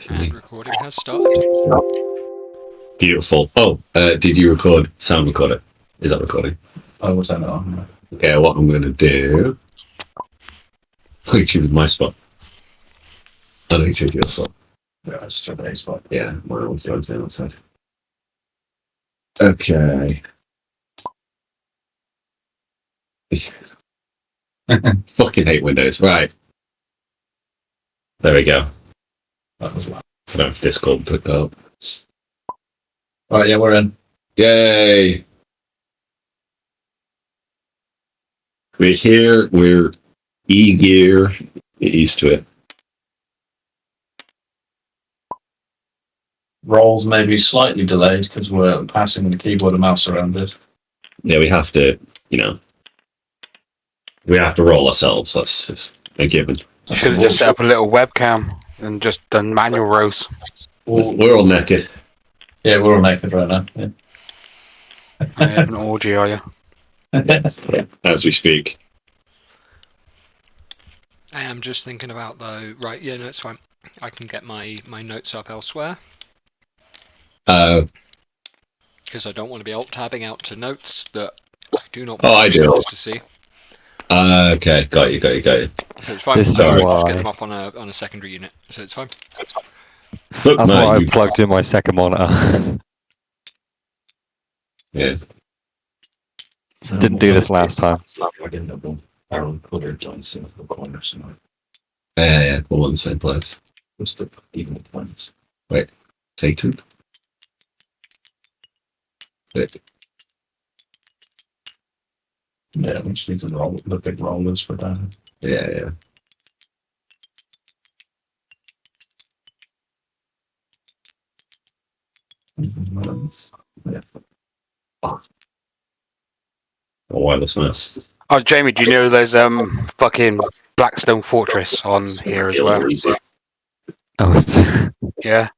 And recording has started. Beautiful. Oh, did you record sound recorder? Is that recording? I will turn it on. Okay, what I'm going to do... Which is my spot. I don't think it's your spot. Yeah, I just tried the A spot. Yeah, mine was going to be outside. Okay. Fucking hate Windows. Right. There we go. That was loud. I don't have Discord to pick up. Alright, yeah, we're in. Yay! We're here. We're eager. Get used to it. Rolls may be slightly delayed because we're passing the keyboard and mouse around it. Yeah, we have to, we have to roll ourselves. That's just a given. Should have just set up a little webcam and just done manual rows. We're all naked. Yeah, we're all naked right now. Yeah. You have an orgy, are you? As we speak. I am just thinking about though. Right, yeah, no, it's fine. I can get my notes up elsewhere because I don't want to be alt-tabbing out to notes that I do not want I do. listeners to see. Okay, got you. So it's fine. This is I'll why- just get them up on a secondary unit, so it's fine. Look, That's man, why I you- plugged in my second monitor. Yeah. Didn't do this last time. Yeah, all in the same place. What's the even points? Satan. Wait. Yeah, we just need to roll the big rollers for that. Yeah. Yeah. A wireless mouse. Oh, Jamie, do you know there's fucking Blackstone Fortress on here as well? Easy. Oh, it's- Yeah.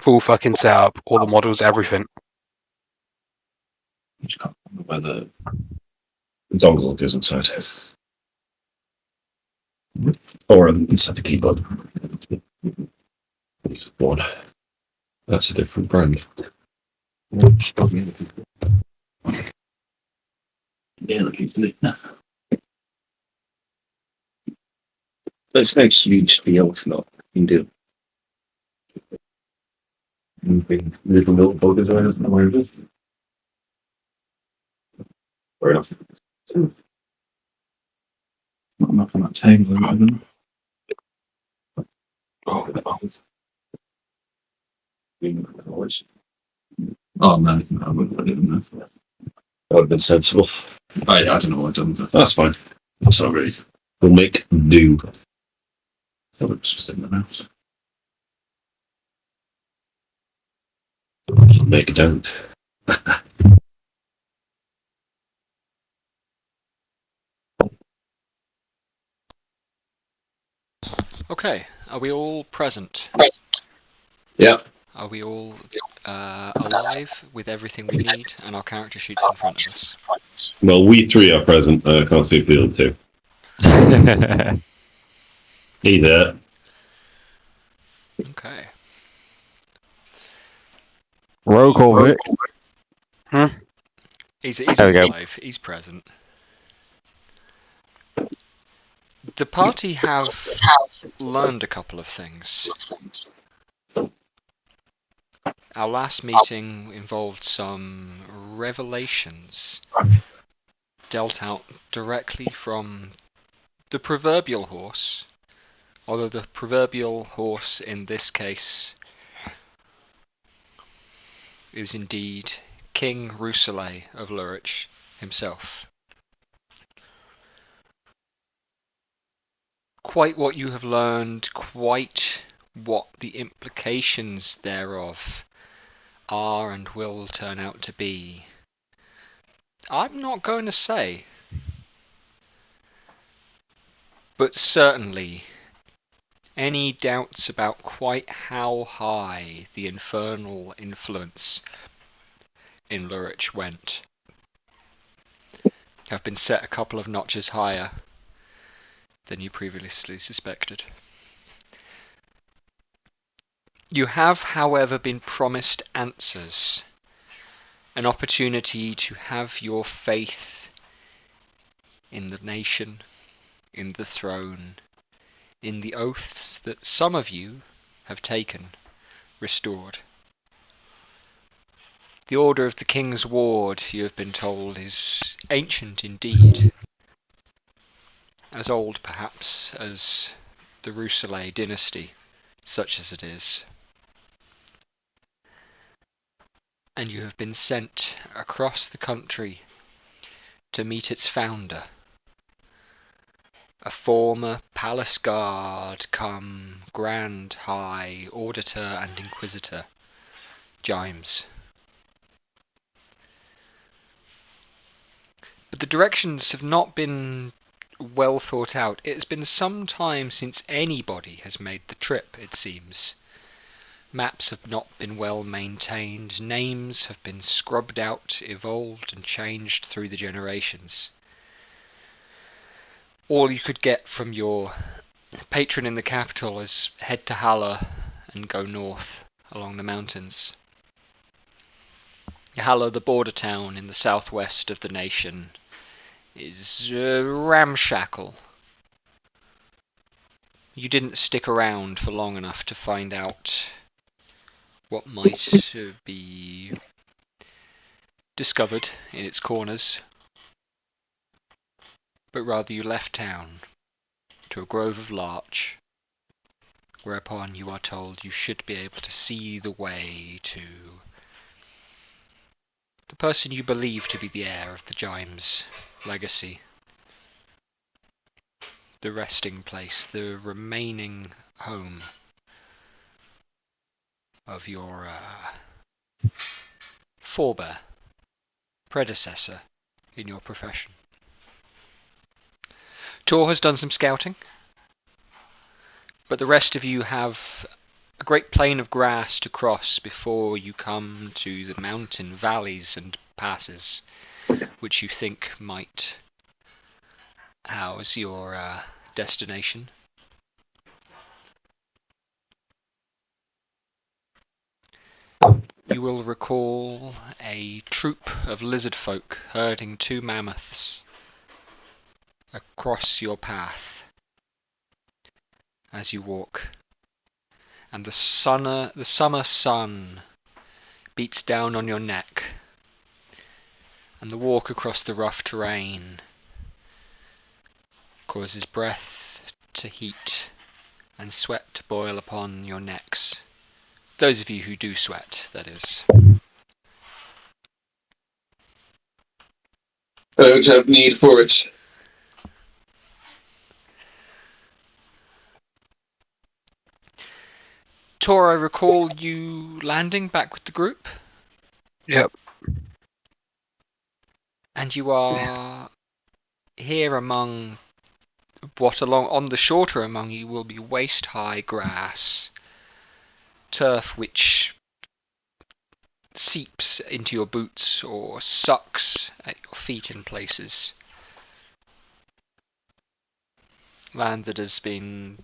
Full fucking setup, all the models, everything. You just can't remember whether The dongle goes inside. Or inside the keyboard. One. That's a different brand. yeah, no. There's no huge deal if not. You can do. Moving little milk buggers around where it is. Fair enough. Not enough on that table, I don't Oh no, I wouldn't put it in there. That would have been sensible. I don't know what I've done. That's fine. That's not really. We'll make do. So it's just in the mouse. Make don't. Okay, are we all present? Yeah. Are we all alive with everything we need and our character sheets in front of us? Well, we three are present. I can't speak for the other two. He's there. Okay. Roll call, Vic. He's There we go. alive. He's present. The party have learned a couple of things. Our last meeting involved some revelations dealt out directly from the proverbial horse, although the proverbial horse in this case is indeed King Rousselet of Lurich himself. Quite what you have learned, quite what the implications thereof are and will turn out to be, I'm not going to say. But certainly, any doubts about quite how high the infernal influence in Lurich went have been set a couple of notches higher than you previously suspected. You have, however, been promised answers, an opportunity to have your faith in the nation, in the throne, in the oaths that some of you have taken, restored. The Order of the King's Ward, you have been told, is ancient indeed, as old perhaps as the Rousselet dynasty, such as it is. And you have been sent across the country to meet its founder, a former palace guard come Grand High Auditor and Inquisitor, Jimes. But the directions have not been well thought out. It has been some time since anybody has made the trip, it seems. Maps have not been well maintained, names have been scrubbed out, evolved and changed through the generations. All you could get from your patron in the capital is head to Halle and go north along the mountains. Halle, the border town in the southwest of the nation, is ramshackle. You didn't stick around for long enough to find out what might be discovered in its corners, but rather you left town to a grove of larch, whereupon you are told you should be able to see the way to the person you believe to be the heir of the Jimes legacy, the resting place, the remaining home of your forebear, predecessor in your profession. Tor has done some scouting, but the rest of you have a great plain of grass to cross before you come to the mountain valleys and passes which you think might house your destination. You will recall a troop of lizard folk herding 2 mammoths across your path as you walk, and the summer sun beats down on your neck, and the walk across the rough terrain causes breath to heat and sweat to boil upon your necks. Those of you who do sweat, that is. I don't have need for it. Tor, I recall you landing back with the group, Yep. and you are here among what on the shorter among you will be waist-high grass, turf which seeps into your boots or sucks at your feet in places. Land that has been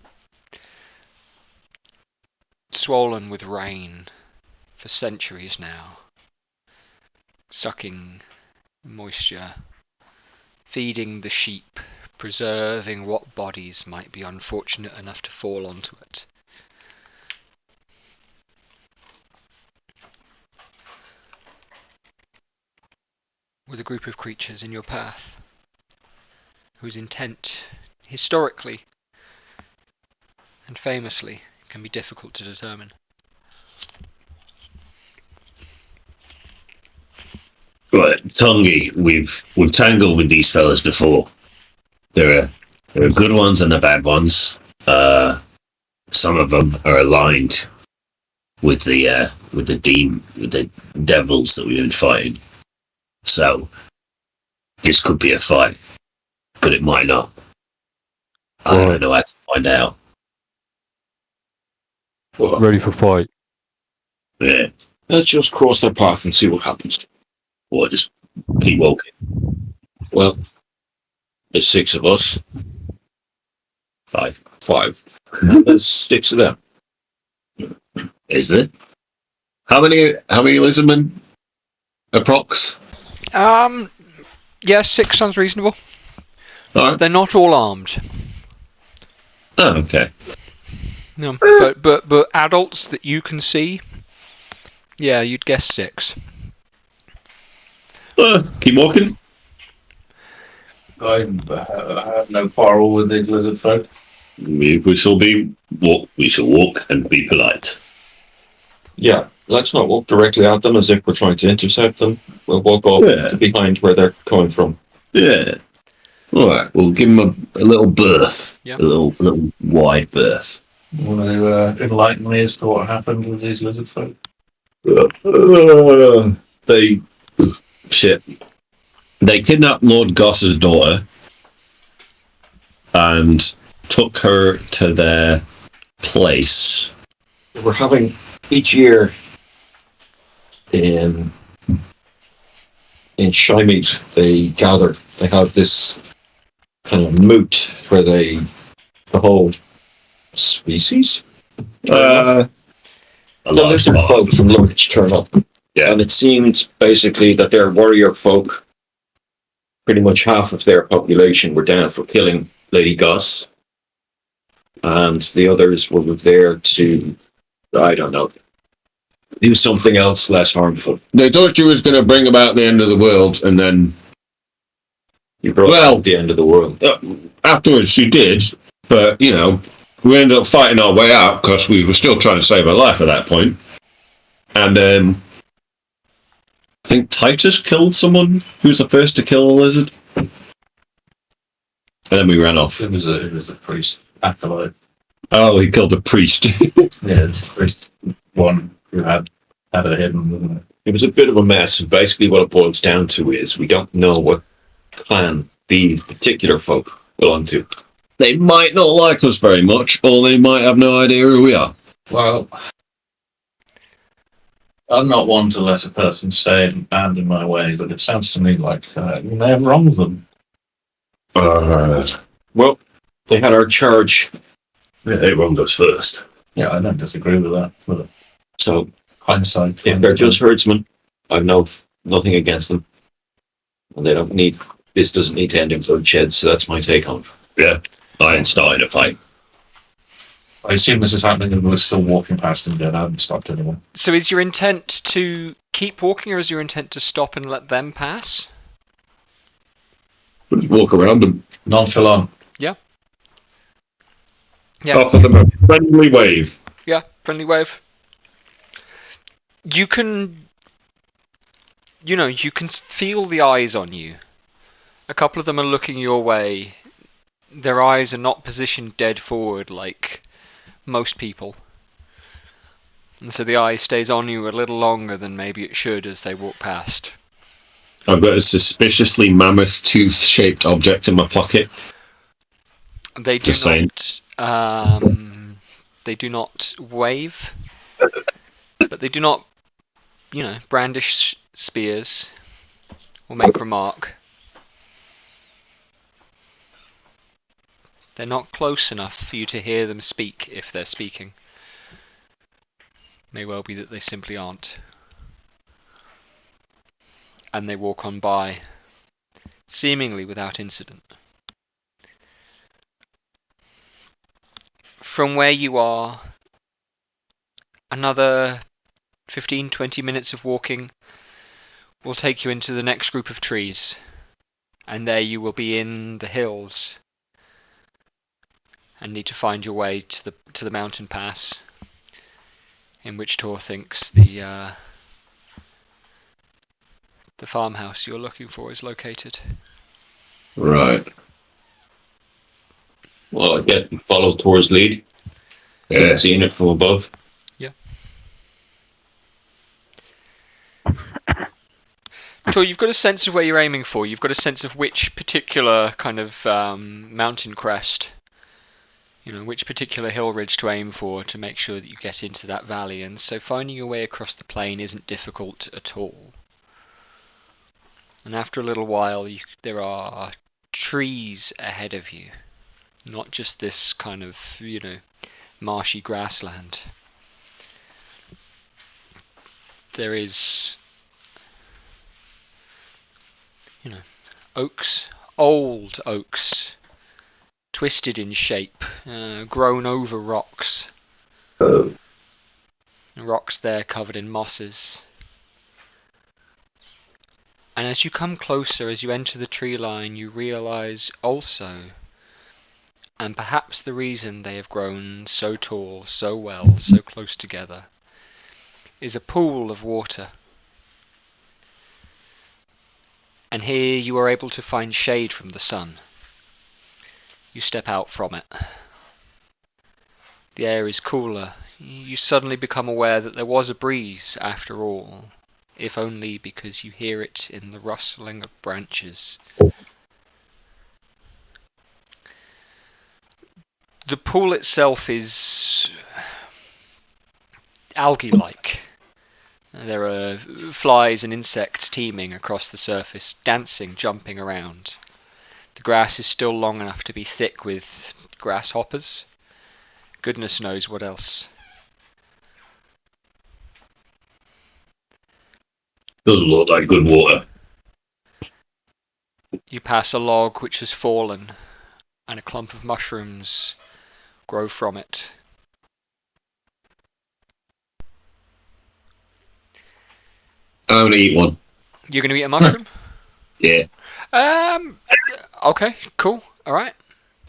swollen with rain for centuries now, sucking moisture, feeding the sheep, preserving what bodies might be unfortunate enough to fall onto it. With a group of creatures in your path, whose intent, historically and famously, can be difficult to determine. Right, Tongi, we've tangled with these fellas before. There are good ones and the bad ones. Some of them are aligned with the devils that we've been fighting. So this could be a fight, but it might not. I don't know how to find out. Well, Ready for fight. Yeah, let's just cross their path and see what happens. or just keep walking. Well, there's 6 of us. 5. 5. And there's 6 of them. Is there? How many lizardmen? Approx? Yeah, 6 sounds reasonable. Alright. They're not all armed. Oh, okay. No, but adults that you can see, yeah, you'd guess 6. Keep walking. I have no quarrel with these lizard folk. We shall walk and be polite. Yeah, let's not walk directly at them as if we're trying to intercept them. We'll walk off to behind where they're coming from. Yeah. Alright, we'll give them a little berth. Yeah. A little wide berth. Want to enlighten me as to what happened with these lizard folk? They kidnapped Lord Goss's daughter and took her to their place. We're having each year in Shymede, they gather. They have this kind of moot where the whole species, A the large lizard part. folk from Lurch turn up. Yeah. And it seemed basically that their warrior folk, pretty much half of their population were down for killing Lady Goss. And the others were there to, I don't know, do something else less harmful. They thought she was going to bring about the end of the world, and then You brought about the end of the world. afterwards she did, but, you know, we ended up fighting our way out because we were still trying to save her life at that point. And I think Titus killed someone who was the first to kill a lizard. And then we ran off. It was a priest acolyte. Oh, he killed a priest. Yeah, it's the priest one who had her hidden, wasn't it? It was a bit of a mess, and basically what it boils down to is we don't know what clan these particular folk belong to. They might not like us very much, or they might have no idea who we are. Well, I'm not one to let a person stay and abandon my way, but it sounds to me like you may have wronged them. Well, they had our charge. Yeah, they wronged us first. Yeah, I don't disagree with that. But So hindsight. if they're just herdsmen, I've nothing against them. And they don't need, this doesn't need to end in bloodshed, so that's my take on it. Yeah, I ain't starting a fight. I assume this is happening and we're still walking past them again. I haven't stopped anyone. So is your intent to keep walking, or is your intent to stop and let them pass? We'll just walk around them. Nonchalant. Yeah. Offer them a friendly wave. Yeah, friendly wave. You can feel the eyes on you. A couple of them are looking your way. Their eyes are not positioned dead forward like most people. And so the eye stays on you a little longer than maybe it should as they walk past. I've got a suspiciously mammoth tooth-shaped object in my pocket. They do Just saying. They do not wave, but they do not, brandish spears or make remark. They're not close enough for you to hear them speak if they're speaking. May well be that they simply aren't. And they walk on by, seemingly without incident. From where you are, another 15-20 minutes of walking will take you into the next group of trees, and there you will be in the hills and need to find your way to the mountain pass in which Tor thinks the farmhouse you're looking for is located. Right. Well, I get follow Tor's lead. Yeah. Seeing it from above. Yeah. Tor, you've got a sense of where you're aiming for. You've got a sense of which particular kind of mountain crest, which particular hill ridge to aim for to make sure that you get into that valley. And so finding your way across the plain isn't difficult at all. And after a little while, there are trees ahead of you. Not just this kind of, marshy grassland. there is, oaks, old oaks, twisted in shape, grown over rocks. Rocks there covered in mosses. And as you come closer, as you enter the tree line, you realise also, and perhaps the reason they have grown so tall, so well, so close together, is a pool of water. And here you are able to find shade from the sun. You step out from it. The air is cooler. You suddenly become aware that there was a breeze after all, if only because you hear it in the rustling of branches. The pool itself is algae-like. There are flies and insects teeming across the surface, dancing, jumping around. The grass is still long enough to be thick with grasshoppers. Goodness knows what else. Doesn't look like good water. You pass a log which has fallen, and a clump of mushrooms grow from it. I'm gonna eat one. You're going to eat a mushroom? Yeah. Okay, cool. Alright.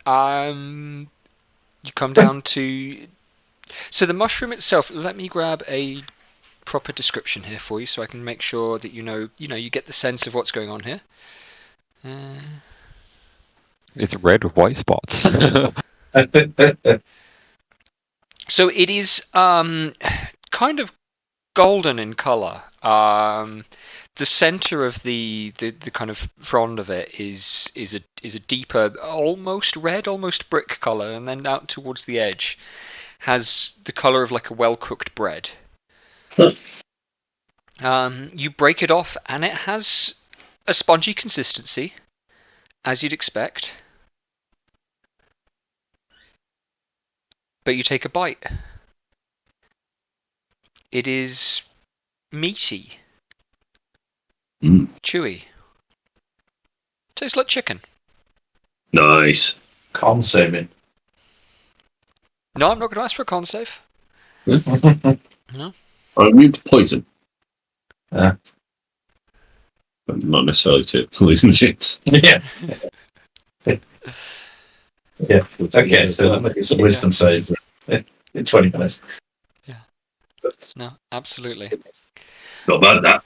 You come down to... So the mushroom itself, let me grab a proper description here for you so I can make sure that you get the sense of what's going on here. It's red with white spots. So it is kind of golden in colour. The centre of the kind of frond of it is a deeper, almost red, almost brick colour, and then out towards the edge has the colour of like a well-cooked bread. You break it off, and it has a spongy consistency, as you'd expect. But you take a bite. It is meaty. Chewy. Tastes like chicken. Nice. Con saving. No, I'm not going to ask for a con save. No. I'm immune to poison. Yeah. But not necessarily to poison shit. Yeah. Yeah. Okay, so it's a wisdom save in 20 minutes. Yeah. No, absolutely. Not bad, that.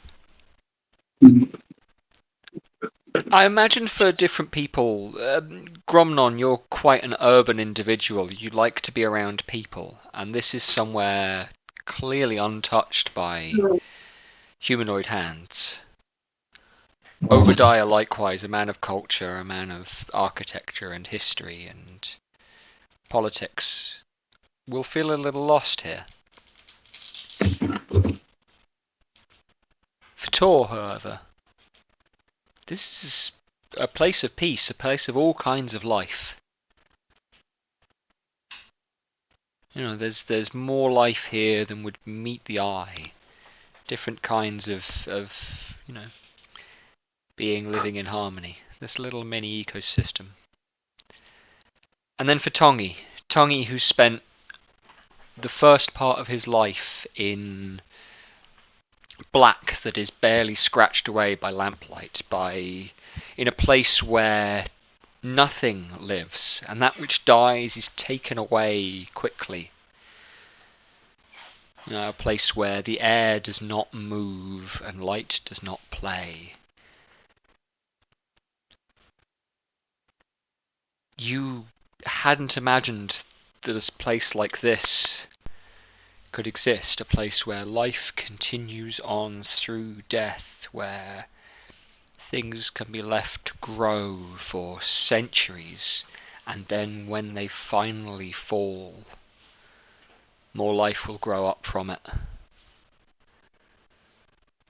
I imagine for different people, Gromnon, you're quite an urban individual. You like to be around people, and this is somewhere clearly untouched by humanoid hands. Obadiah, likewise, a man of culture, a man of architecture and history and politics, will feel a little lost here. For Tor, however, this is a place of peace, a place of all kinds of life. There's more life here than would meet the eye. Different kinds of being living in harmony. This little mini ecosystem. And then for Tongi who spent the first part of his life in black that is barely scratched away by lamplight, in a place where nothing lives, and that which dies is taken away quickly. A place where the air does not move and light does not play. You hadn't imagined that a place like this could exist, a place where life continues on through death, where things can be left to grow for centuries, and then when they finally fall, more life will grow up from it.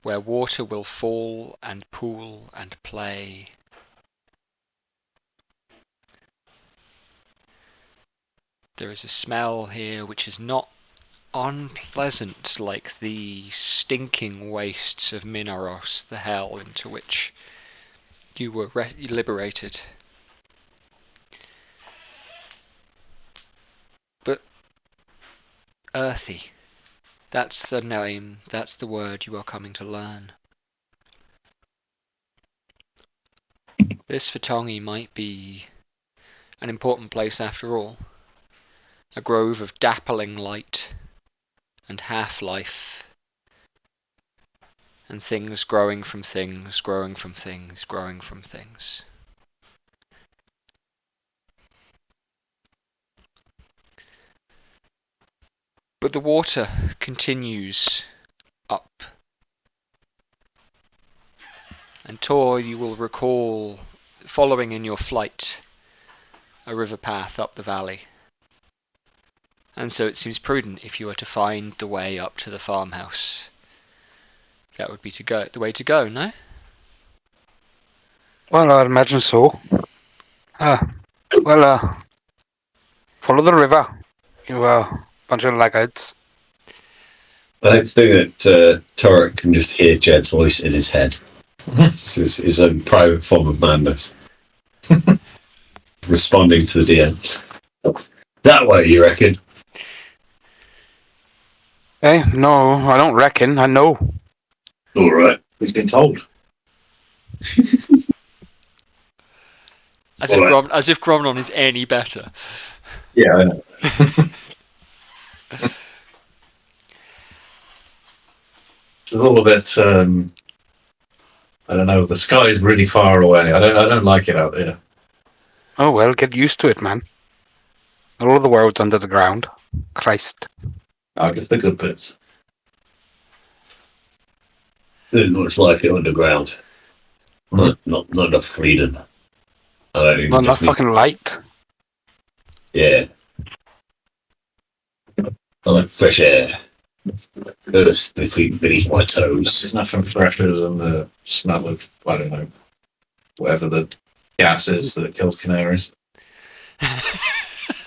Where water will fall and pool and play. There is a smell here which is not unpleasant like the stinking wastes of Minaros, the hell into which you were liberated. But earthy, that's the name, that's the word you are coming to learn. This Fatongi might be an important place after all. A grove of dappling light and half-life, and things growing from things, growing from things, growing from things. But the water continues up. And Tor, you will recall following in your flight a river path up the valley. And so it seems prudent, if you were to find the way up to the farmhouse, that would be the way to go, no? Well, I'd imagine so. Follow the river. You bunch of laggards. I think that Torek can just hear Jed's voice in his head. This is his own private form of madness. Responding to the DM. That way, you reckon? Eh? No, I don't reckon. I know. All right. He's been told. As Alright. if Gromnon is any better. Yeah, I know. It's a little bit. I don't know. The sky's really far away. I don't like it out there. Oh well, get used to it, man. All of the world's under the ground. Christ. I guess the good bits. There's much like it underground. Not enough freedom. I don't even Not enough just mean, fucking light. yeah. I like fresh air. Earth beneath my toes. There's nothing fresher than the smell of, I don't know, whatever the gas is that kills canaries.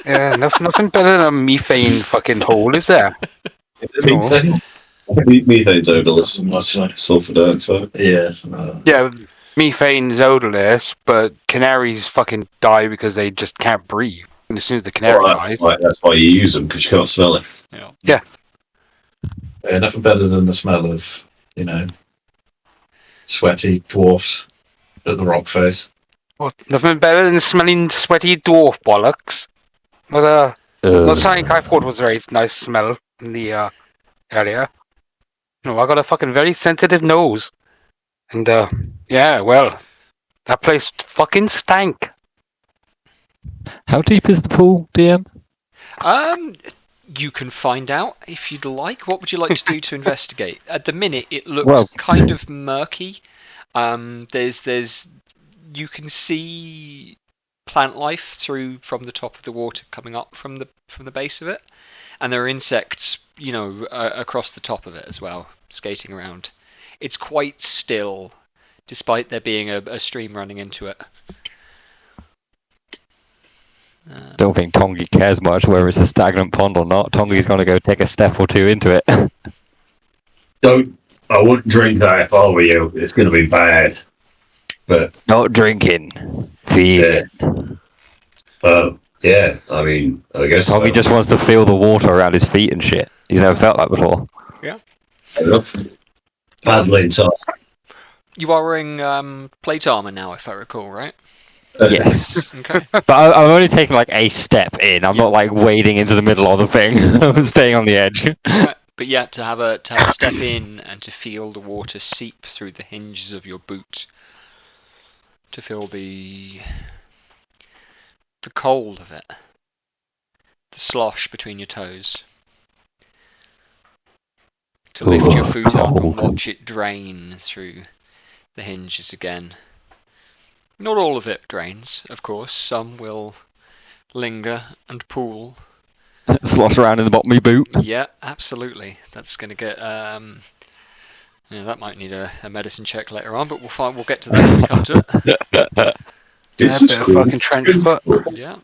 Yeah, nothing better than a methane fucking hole, is there? No. Methane's odorless. Much like, Sulfur dioxide. yeah. Yeah, methane's odorless, but canaries fucking die because they just can't breathe. And as soon as the canary dies, That's why you use them, because you can't smell it. Yeah, nothing better than the smell of, sweaty dwarfs at the rock face. well, nothing better than smelling sweaty dwarf bollocks. But not something I thought was a very nice smell in the area. No, I got a fucking very sensitive nose. And yeah, well, that place fucking stank. How deep is the pool, DM? You can find out if you'd like. What would you like to do to investigate? At the minute, it looks Well- kind of murky. There's you can see plant life from the top of the water coming up from the base of it, and there are insects, across the top of it as well, skating around. It's quite still, despite there being a stream running into it. Don't think Tongi cares much whether it's a stagnant pond or not. Tongi's going to go take a step or two into it. I wouldn't drink that if I were you. It's going to be bad. But Not drinking. Feel Yeah. it. yeah, I mean, I guess Tongi just wants to feel the water around his feet and shit. He's never felt that before. paddling time. You are wearing plate armor now, if I recall, right? Yes. Okay. But I'm only taking like a step in. I'm not like wading into the middle of the thing. I'm staying on the edge. Right. But yeah, to have a step in and to feel the water seep through the hinges of your boot, to feel the cold of it, the slosh between your toes, to lift your foot up and Cold. watch it drain through the hinges again. Not all of it drains, of course. Some will linger and pool. Slosh around in the bottom of your boot. Yeah, absolutely. That's going to get. That might need a medicine check later on, but we'll get to that when we come to it. Yeah, a bit of fucking trench foot. Yeah.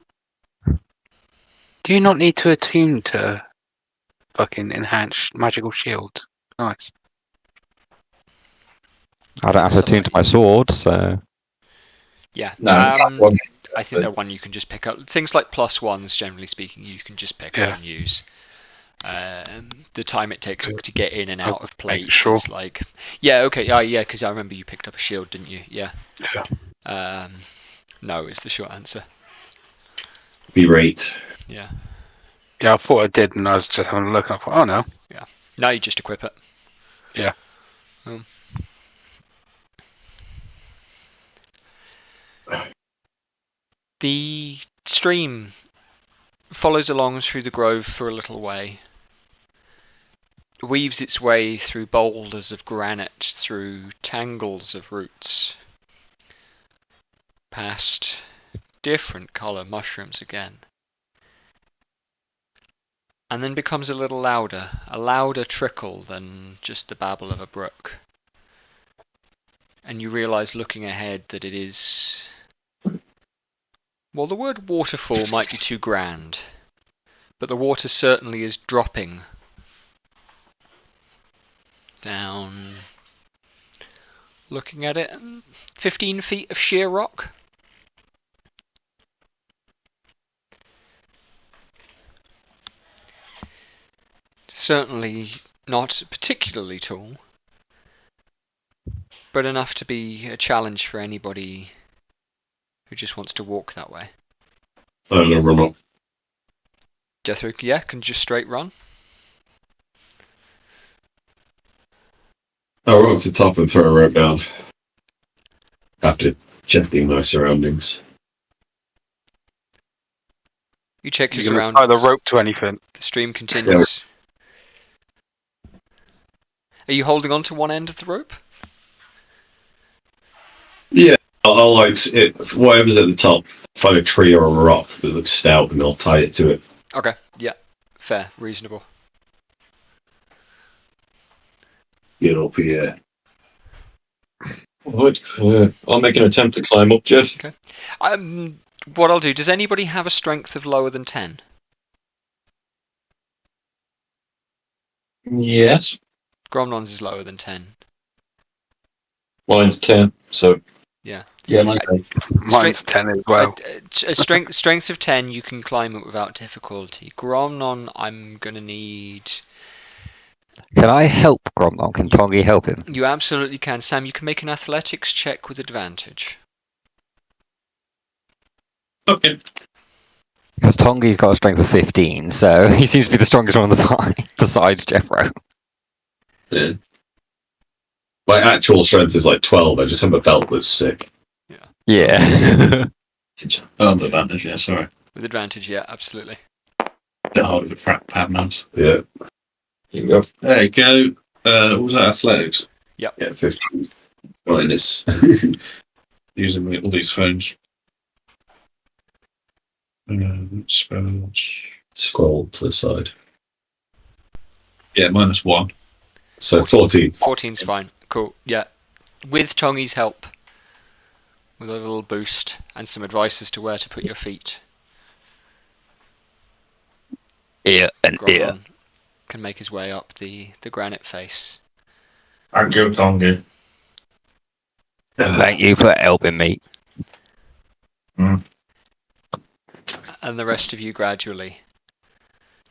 Do you not need to attune to fucking enhanced magical shields. Nice. I don't have to tune to my sword, so Yeah. No, one. I think they're one you can just pick up. Things like +1s, generally speaking, you can just pick up and use. The time it takes to get in and out of plates is like... Yeah, okay, yeah, because I remember you picked up a shield, didn't you? Yeah. No, is the short answer. Berate. Yeah. Yeah, I thought I did, and I was just having a look. And I thought, oh no. Yeah. Now you just equip it. Yeah. The stream follows along through the grove for a little way. Weaves its way through boulders of granite, through tangles of roots, past different colour mushrooms again, and then becomes a louder trickle than just the babble of a brook. And you realise looking ahead that it is... Well, the word waterfall might be too grand, but the water certainly is dropping down, looking at it, 15 feet of sheer rock. Certainly not particularly tall, but enough to be a challenge for anybody who just wants to walk that way. I'm gonna run up. Jethro, yeah, can just straight run. I'll run up to the top and throw a rope down. After checking my surroundings. You check your You're going to surroundings. tie the rope to anything. The stream continues. Are you holding on to one end of the rope? Yeah, I'll like it. Whatever's at the top, find a tree or a rock that looks stout, and I'll tie it to it. Okay, yeah, fair, reasonable. Get up here. Right, I'll make an attempt to climb up, Jed. Okay. What I'll do, does anybody have a strength of lower than 10? Yes. Gromnon's is lower than 10. Mine's 10, so... Yeah. Yeah, mine's Mine's 10 as well. A strength of 10, you can climb it without difficulty. Gromnon, I'm going to need... Can I help Gromlon? Can Tongi help him? You absolutely can. Sam, you can make an athletics check with advantage. Okay. Because Tongi's got a strength of 15, so he seems to be the strongest one of the party, besides Jeffro. Yeah. My actual strength is like 12, I just have a belt that's sick. Yeah. Under advantage, yeah, sorry. With advantage, yeah, absolutely. Bit harder to crack pad mouse. Yeah. Here you go. There you go. What was that, athletics? Yeah, 15. Minus. Using all these phones. Spells. Scroll to the side. Yeah, -1. So 14. 14's fine. Cool, yeah. With Tongi's help. With a little boost and some advice as to where to put your feet. Ear and ear. Gromlon can make his way up the granite face. Thank you, Tongi. Thank you for helping me. And the rest of you gradually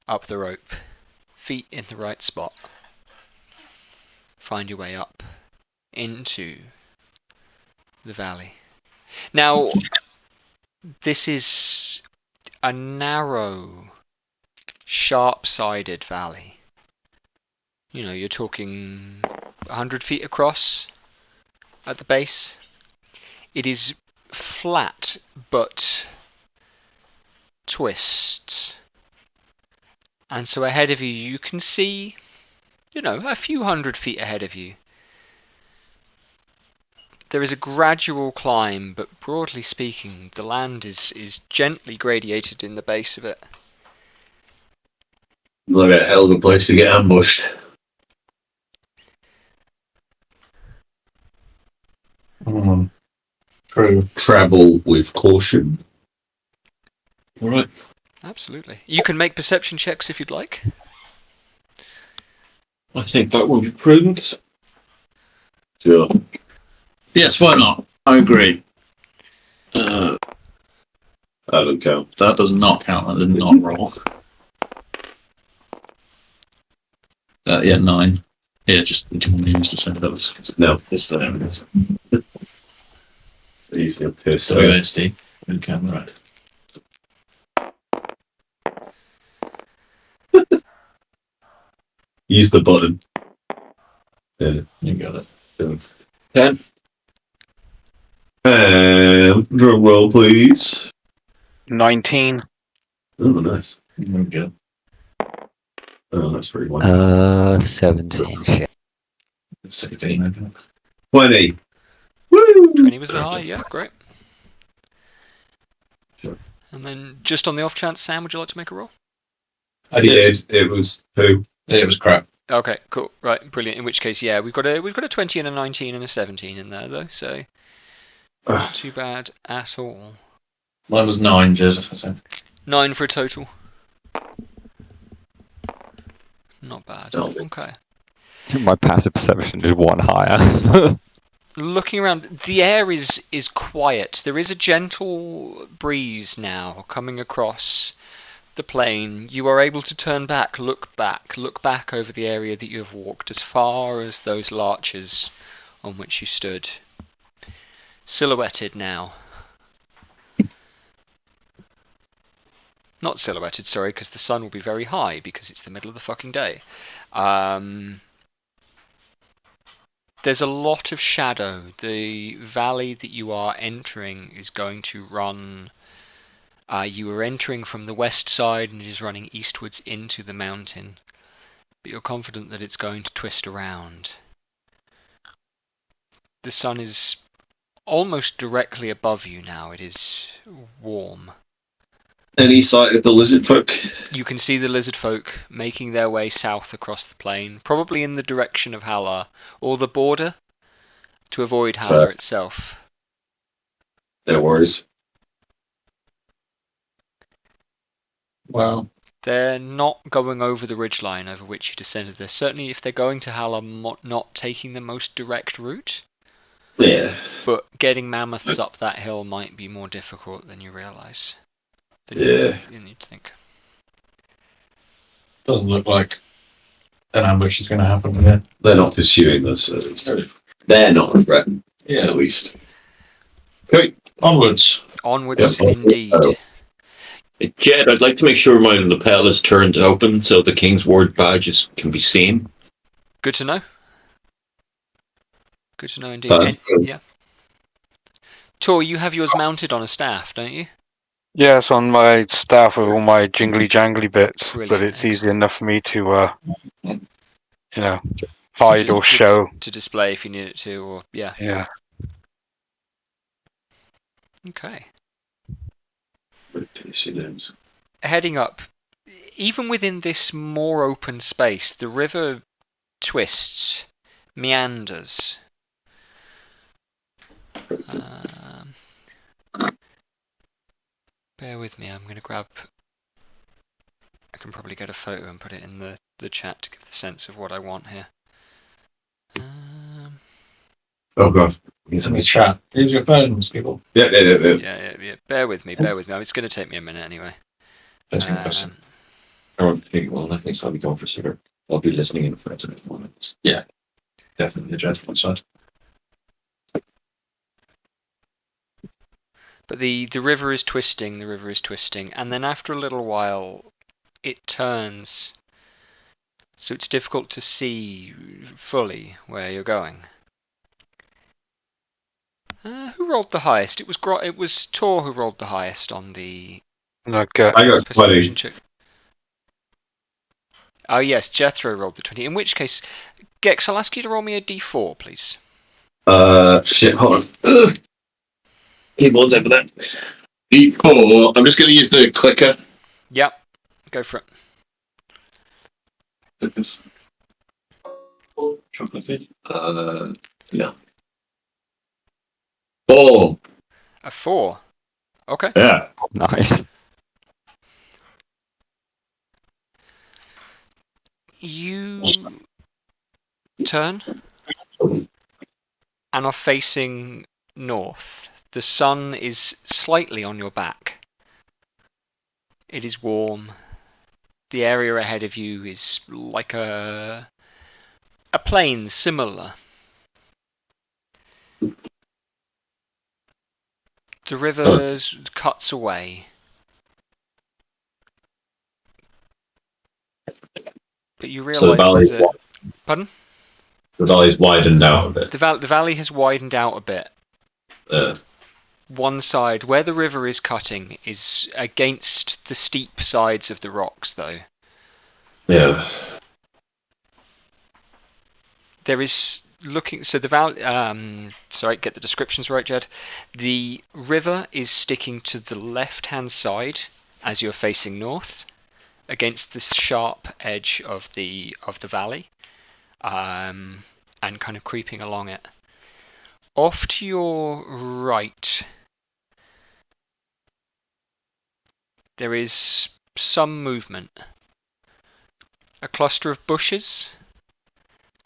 up the rope, feet in the right spot. Find your way up into the valley. Now, this is a narrow, sharp-sided valley. You know, you're talking 100 feet across at the base. It is flat, but twists. And so ahead of you, you can see, you know, a few 100 feet ahead of you. There is a gradual climb, but broadly speaking, the land is gently gradiated in the base of it. Like a hell of a place to get ambushed. True. Travel with caution. Alright. Absolutely. You can make perception checks if you'd like. I think that would be prudent. Sure. Yes, why not? I agree. I don't count. That does not count. That did not roll. Yeah, 9. Yeah, just do you want to use the same those? No, it's the easily pissed. So SD. Okay, right. Use the button. You got it. 10. And drum roll, please. 19. Oh, nice. There we go. Oh, that's pretty wonderful. 17. Shit. 16, I think. 20. Woo! 20 was the high, yeah, great. Sure. And then, just on the off chance, Sam, would you like to make a roll? I did. It was 2. It was crap. Okay, cool, right, brilliant. In which case, yeah, we've got a 20 and a 19 and a 17 in there though, so not too bad at all. Mine was 9, Joseph, I said. 9 for a total. Not bad. Okay. My passive perception is 1 higher. Looking around, the air is quiet. There is a gentle breeze now coming across the plain. You are able to turn back, look back over the area that you have walked as far as those larches on which you stood. Silhouetted now. Not silhouetted, sorry, because the sun will be very high because it's the middle of the fucking day. There's a lot of shadow. The valley that you are entering is going to run... you are entering from the west side and it is running eastwards into the mountain. But you're confident that it's going to twist around. The sun is almost directly above you now. It is warm. Any sight of the lizard folk? You can see the lizard folk making their way south across the plain, probably in the direction of Halar, or the border, to avoid Halar itself. No worries. Well, They're not going over the ridgeline over which you descended. They're certainly, if they're going to Halar, not taking the most direct route. Yeah. But getting mammoths up that hill might be more difficult than you realise. Yeah. You need to think. doesn't look like an ambush is going to happen again. They're not pursuing us, so they're not a threat. Yeah, at least. Okay. Onwards. Onwards, Yep. indeed. Oh. Jed, I'd like to make sure my lapel is turned open so the King's Ward badges can be seen. Good to know. Good to know indeed. Yeah. Tor, you have yours mounted on a staff, don't you? Yes, on my staff with all my jingly jangly bits, Brilliant, but it's easy enough for me to, hide or show. To display if you need it to, or yeah. Yeah. Okay. Heading up, even within this more open space, the river twists, meanders. Bear with me, I'm going to grab... I can probably get a photo and put it in the chat to give the sense of what I want here. Oh god. It's in the chat. Use your phones, people. Yeah. Yeah. Bear with me. It's going to take me a minute anyway. That's a good question. Well, I think I'll be going for cigarette. I'll be listening in for a moment. Yeah. Definitely the gentleman side. But the river is twisting, and then after a little while it turns, so it's difficult to see fully where you're going. Who rolled the highest? It was Tor who rolled the highest on the Okay. I got perception 20. check. Oh yes, Jethro rolled the 20. In which case, Gex, I'll ask you to roll me a d4, please. Shit, hold on. Keep one second for that. D4. I'm just going to use the clicker. Yep, go for it. Yeah. 4. A 4. Okay. Yeah. Nice. You turn and are facing north. The sun is slightly on your back. It is warm. The area ahead of you is like a plain, similar. The river cuts away. But you So the realise valley, Pardon? the valley's widened out a bit. The valley has widened out a bit. One side, where the river is cutting, is against the steep sides of the rocks, though. Yeah. There is looking. So the valley. Sorry, get the descriptions right, Jed. The river is sticking to the left-hand side as you're facing north, against the sharp edge of the valley, and kind of creeping along it. Off to your right, there is some movement. A cluster of bushes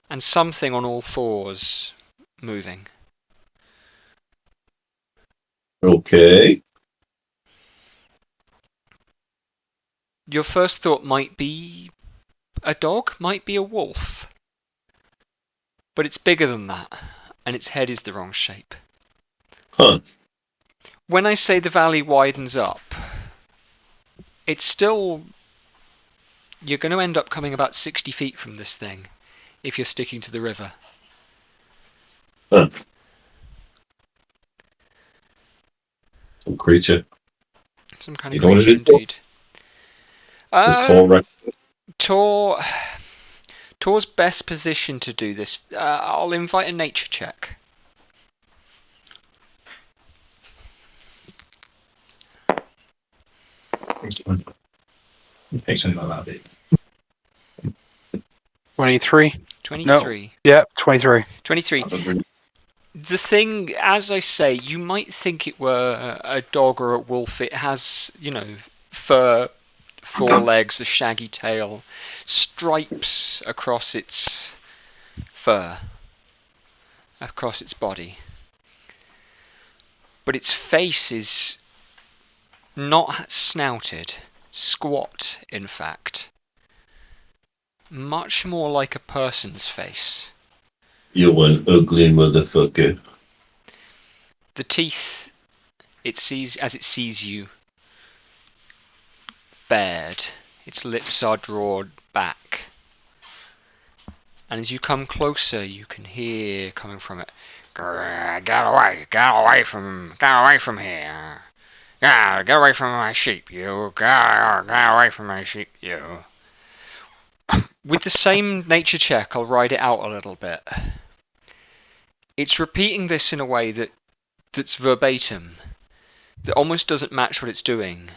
and something on all fours moving. Okay. Your first thought might be a dog, might be a wolf. But it's bigger than that, and its head is the wrong shape. Huh. When I say the valley widens up, it's still... You're going to end up coming about 60 feet from this thing, if you're sticking to the river. Huh. Some creature. Some kind You of know what it creature, is, Paul? indeed. It's tall, right? Tor's best position to do this. I'll invite a nature check. It takes something like that big. 23. 23. Yeah, 23. 23. The thing, as I say, you might think it were a dog or a wolf. It has, fur, 4 legs, a shaggy tail, stripes across its fur, across its body. But its face is not snouted, squat, in fact. Much more like a person's face. You an ugly motherfucker. The teeth, it sees you, bared. Its lips are drawn back. And as you come closer, you can hear coming from it, "Get away from here. Get away from my sheep, you. Get away from my sheep, you." With the same nature check, I'll ride it out a little bit. It's repeating this in a way that's verbatim, that almost doesn't match what it's doing.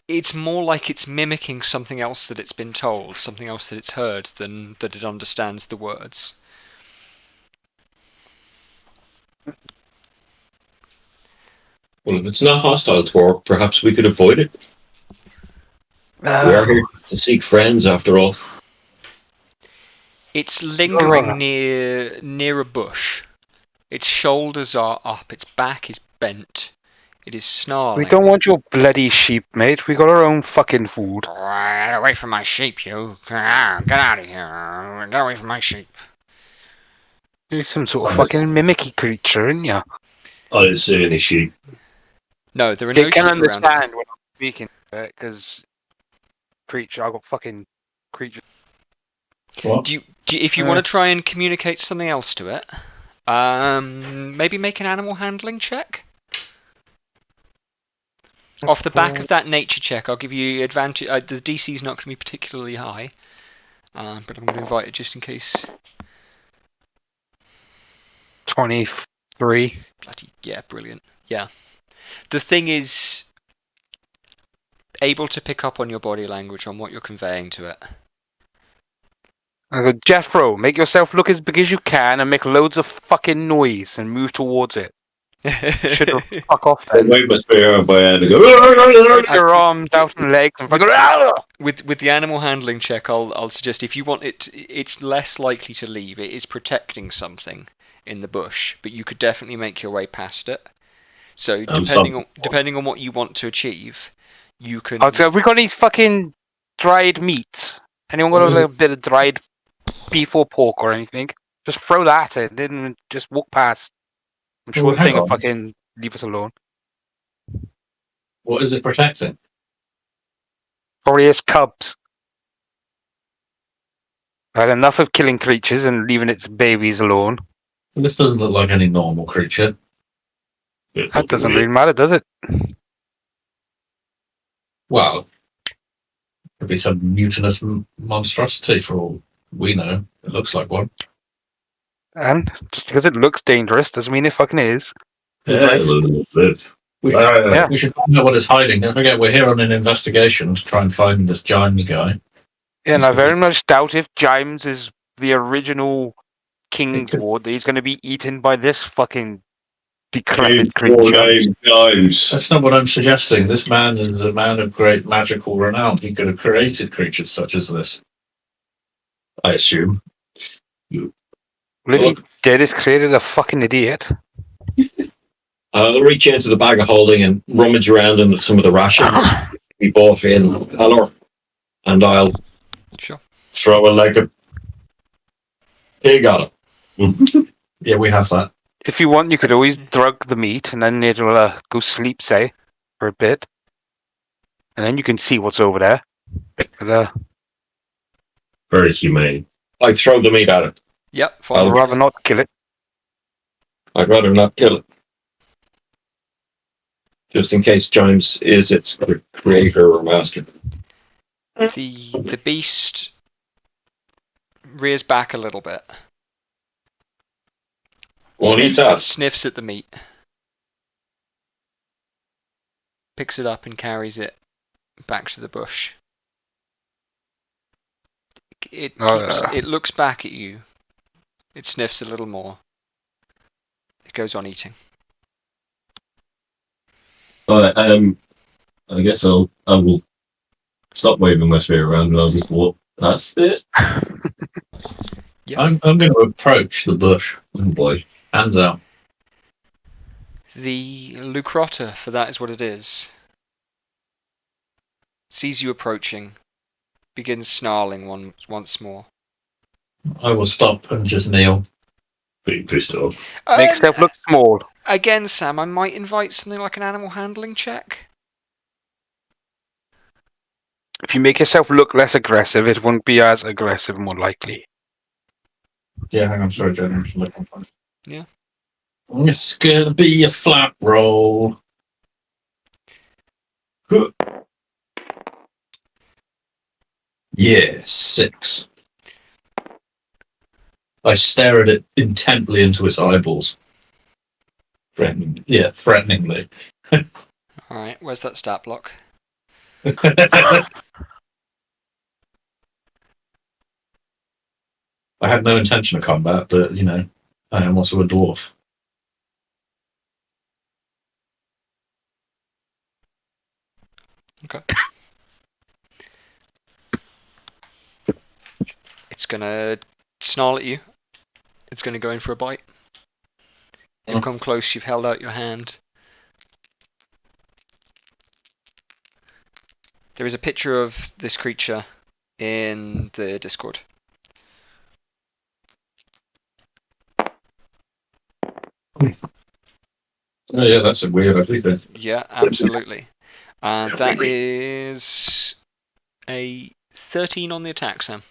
It's more like it's mimicking something else that it's been told, something else that it's heard, than that it understands the words. Well, if it's not hostile to our, perhaps we could avoid it. We are here to seek friends, after all. It's lingering near a bush. Its shoulders are up, its back is bent. It is snarling. We don't want your bloody sheep, mate. We got our own fucking food. Get away from my sheep, you. Get out of here. Get away from my sheep. You're some sort of fucking mimicky creature, aren't you? I didn't see any sheep. No, there are no You sheep can around. understand when I'm speaking to it, because creature, I got fucking creature. What? Do you, if you want to try and communicate something else to it, maybe make an animal handling check? Off the back of that nature check, I'll give you advantage. The DC is not going to be particularly high, but I'm going to invite it just in case. 23. Bloody yeah, brilliant. Yeah. The thing is able to pick up on your body language, on what you're conveying to it. I go, Jethro, make yourself look as big as you can and make loads of fucking noise and move towards it. Should have fuck off I then. wave my spear on my hand and go. Your arms out and legs and fucking. With the animal handling check, I'll suggest if you want it, it's less likely to leave. It is protecting something in the bush, but you could definitely make your way past it. So depending on what you want to achieve, you can. Oh, so have we got any fucking dried meat? Anyone got a little bit of dried beef or pork or anything? Just throw that in, and just walk past. I'm sure Well, the hang thing will on. fucking leave us alone. What is it protecting? Probably it's cubs. I had enough of killing creatures and leaving its babies alone. This doesn't look like any normal creature. That doesn't really matter, does it? Well, could be some mutinous monstrosity for all we know. It looks like one. And just because it looks dangerous doesn't mean it fucking is. Yeah, Yeah. We should find out what it's hiding. Don't forget, we're here on an investigation to try and find this Gimes guy. Yeah, and I very much doubt if Jimes is the original King's Ward that he's going to be eaten by this fucking decrepit creature. That's not what I'm suggesting. This man is a man of great magical renown. He could have created creatures such as this. I assume. Well, if he did, he's created a fucking idiot. I'll reach into the bag of holding and rummage around in some of the rations we bought in Hello, and I'll Sure. throw it like a pig at it. Yeah, we have that. If you want, you could always drug the meat and then it'll go sleep, say, for a bit. And then you can see what's over there. But, very humane. I'd throw the meat at it. Yep. I'd Fine. rather not kill it. I'd rather not kill it. Just in case James is its creator or master. The beast rears back a little bit. Won't eat that. Sniffs at the meat. Picks it up and carries it back to the bush. It looks back at you. It sniffs a little more. It goes on eating. Alright, I guess I will stop waving my spear around and I'll just walk past it. Yep. I'm going to approach the bush. Oh boy. Hands out. The Lucrotta, for that is what it is, sees you approaching, begins snarling once more. I will stop and just kneel. Being pissed off. Make yourself look small. Again, Sam, I might invite something like an animal handling check. If you make yourself look less aggressive, it won't be as aggressive, more likely. Yeah, hang on, sorry, Jen. I'm just looking for it. Yeah. It's going to be a flat roll. Yeah, 6. I stare at it intently into its eyeballs. Threateningly. Alright, where's that stat block? I had no intention of combat, but, you know, I am also a dwarf. Okay. It's gonna snarl at you. It's gonna go in for a bite. You've come close, you've held out your hand. There is a picture of this creature in the Discord. Oh yeah, that's a weird everything. Yeah, absolutely. And that is a 13 on the attack, Sam.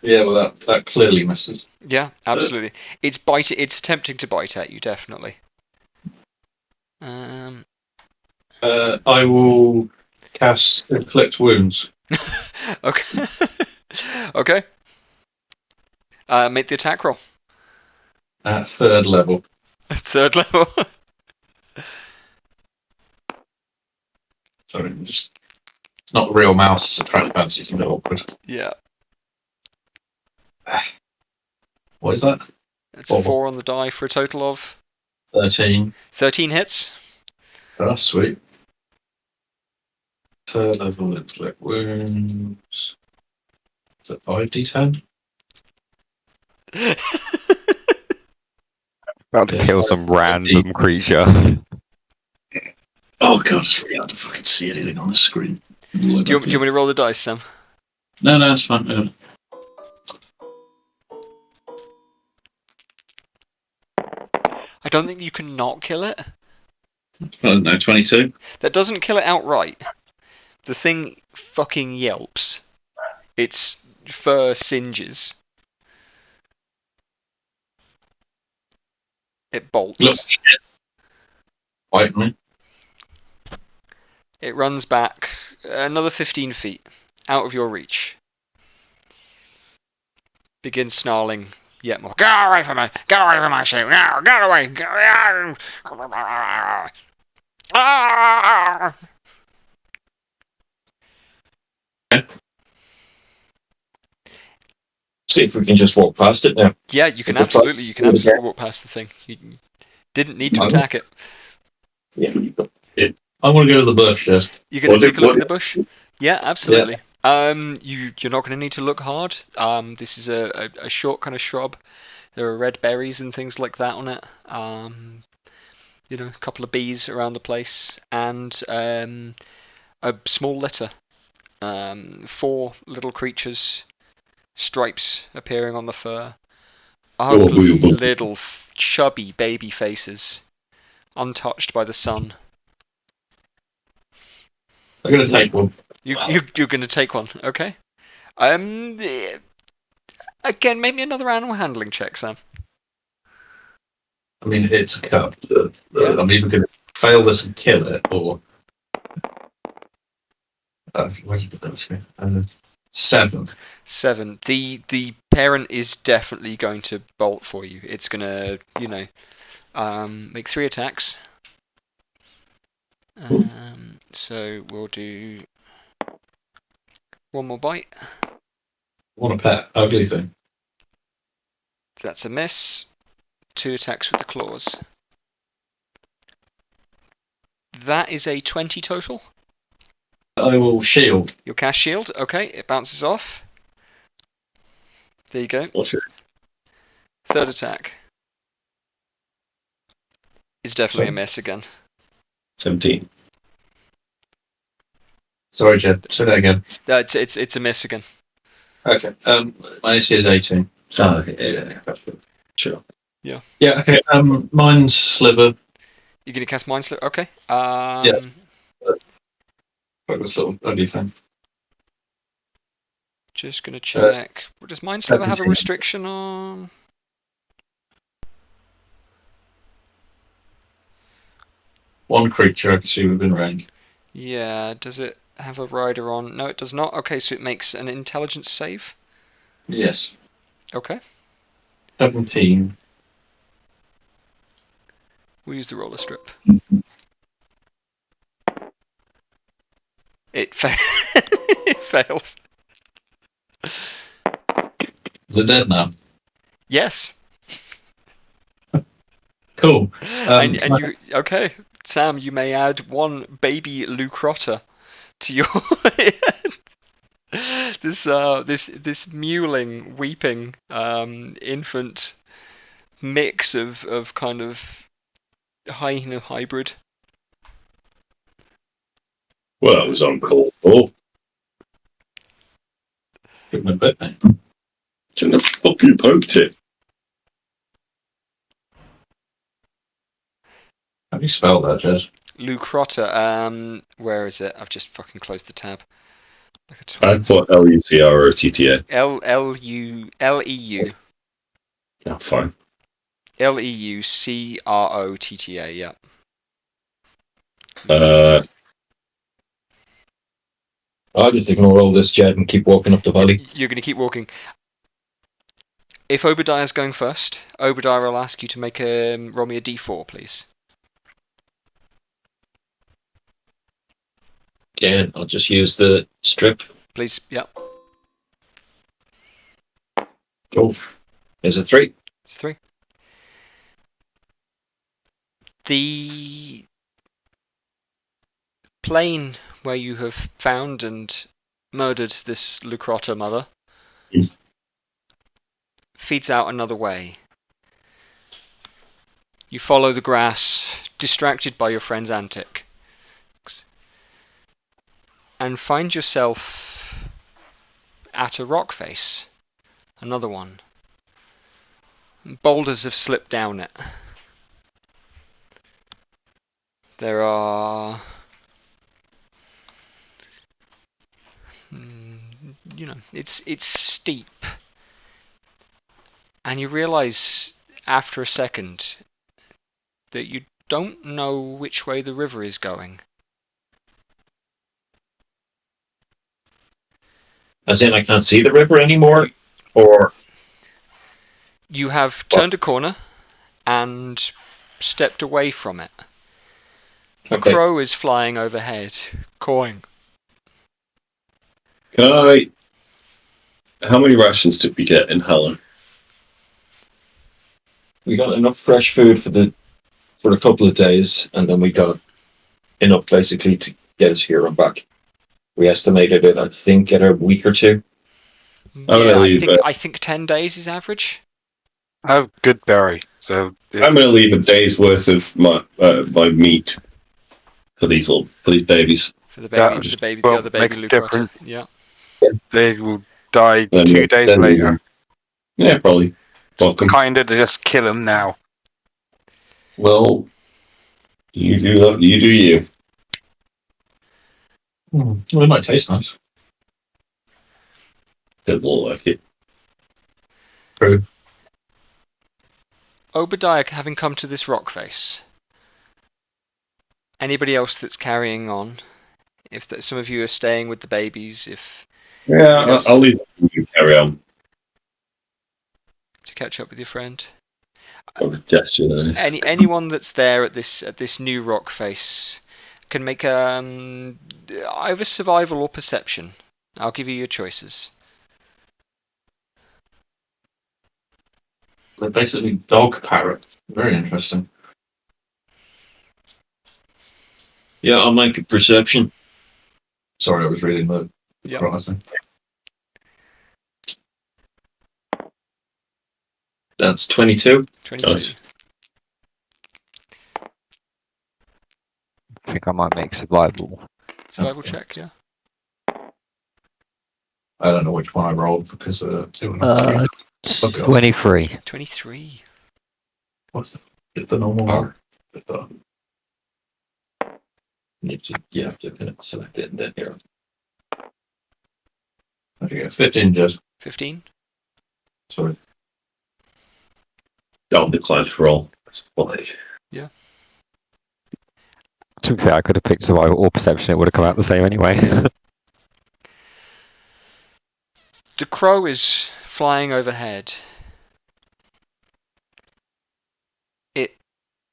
Yeah, well that clearly misses. Yeah, absolutely. It's attempting to bite at you, definitely. I will cast Inflict Wounds. Okay. Okay. Make the attack roll. At 3rd level. 3rd level. Sorry, it's not a real mouse, it's a trackpad, so it's a bit awkward. Yeah. What is that? It's a 4 on the die for a total of 13. 13 hits. Oh, sweet. Third level intellect wounds. Is it 5d10? About to Yeah, kill so some random creature. Oh god, it's really hard to fucking see anything on the screen. Do you want me to roll the dice, Sam? No, it's fine. Yeah. I don't think you can not kill it. I don't know, 22. That doesn't kill it outright. The thing fucking yelps. Its fur singes. It bolts. Look, shit. Bite me. It runs back another 15 feet, out of your reach. Begins snarling yet more. Get away from me! Get away from my sheep! No, get away! See if we can just walk past it now. Yeah, you can If it's absolutely walk past the thing. You didn't need to attack it. Yeah, you go. I want to go to the bush, yes. You're going Was to it- take a look was at the bush? Yeah, absolutely. You're not going to need to look hard. This is a short kind of shrub. There are red berries and things like that on it. A couple of bees around the place, and a small litter. 4 little creatures, stripes appearing on the fur. Ugly little chubby baby faces, untouched by the sun. I'm going to take one. You're going to take one, okay? Again, make me another animal handling check, Sam. I mean, it's a cup. Yeah. I'm either going to fail this and kill it, or... Where did the go? 7. 7. The parent is definitely going to bolt for you. It's gonna, make 3 attacks. So we'll do 1 more bite. Want a pet. Ugly thing. That's a miss. 2 attacks with the claws. That is a 20 total. I will shield. Your cast shield, okay, it bounces off. There you go. Oh, sure. 3rd attack. Is definitely a miss again. 17. Sorry, Jed. Say that again. It's a miss again. Okay. My AC is 18. Oh, okay. Yeah. Sure. Yeah, okay. Mine's Sliver. You're gonna cast Mind Slip? Okay. Fuck this little ugly thing. Just gonna check. Does Mind Sliver have a 17. restriction on? One creature I can see within range. Yeah. Does it have a rider on? No, it does not. Okay, so it makes an intelligence save. Yes. Okay. 17. We'll use the roller strip. It it fails. Is it dead now? Yes. Cool. And you okay, Sam? You may add 1 baby Lucrotta to your this mewling, weeping infant mix of kind of hyena hybrid. Well, I was on call. Oh, Give him a bit, mate. shouldn't have fucking poked it. How do you spell that, Jez? Lucrotta. Where is it? I've just fucking closed the tab. Like a I twat. put LUCROTTA. L-E-U Oh, fine. L-E-U-C-R-O-T-T-A. Yeah. I'll just ignore all this, Jed, and keep walking up the valley. You're going to keep walking. If Obadiah's going first, Obadiah will ask you to make roll me a d4, please. Again, I'll just use the strip. Please, yeah. Oh, there's a 3. It's 3. The plain where you have found and murdered this Lucrotta mother feeds out another way. You follow the grass, distracted by your friend's antics, and find yourself at a rock face. Another one. Boulders have slipped down it. There are... it's steep. And you realise after a second that you don't know which way the river is going. As in, I can't see the river anymore? Or... You have turned a corner and stepped away from it. A Okay. crow is flying overhead, cawing. Can I... How many rations did we get in Hallam? We got enough fresh food for a couple of days, and then we got enough basically to get us here and back. We estimated it, I think, at a week or two. I think 10 days is average. I have good berry, so I'm going to leave a day's worth of my meat for these babies. For the baby, Yeah, the other baby make a Lucrotta. difference. Yeah. they will die Then- 2 days then- later. Yeah, probably. Welcome. Kinda to just kill him now. Well, you do that. You do you. Well, it might taste nice. It will like it. True. Obadiah, having come to this rock face. Anybody else that's carrying on? If some of you are staying with the babies, if Yeah, Yes. I'll leave you carry on. to catch up with your friend. I'll gesture there. Anyone that's there at this new rock face can make either survival or perception. I'll give you your choices. They're basically dog parrot. Very interesting. Yeah, I'll make a perception. Sorry, I was reading the Yep. crossing. That's 22. 22. Nice. I think I might make survival. Survival Okay. check, yeah. I don't know which one I rolled because they were not 23. 23. What's the normal Oh. one? You have to select it and then here. Okay, 15 just. 15. Sorry. I'll decline to roll. That's fine. To be fair, I could have picked survival or perception. It would have come out the same anyway. The crow is flying overhead. It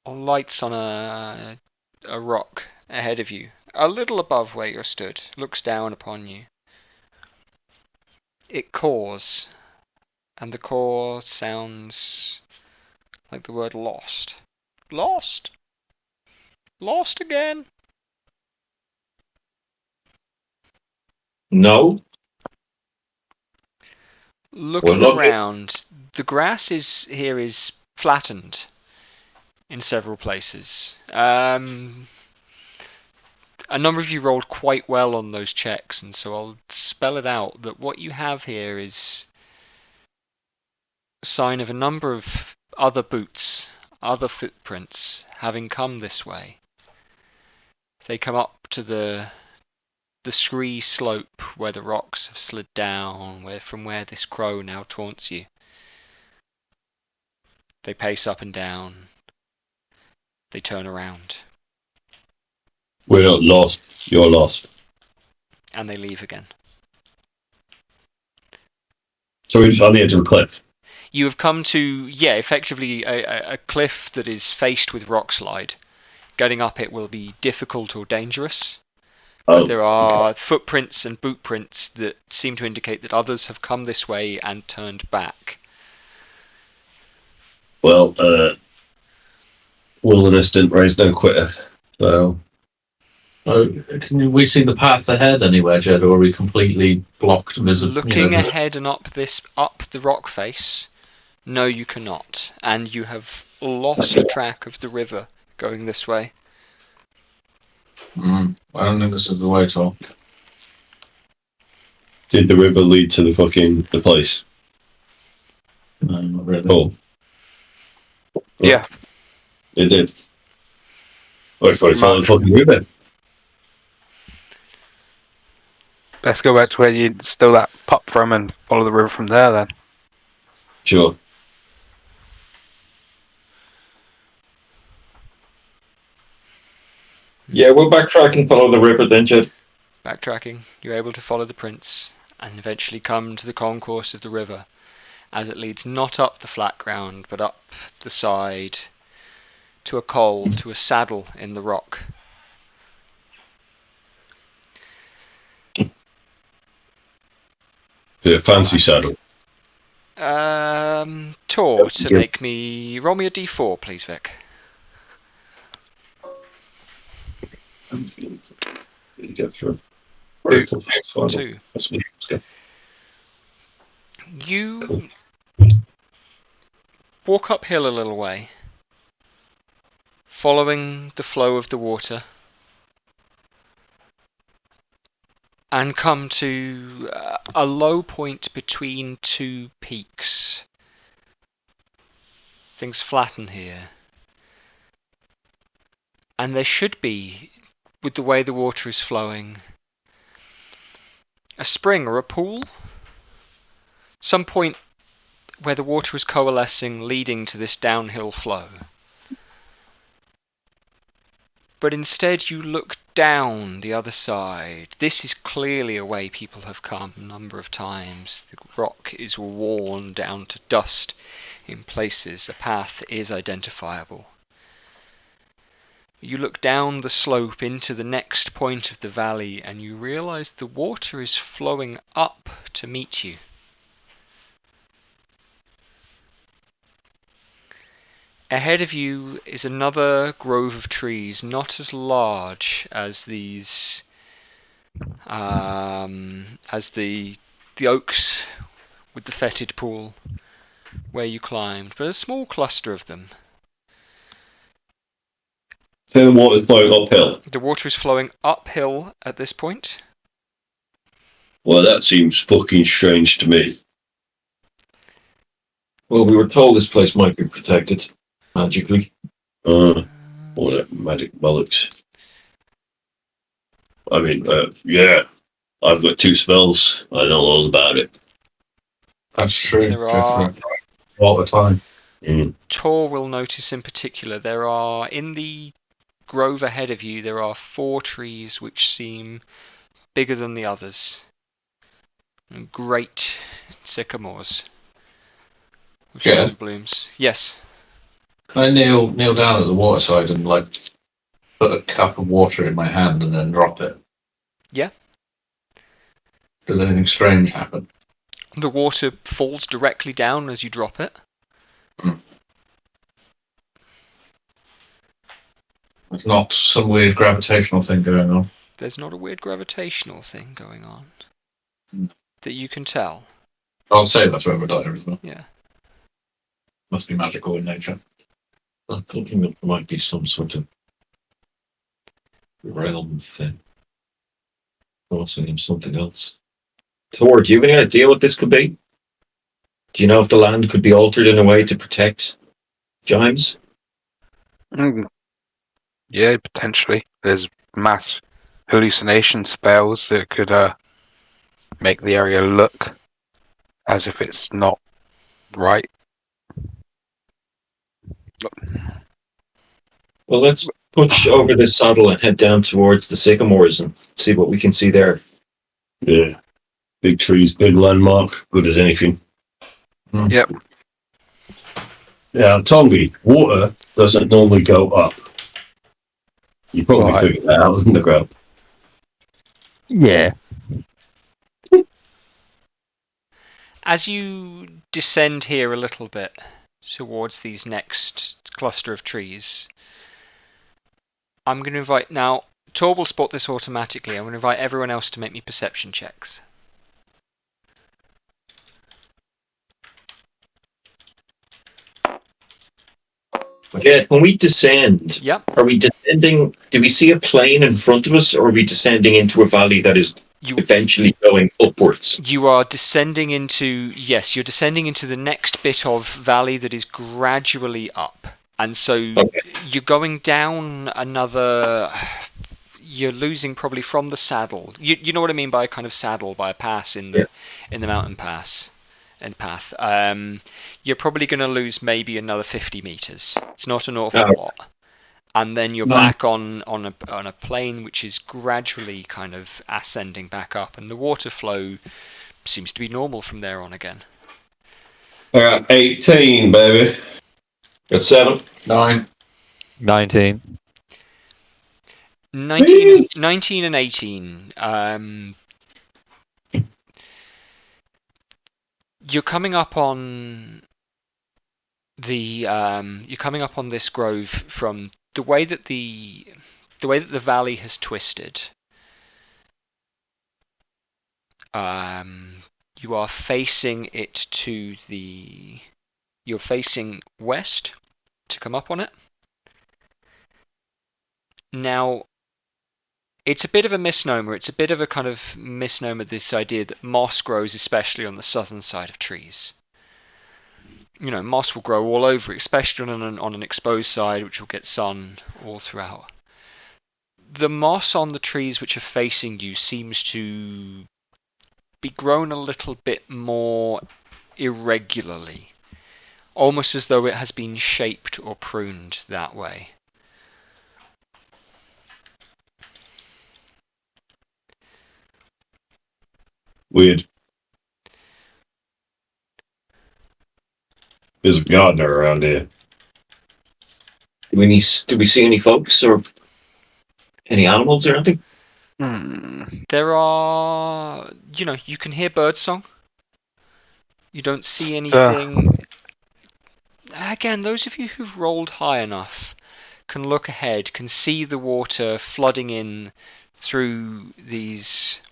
lights on a rock ahead of you, a little above where you're stood, looks down upon you. It caws, and the caw sounds like the word lost. Lost? Lost again? No. Looking Well, look- around, the grass here is flattened in several places. A number of you rolled quite well on those checks, and so I'll spell it out that what you have here is a sign of a number of other boots, other footprints having come this way. They come up to the scree slope where the rocks have slid down, from where this crow now taunts you. They pace up and down. They turn around. We're not lost. You're lost. And they leave again. So we're just on the edge of a cliff. You have come to, effectively a cliff that is faced with rock slide. Getting up it will be difficult or dangerous. But there are footprints and boot prints that seem to indicate that others have come this way and turned back. Well, Wilderness didn't raise no quitter. So Can we see the path ahead anywhere, Jed, or are we completely blocked visibly? Looking ahead and up the rock face, no, you cannot, and you have lost track of the river going this way. I don't think this is the way, Tom. did the river lead to the place? No, not really. Oh. Yeah. It did. I should probably follow the fucking river. Let's go back to where you stole that pup from and follow the river from there then. Sure. Yeah, we'll backtrack and follow the river then, Jed. Backtracking, you're able to follow the prints and eventually come to the concourse of the river, as it leads not up the flat ground, but up the side to a col, to a saddle in the rock. The fancy saddle. Tor, to make me... Roll me a d4, please, Vic. You get through. 2. You walk uphill a little way, following the flow of the water, and come to a low point between two peaks. Things flatten here. And there should be, with the way the water is flowing, a spring or a pool. Some point where the water is coalescing, leading to this downhill flow. But instead you look down the other side. This is clearly a way people have come a number of times. The rock is worn down to dust in places. The path is identifiable. You look down the slope into the next point of the valley and you realize the water is flowing up to meet you. Ahead of you is another grove of trees, not as large as these, as the oaks with the fetid pool where you climbed, but a small cluster of them. So the water's flowing uphill. The water is flowing uphill at this point. Well, that seems fucking strange to me. Well, we were told this place might be protected magically. All that magic bollocks. I mean, yeah, I've got 2 spells. I know all about it. That's true. There are... all the time. Tor will notice in particular, there are, in the grove ahead of you, there are 4 trees which seem bigger than the others. Great sycamores. With strong blooms. Yes. Can I kneel down at the waterside and put a cup of water in my hand and then drop it? Yeah. Does anything strange happen? The water falls directly down as you drop it. There's not some weird gravitational thing going on. There's not a weird gravitational thing going on that you can tell. I'll say that's over there as well. Yeah. Must be magical in nature. I'm thinking it might be some sort of realm thing. Causing him something else. Thor, do you have any idea what this could be? Do you know if the land could be altered in a way to protect Gimes? Yeah, potentially. There's mass hallucination spells that could make the area look as if it's not right. Well, let's push over this saddle and head down towards the sycamores and see what we can see there. Yeah. Big trees, big landmark, good as anything. Yep. Yeah, Tongi, water doesn't normally go up. You probably figured that out in the ground. Yeah. As you descend here a little bit towards these next cluster of trees. I'm going to invite now. Tor will spot this automatically. I'm going to invite everyone else to make me perception checks. Yeah, when we descend, Yep. are we descending? Do we see a plane in front of us, or are we descending into a valley that is eventually going upwards? You are descending into, yes, you're descending into the next bit of valley that is gradually up. And so you're going down another, you're losing probably from the saddle. You know what I mean by a kind of saddle, by a pass in the mountain pass and path. You're probably going to lose maybe another 50 meters. It's not an awful lot. And then you're back on a plane which is gradually kind of ascending back up, and the water flow seems to be normal from there on again. All right, 18, baby. Got 7. 9. 19. 19 and 18. You're coming up on this grove from the way that the valley has twisted. You are facing it you're facing west to come up on it. Now, it's a bit of a misnomer. It's a bit of a kind of misnomer, this idea that moss grows especially on the southern side of trees. You know, moss will grow all over, especially on an exposed side, which will get sun all throughout. The moss on the trees which are facing you seems to be grown a little bit more irregularly, almost as though it has been shaped or pruned that way. Weird. There's a gardener around here. Do we see any folks or any animals or anything? There are, you can hear birdsong. You don't see anything. Again, those of you who've rolled high enough can look ahead, can see the water flooding in through these.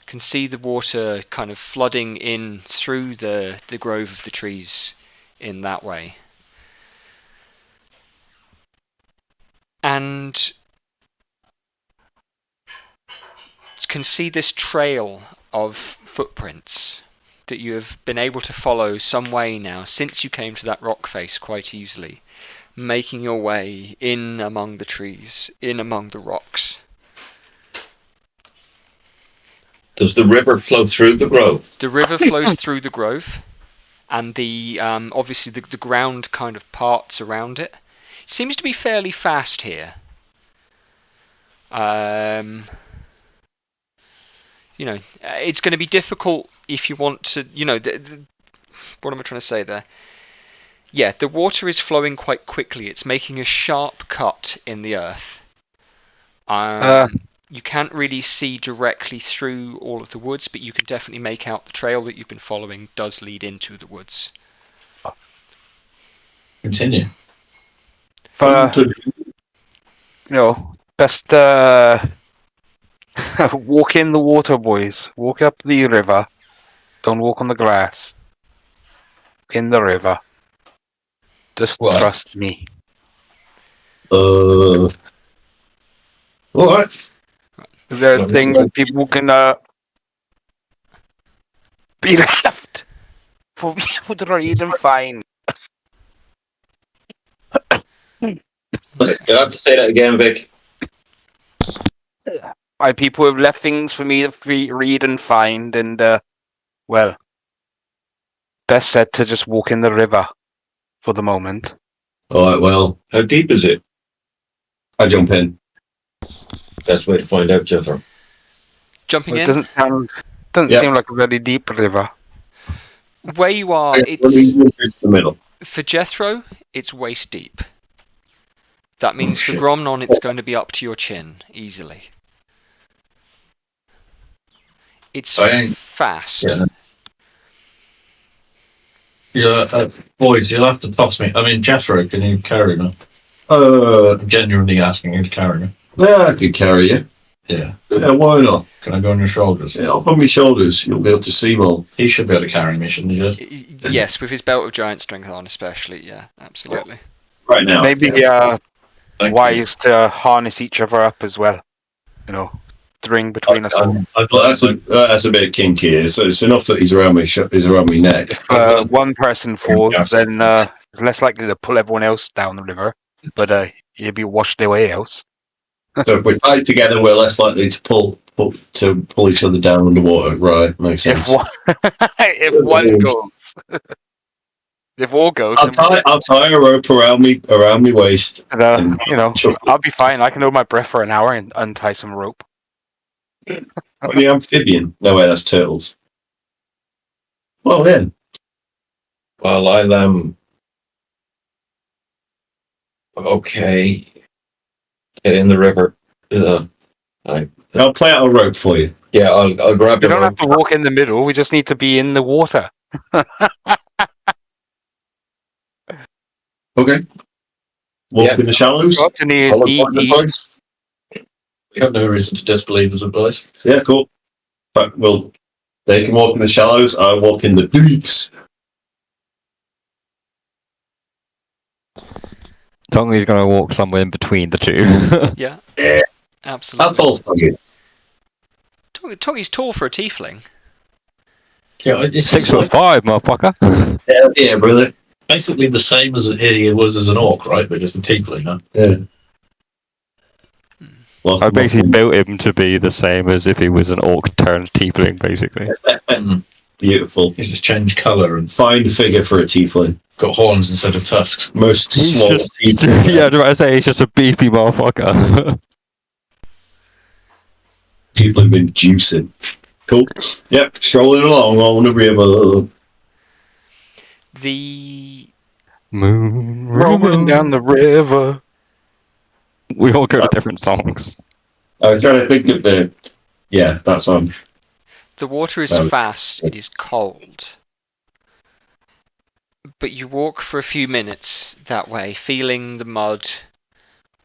Can see the water kind of flooding in through the grove of the trees in that way. And can see this trail of footprints that you have been able to follow some way now since you came to that rock face quite easily, making your way in among the trees, in among the rocks. Does the river flow through the grove? The river flows through the grove, and the obviously the ground kind of parts around it. It seems to be fairly fast here. It's going to be difficult if you want to, what am I trying to say there? Yeah, the water is flowing quite quickly. It's making a sharp cut in the earth. You can't really see directly through all of the woods, but you can definitely make out the trail that you've been following does lead into the woods. Continue. Best walk in the water, boys. Walk up the river. Don't walk on the grass. In the river. Just trust me. All right. There are things that people can be left for people to read and find. You'll have to say that again, Vic. My people have left things for me to read and find, and best said to just walk in the river for the moment. All right, well, How deep is it? I jump in. That's the way to find out, Jethro. Jumping It in? doesn't seem like a very deep river. Where you are, It's the middle. for Jethro, it's waist deep. That means for Gromnon, it's going to be up to your chin, easily. It's fast. Yeah. Yeah, boys, you'll have to toss me. I mean, Jethro, can you carry me? Uh, I'm genuinely asking you to carry me. yeah, I could carry you. Yeah. Yeah, why not? Can I go on your shoulders? Yeah, up on my shoulders. You'll be able to see more. He should be able to carry me, shouldn't he? Yes, with his belt of giant strength on, especially. Yeah, absolutely. Right now. Maybe yeah. Thank you. wise to harness each other up as well. You know, the ring between us all. That's a bit kinky. So it's enough that he's around my neck. If one person falls, then it's less likely to pull everyone else down the river. But you'd be washed away else. So if we fight together, we're less likely to pull each other down underwater. Right, makes sense. If one goes, if all goes, I'll tie a rope around me waist. and, I'll be fine. I can hold my breath for an hour and untie some rope. The amphibian. No way, that's turtles. Well then. Well, I'll okay. Get in the river. I'll play out a rope for you. Yeah, I'll grab We the don't have rope. to walk in the middle. We just need to be in the water. Okay. Walk in the shallows. Go up to knee I'll deep. avoid the points. We have no reason to disbelieve his advice. Yeah, cool. But they can walk in the shallows. I walk in the deeps. Tongi's going to walk somewhere in between the two. Yeah. Yeah. Absolutely. How tall's Tongi? Tongi's tall for a tiefling. Yeah, it's 6'5", motherfucker. Yeah, brother. basically the same as he was as an orc, right? But just a tiefling, huh? Yeah. Well, I basically built him to be the same as if he was an orc turned tiefling, basically. Beautiful. He just changed colour and Fine figure for a tiefling. got horns instead of tusks. Most He's swole just, tiefling. yeah, I was about to say, he's just a beefy motherfucker. Tiefling been juicing. Cool. Yep, strolling along on the river. The Moon Rolling down the river. We all go to different songs. I was trying to think of that song. The water is fast, it is cold. But you walk for a few minutes that way, feeling the mud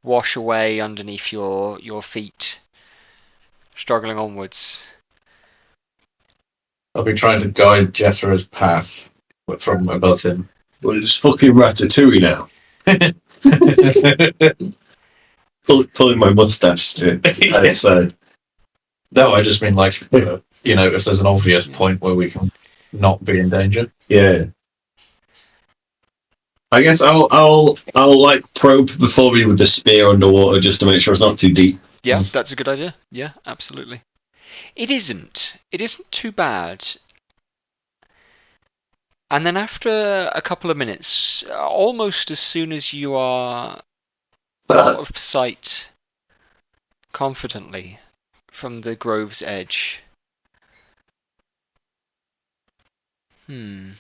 wash away underneath your feet, struggling onwards. I'll be trying to guide Jethro's path from above him. Well, it's fucking Ratatouille now. Pulling my mustache to outside. No, I just mean like, if there's an obvious point where we can not be in danger. Yeah. I guess I'll like probe before me with the spear underwater just to make sure it's not too deep. Yeah, that's a good idea. Yeah, absolutely. It isn't too bad. And then after a couple of minutes, almost as soon as you are out of sight confidently from the grove's edge, you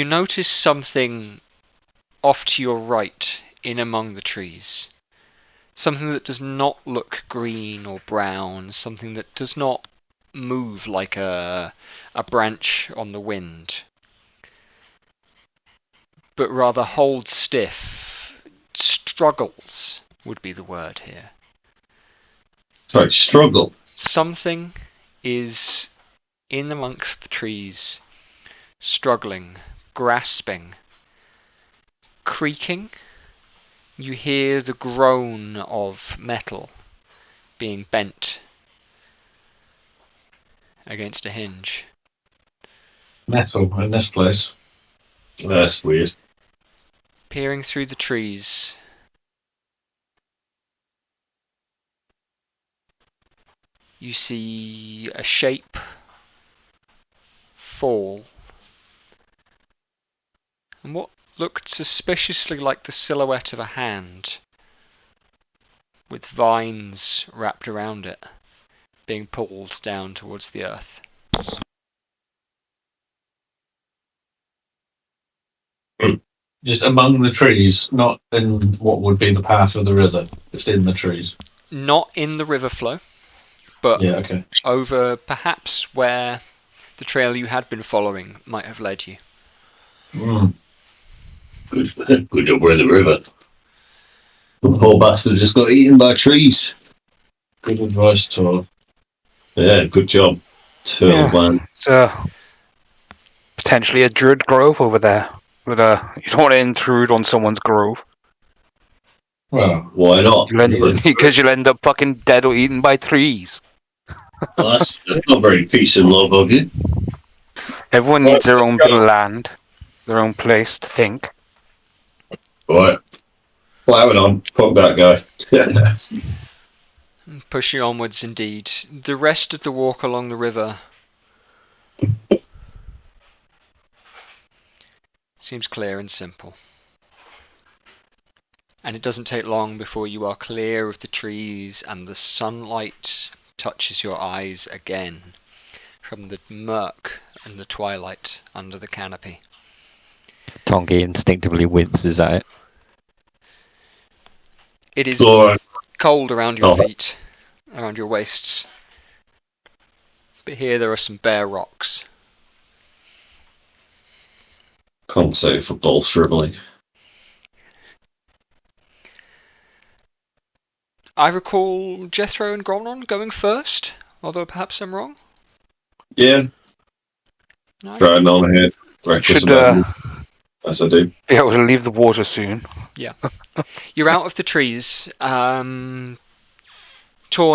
notice something off to your right in among the trees. Something that does not look green or brown, something that does not move like a branch on the wind, but rather holds stiff, struggles would be the word here. Sorry, struggle. Something is in amongst the trees, struggling, grasping, creaking. You hear the groan of metal being bent against a hinge. Metal in this place. That's weird. Peering through the trees, you see a shape fall, and what looked suspiciously like the silhouette of a hand, with vines wrapped around it, being pulled down towards the earth. Just among the trees, not in what would be the path of the river, just in the trees. Not in the river flow, but Yeah, okay. over perhaps where the trail you had been following might have led you. Good. Good job we're in the river. The poor bastard just got eaten by trees. Good advice, Tor. Yeah, good job. Turtle man. It's potentially a druid grove over there. But you don't want to intrude on someone's grove. Well, Why not? Because you'll end up fucking dead or eaten by trees. Well, that's not very peace and love of you. Everyone needs their own bit of land, their own place to think. Right. Plow it on. Fuck that guy. Pushing onwards indeed. The rest of the walk along the river seems clear and simple. And it doesn't take long before you are clear of the trees and the sunlight touches your eyes again from the murk and the twilight under the canopy. Tongi instinctively winces at it. It is Alright. cold around your Oh. feet, around your waists. But here there are some bare rocks. Can't say football shriveling. I recall Jethro and Gromnon going first, although perhaps I'm wrong. Yeah. No? Driving on ahead. Reckless Should about it, as I do. be able to leave the water soon. You're out of the trees. Tor,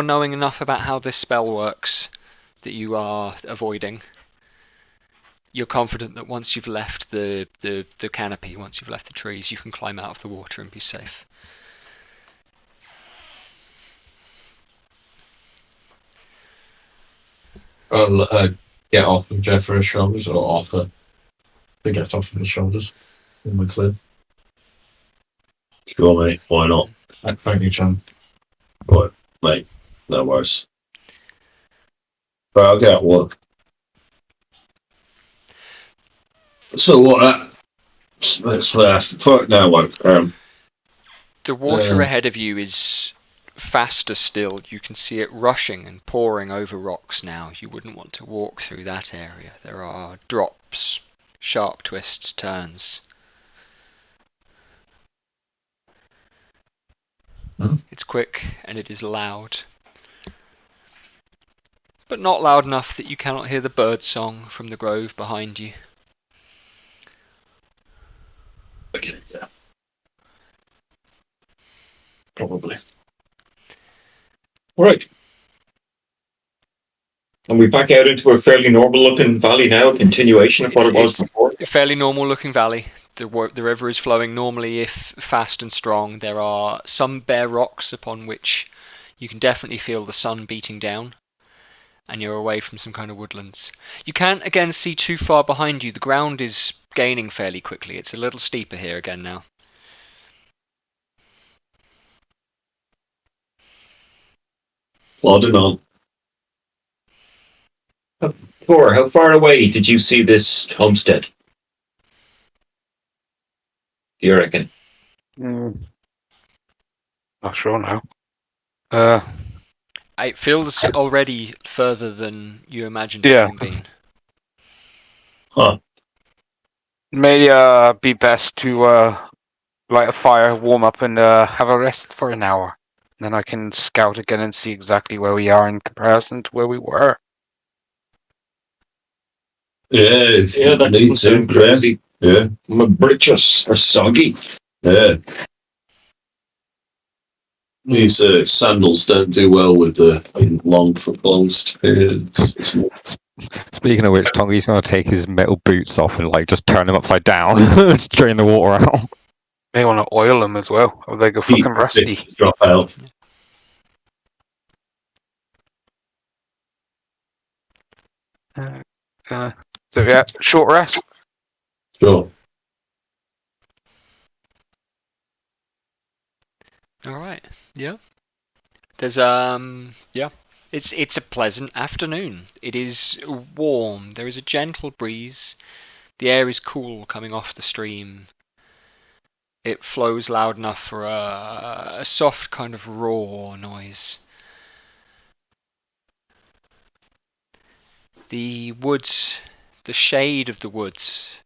knowing enough about how this spell works that you are avoiding, you're confident that once you've left the canopy, once you've left the trees, you can climb out of the water and be safe. I'll get off of Jeffrey's shoulders, or offer to get off of his shoulders when we're clear. Sure, mate. Why not? Thank you, Chan. Right, mate. No worries. Right, I'll get at work. So what? Fuck now, one. The water ahead of you is faster still. You can see it rushing and pouring over rocks now. You wouldn't want to walk through that area. There are drops, sharp twists, turns. It's quick and it is loud. But not loud enough that you cannot hear the bird song from the grove behind you. Okay, yeah. Probably. Right. And we're back out into a fairly normal looking valley now, a continuation of what it was before. A fairly normal looking valley. The river is flowing normally, if fast and strong. There are some bare rocks upon which you can definitely feel the sun beating down, and you're away from some kind of woodlands. You can't again see too far behind you. The ground is gaining fairly quickly. It's a little steeper here again now. Plodding on. Tor, how far away did you see this homestead? Do you reckon? Not sure now. It feels already further than you imagined it Yeah. having been. Huh. Maybe be best to light a fire, warm up, and have a rest for an hour. Then I can scout again and see exactly where we are in comparison to where we were. Yeah, that needs doesn't sound to, crazy. Yeah, My britches are soggy. yeah. These sandals don't do well with the long for closed periods. Speaking of which, Tongi's going to take his metal boots off and just turn them upside down to drain the water out. May want to oil them as well, or they go fucking rusty. Drop out. So yeah, short rest. Sure. Alright, yeah. There's yeah. It's a pleasant afternoon. It is warm. There is a gentle breeze. The air is cool coming off the stream. It flows loud enough for a soft kind of roar noise. The woods, the shade of the woods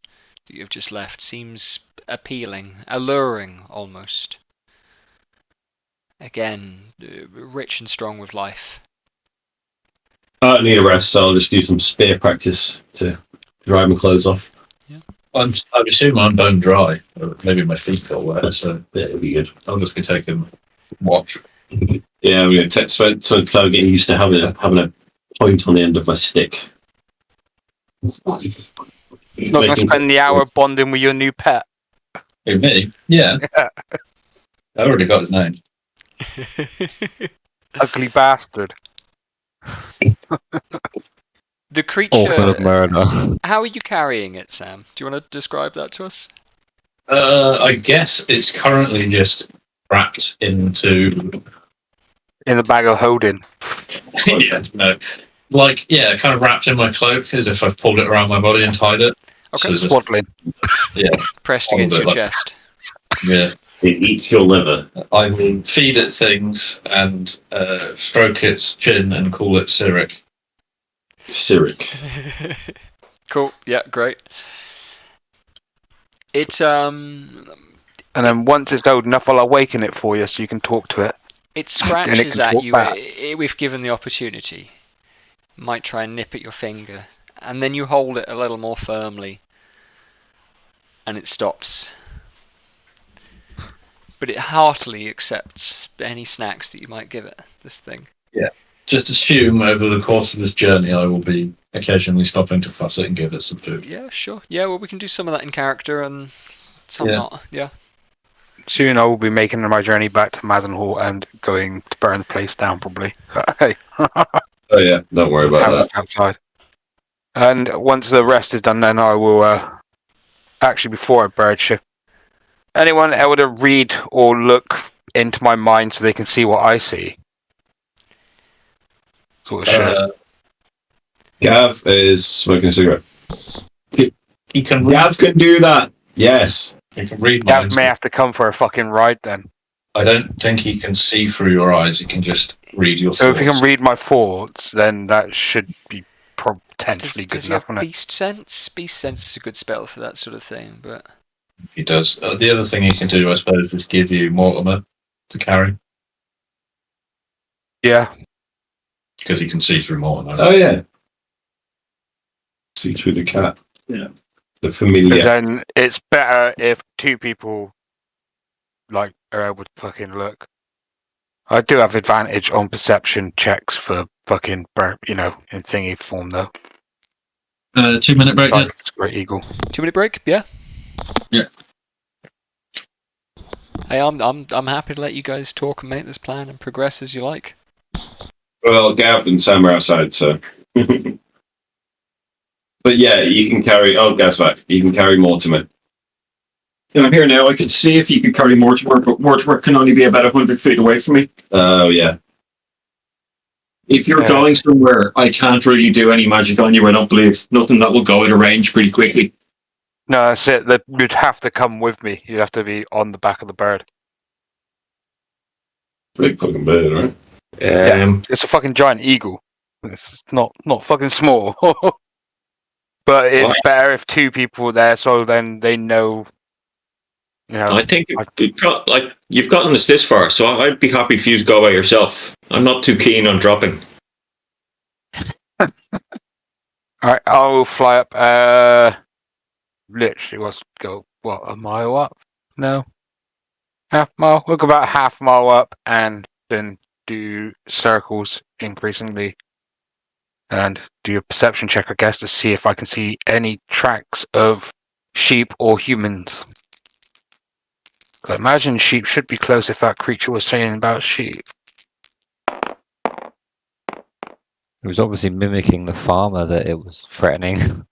that you've just left seems appealing, alluring almost. Again, rich and strong with life. I don't need a rest, so I'll just do some spear practice to dry my clothes off. I'm assuming I'm bone dry. Or maybe my feet got wet, so Yeah, it'll be good. I'll just be taking watch. Yeah, I'm going to spend some time getting used to having a point on the end of my stick. Not going to spend the hour bonding with your new pet. Who, me? Yeah. I already got his name. Ugly bastard. The Awful creature. of murder. How are you carrying it, Sam? Do you want to describe that to us? I guess it's currently just wrapped into. In the bag of holding. Yeah, no. Like, yeah, kind of wrapped in my cloak as if I've pulled it around my body and tied it. Okay. So just, Swaddling. yeah, Pressed All against of it, your like- chest. yeah. It eats your liver. I will feed it things and stroke its chin and call it Cyric. Cyric. Cool. Yeah, great. It's And then once it's old enough, I'll awaken it for you so you can talk to it. it scratches can at talk you back. if given the opportunity. Might try and nip at your finger, and then you hold it a little more firmly, and it stops. But it heartily accepts any snacks that you might give it. This thing. Just assume over the course of this journey I will be occasionally stopping to fuss it and give it some food. Yeah, sure. Yeah, well, we can do some of that in character and some Yeah. not. Yeah. Soon I will be making my journey back to Mazenhall and going to burn the place down, probably. Hey, Oh yeah, don't worry about that. outside. And once the rest is done, then I will actually before I bird ship. Anyone able to read or look into my mind so they can see what I see? Sort of shit. Gav is smoking a cigarette. He can read. Gav can do that. Yes. He can read Gav minds. may have to come for a fucking ride then. I don't think he can see through your eyes. He can just read your So thoughts. if he can read my thoughts, then that should be potentially good Does he enough, have wouldn't it? Beast Sense? Beast Sense is a good spell for that sort of thing, but He does. The other thing he can do, I suppose, is give you Mortimer to carry Yeah. because he can see through Mortimer. Oh yeah. See through the cat. Yeah. The But familiar. then it's better if two people like are able to fucking look. I do have advantage on perception checks for fucking in thingy form though. 2 minute break. Like, it's Great Eagle. 2-minute break. Yeah. Yeah. Hey, I'm happy to let you guys talk and make this plan and progress as you like. Well, Gav and Sam are outside, so. But yeah, you can carry. Oh, Gav's back. You can carry Mortimer. Yeah, I'm here now. I could see if you could carry Mortimer, but Mortimer can only be about 100 feet away from me. Oh, yeah. If you're going somewhere, I can't really do any magic on you, I don't believe. Nothing that will go out of range pretty quickly. No, that's it. That you'd have to come with me. You'd have to be on the back of the bird. Big fucking bird, right? It's a fucking giant eagle. It's not fucking small. But it's better if two people are there, so then they know. I think you've gotten us this far, so I'd be happy for you to go by yourself. I'm not too keen on dropping. Alright, I'll fly up. Literally, let's go. What, a mile up? No, half mile. We'll go about half mile up, and then do circles increasingly, and do a perception check, I guess, to see if I can see any tracks of sheep or humans. I imagine sheep should be close if that creature was saying about sheep. It was obviously mimicking the farmer that it was threatening.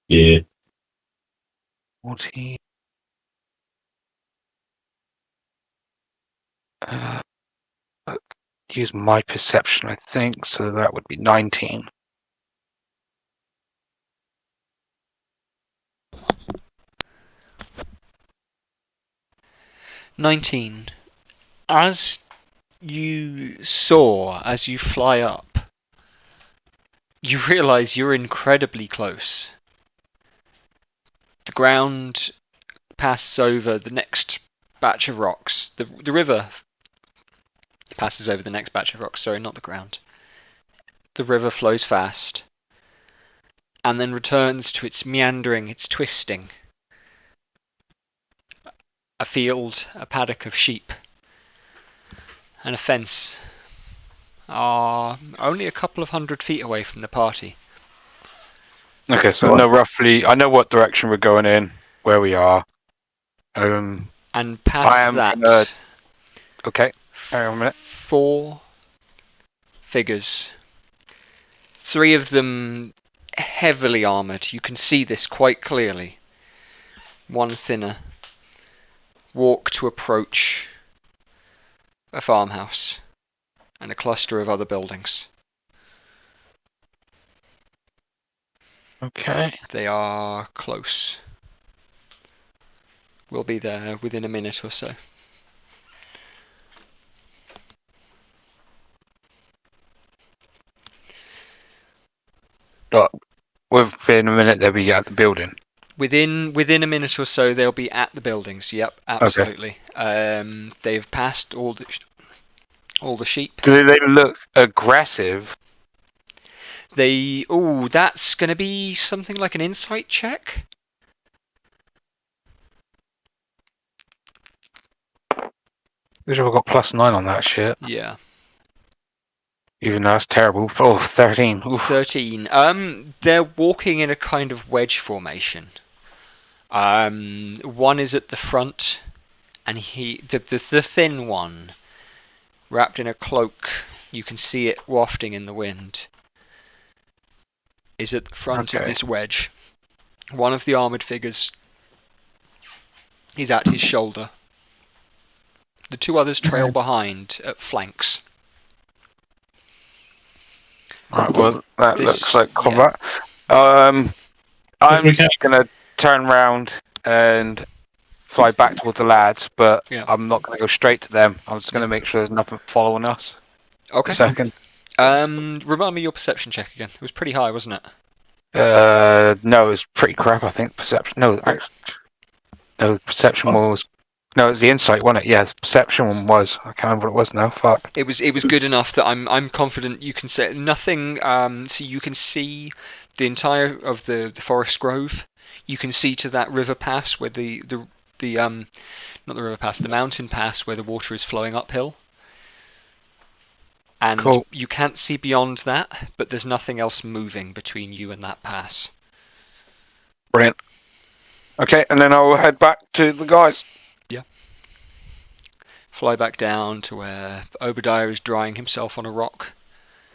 Yeah. 14. Use my perception, I think, so that would be 19. $19. As you soar as you fly up, you realise you're incredibly close. The ground passes over the next batch of rocks. The river passes over the next batch of rocks. Sorry, not the ground. The river flows fast and then returns to its meandering, its twisting. A field, a paddock of sheep, and a fence are only a couple of 100 feet away from the party. Okay, so I know roughly. I know what direction we're going in, where we are. And I past am that, gonna- Okay, hang on a minute. 4 figures. 3 of them heavily armoured. You can see this quite clearly. 1 thinner. Walk to approach a farmhouse and a cluster of other buildings. Okay. They are close. We'll be there within a minute or so. Within a minute, they'll be at the building. Within a minute or so, they'll be at the buildings. Yep, absolutely. They've passed all the sheep. Do they look aggressive? That's going to be something like an insight check. We've got +9 on that shit. Yeah. Even though that's terrible. Oh, 13. Oof. 13. They're walking in a kind of wedge formation. One is at the front, and the thin one, wrapped in a cloak, you can see it wafting in the wind, is at the front of this wedge. One of the armoured figures is at his shoulder. The 2 others trail behind at flanks. Right, well, that This- looks like yeah. combat. I'm gonna turn round and fly back towards the lads, but Yeah. I'm not gonna go straight to them. I'm just gonna make sure there's nothing following us. Okay. A second. Remind me your perception check again. It was pretty high, wasn't it? No, it was pretty crap. I think perception. No, perception was. No, it was the insight, wasn't it? Yeah, the perception one was. I can't remember what it was now. Fuck. It was good enough that I'm confident you can say nothing. So you can see the entire of the forest grove. You can see to that river pass where the not the river pass, the mountain pass where the water is flowing uphill. And Cool. you can't see beyond that, but there's nothing else moving between you and that pass. Brilliant. Okay, and then I'll head back to the guys. Fly back down to where Obadiah is drying himself on a rock.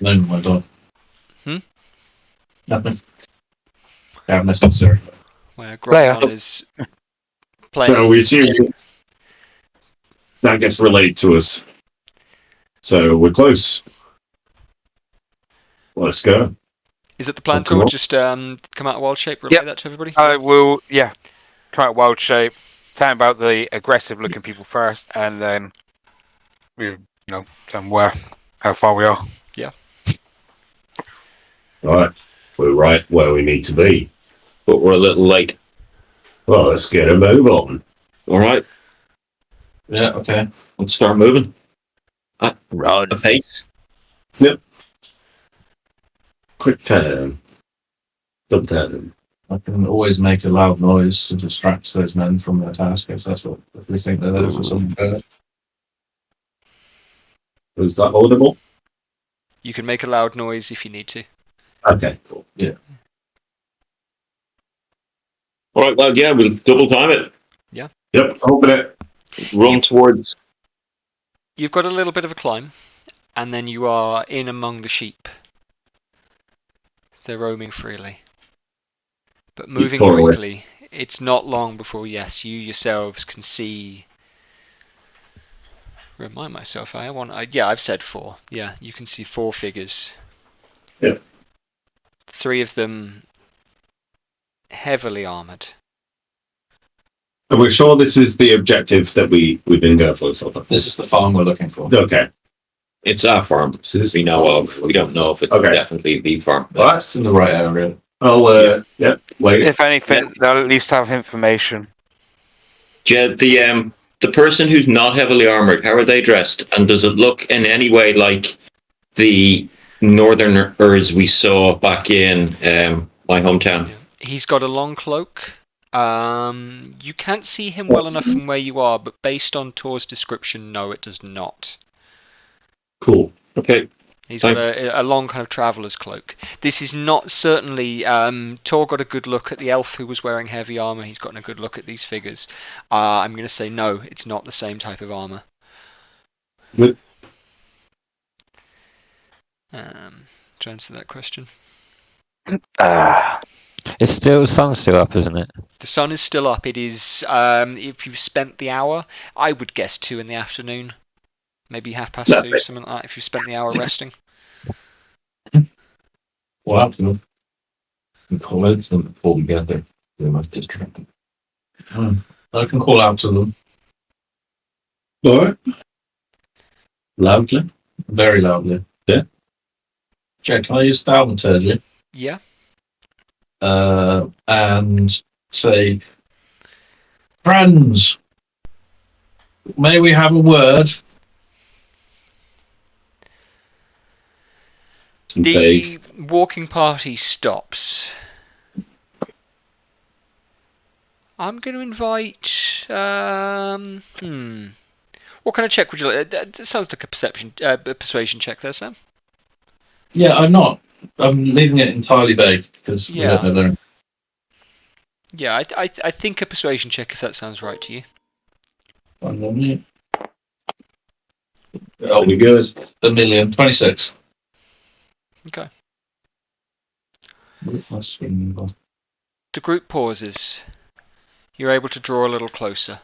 No, my dog. Hmm? Nothing. Yeah, necessary. Where Leia. Grognon is playing. So we assume that gets relayed to us. So we're close. Let's go. Is it the plan Come to on. just come out of wild shape? Relay Yep. that to everybody? I will, come out wild shape, tell about the aggressive looking people first, and then tell them how far we are. Right. We're right where we need to be. But we're a little late. Well, let's get a move on. All right, Yeah, okay. let's start moving. Run. A pace. Quick time. Double time. I can always make a loud noise to distract those men from their task if we think they're there for something good. Was that audible? You can make a loud noise if you need to. Okay, cool. All right, well, yeah, we'll double time it. Yep, open it. Run towards. You've got a little bit of a climb, and then you are in among the sheep. They're roaming freely. But moving forward. quickly, it's not long before, yes, you yourselves can see... Remind myself, I've said 4. Yeah, you can see 4 figures. Yep. 3 of them heavily armoured. And we're sure this is the objective that we've been going for. Sort of. This is the farm we're looking for. Okay. It's our farm. We know of. We don't know if it's Okay. definitely the farm. Well, that's in the right area. I'll wait. If anything, they'll at least have information. Jed, the person who's not heavily armored, how are they dressed? And does it look in any way like the northerners we saw back in my hometown? He's got a long cloak. You can't see him well enough from where you are, but based on Tor's description, no, it does not. Cool. Okay. He's got a long kind of traveller's cloak. This is not certainly... Tor got a good look at the elf who was wearing heavy armour. He's gotten a good look at these figures. I'm going to say no, it's not the same type of armour. Good. To answer that question. It's still sun's still up, isn't it? The sun is still up. It is, if you've spent the hour, I would guess 2 in the afternoon. Maybe 2:30, something like that, if you've spent the hour resting. Well, I'm going to call out to them before we get there. They might distract them. I can call out to them. Alright. Loudly. Very loudly. Yeah. Jed, can I use thaumaturgy? Yeah. And say, friends, may we have a word? The walking party stops. I'm going to invite... What kind of check would you like? That sounds like a persuasion check there, Sam. Yeah, I'm not. I'm leaving it entirely vague because we don't know their... Yeah, I think a persuasion check, if that sounds right to you. One minute. That'll be good. 26. Okay. The The group pauses. You're able to draw a little closer.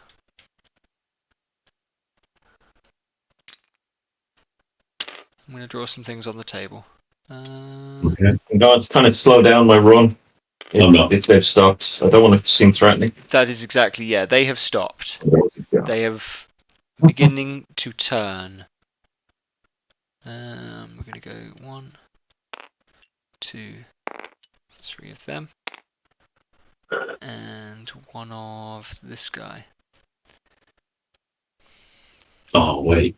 I'm going to draw some things on the table. Okay. I'm going to kind of slow down my run I'm not. if they've stopped. I don't want it to seem threatening. That is exactly, yeah. They have stopped. They have beginning to turn. We're going to go 1, 2, 3 of them. And 1 of this guy. Oh, wait.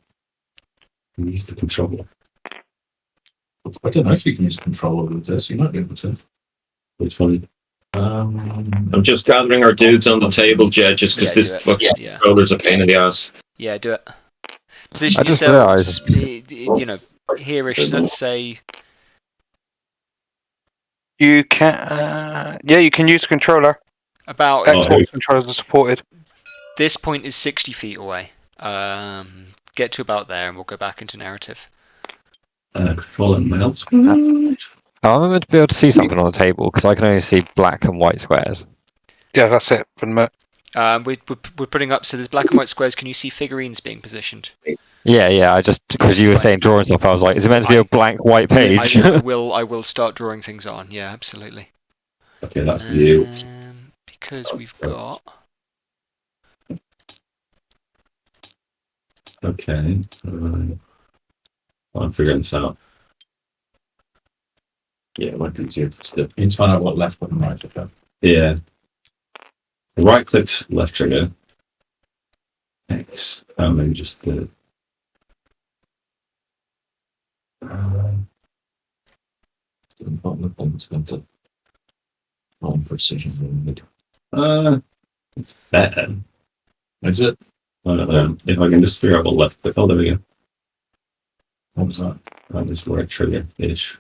Can we use the controller? I don't know if you can use control over this. You might be able to. Which one? I'm just gathering our dudes on the table, Jed, just because this fucking controller's a pain in the ass. Yeah, do it. Position I just yourselves, you know, here-ish, let's say. You can, you can use controller. About Xbox controllers are supported. this point is 60 feet away. Get to about there, and we'll go back into narrative. Controller mouse. I'm meant to be able to see something on the table because I can only see black and white squares. Yeah, that's it. For the moment. We're putting up, so there's black and white squares. Can you see figurines being positioned? Yeah. I just because you were saying drawing stuff, I was like, is it meant to be a blank white page? I will start drawing things on. Yeah, absolutely. Okay, that's you. Because we've got. Okay. I'm figuring this out. Yeah, it might be easier. You need to find out what left button right trigger. Yeah. Right clicks left trigger. X. Oh, maybe just the. On precision. It's bad. Is it? I don't know. If I can just figure out what left click. Oh, there we go. What was that? That is right trigger ish.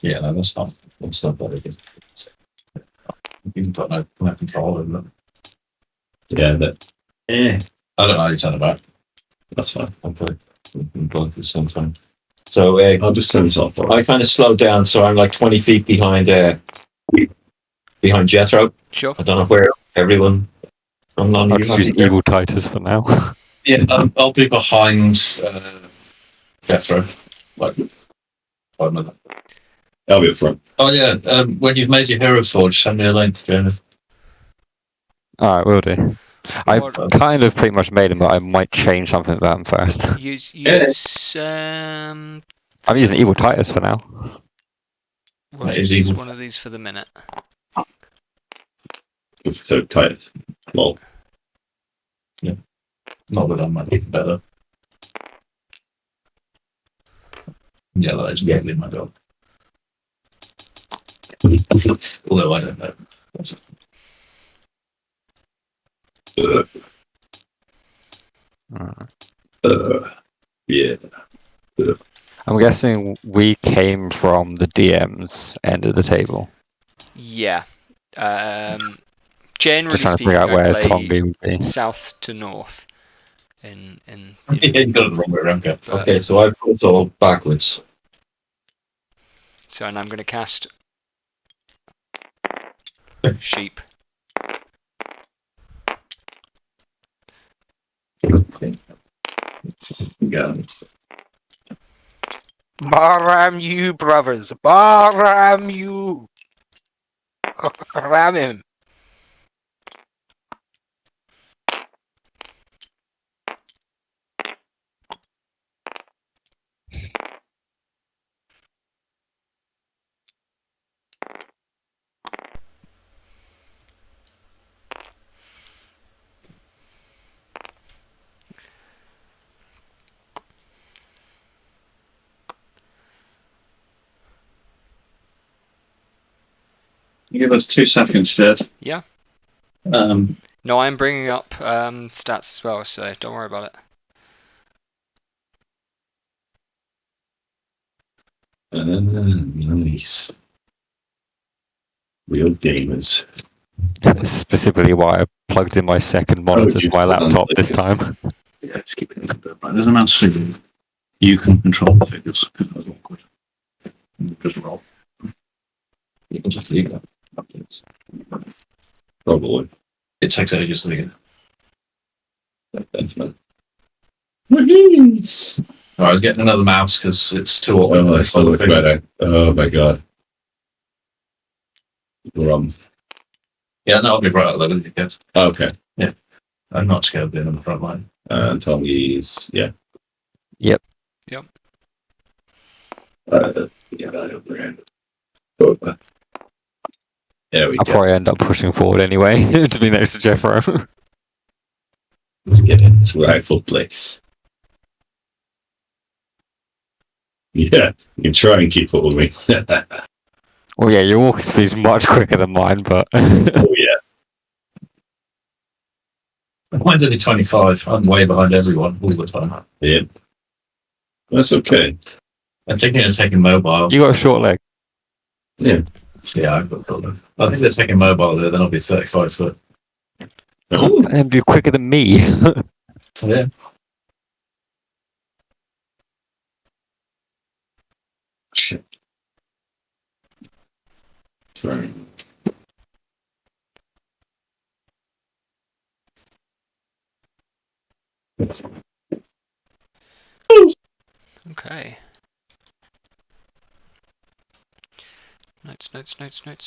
Yeah, no, that's not what it is. You can put no control over it. Yeah, that. I don't know how you turn it back. That's fine. Okay. We can go at the same time. So I'll just turn this off. I kind of slowed down, so I'm like 20 feet behind Jethro. Sure. I don't know where everyone. I'll just use Evil Titus for now. Yeah, I'll be behind Jethro. Like, 5 minutes. I'll be up front. Oh yeah, when you've made your hero forge, send me a link, Jonah. Alright, will do. I What- kind of pretty much made him, but I might change something about him first. Use I'm using Evil Titus for now. we'll That just is use evil. one of these for the minute. It's so tight. Well, Not that I might be better. Yeah, that is getting my dog. Although I don't know. yeah. I'm guessing we came from the DM's end of the table. Yeah. Generally Just trying to speaking, figure out I where play Tongi would be. south to north. In Yeah, you got it the wrong way around, Gav. but- Okay, so I've put it all backwards. So, and I'm going to cast sheep. Yeah. Baram you, brothers. Baram you. Ram him. You give us 2 seconds, Jed. Yeah. Um, No, I'm bringing up stats as well, so don't worry about it. Nice. Real gamers. Specifically why I plugged in my second monitor to just my put on laptop the- this time. yeah, just keep it in the right. There's a mouse figure. You can control the figures. That's awkward. Just roll. You can just leave that. Probably. It takes ages to get. Definitely. I was getting another mouse because it's too awkward. Oh, I still look better. Oh my god. Yeah, no, I'll be right out there with you guys. Okay. I'm not scared of being on the front line. And Tongi's, yeah. Yep. Yep. Yeah, overhand. Oh, there we I'll go. probably end up pushing forward anyway to be next to Jeffro. Let's get in its rightful place. Yeah, you can try and keep up with me. Well, yeah, your walk speed's much quicker than mine, but Oh yeah. Mine's only 25. I'm way behind everyone all the time. Yeah. That's okay. I'm thinking of taking mobile. you got a short leg. Yeah. Yeah, I've got a problem. I think they're taking mobile there, then I'll be 35 foot. Oh, And be quicker than me. Yeah. shit. Sorry. Okay.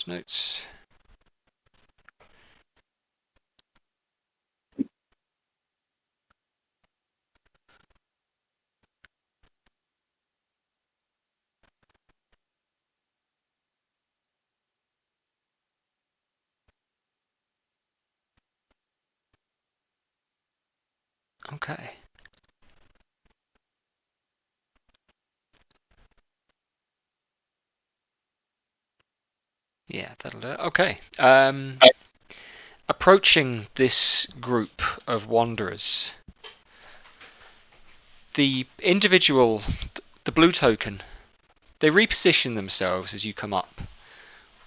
Notes. Okay. Yeah, that'll do it. Okay. Approaching this group of wanderers, the individual, the blue token, they reposition themselves as you come up,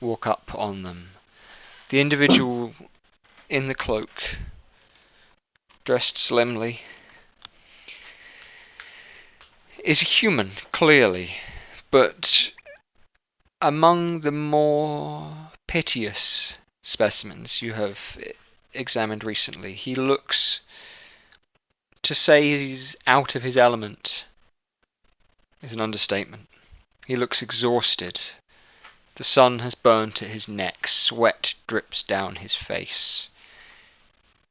walk up on them. The individual in the cloak, dressed slimly, is a human, clearly, but among the more piteous specimens you have examined recently, he looks, to say he's out of his element is an understatement. He looks exhausted. The sun has burnt at his neck, sweat drips down his face.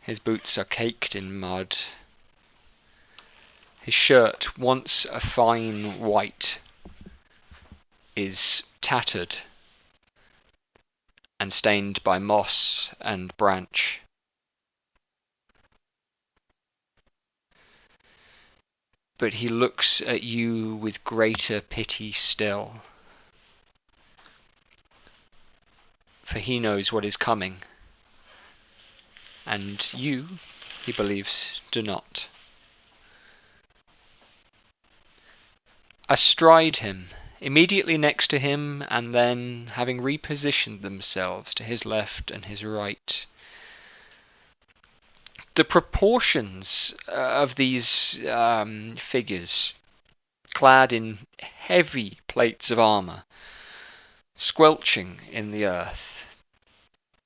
His boots are caked in mud. His shirt, once a fine white, is tattered and stained by moss and branch. But he looks at you with greater pity still, for he knows what is coming, and you, he believes, do not. Astride him, immediately next to him, and then having repositioned themselves to his left and his right, the proportions of these figures, clad in heavy plates of armour, squelching in the earth,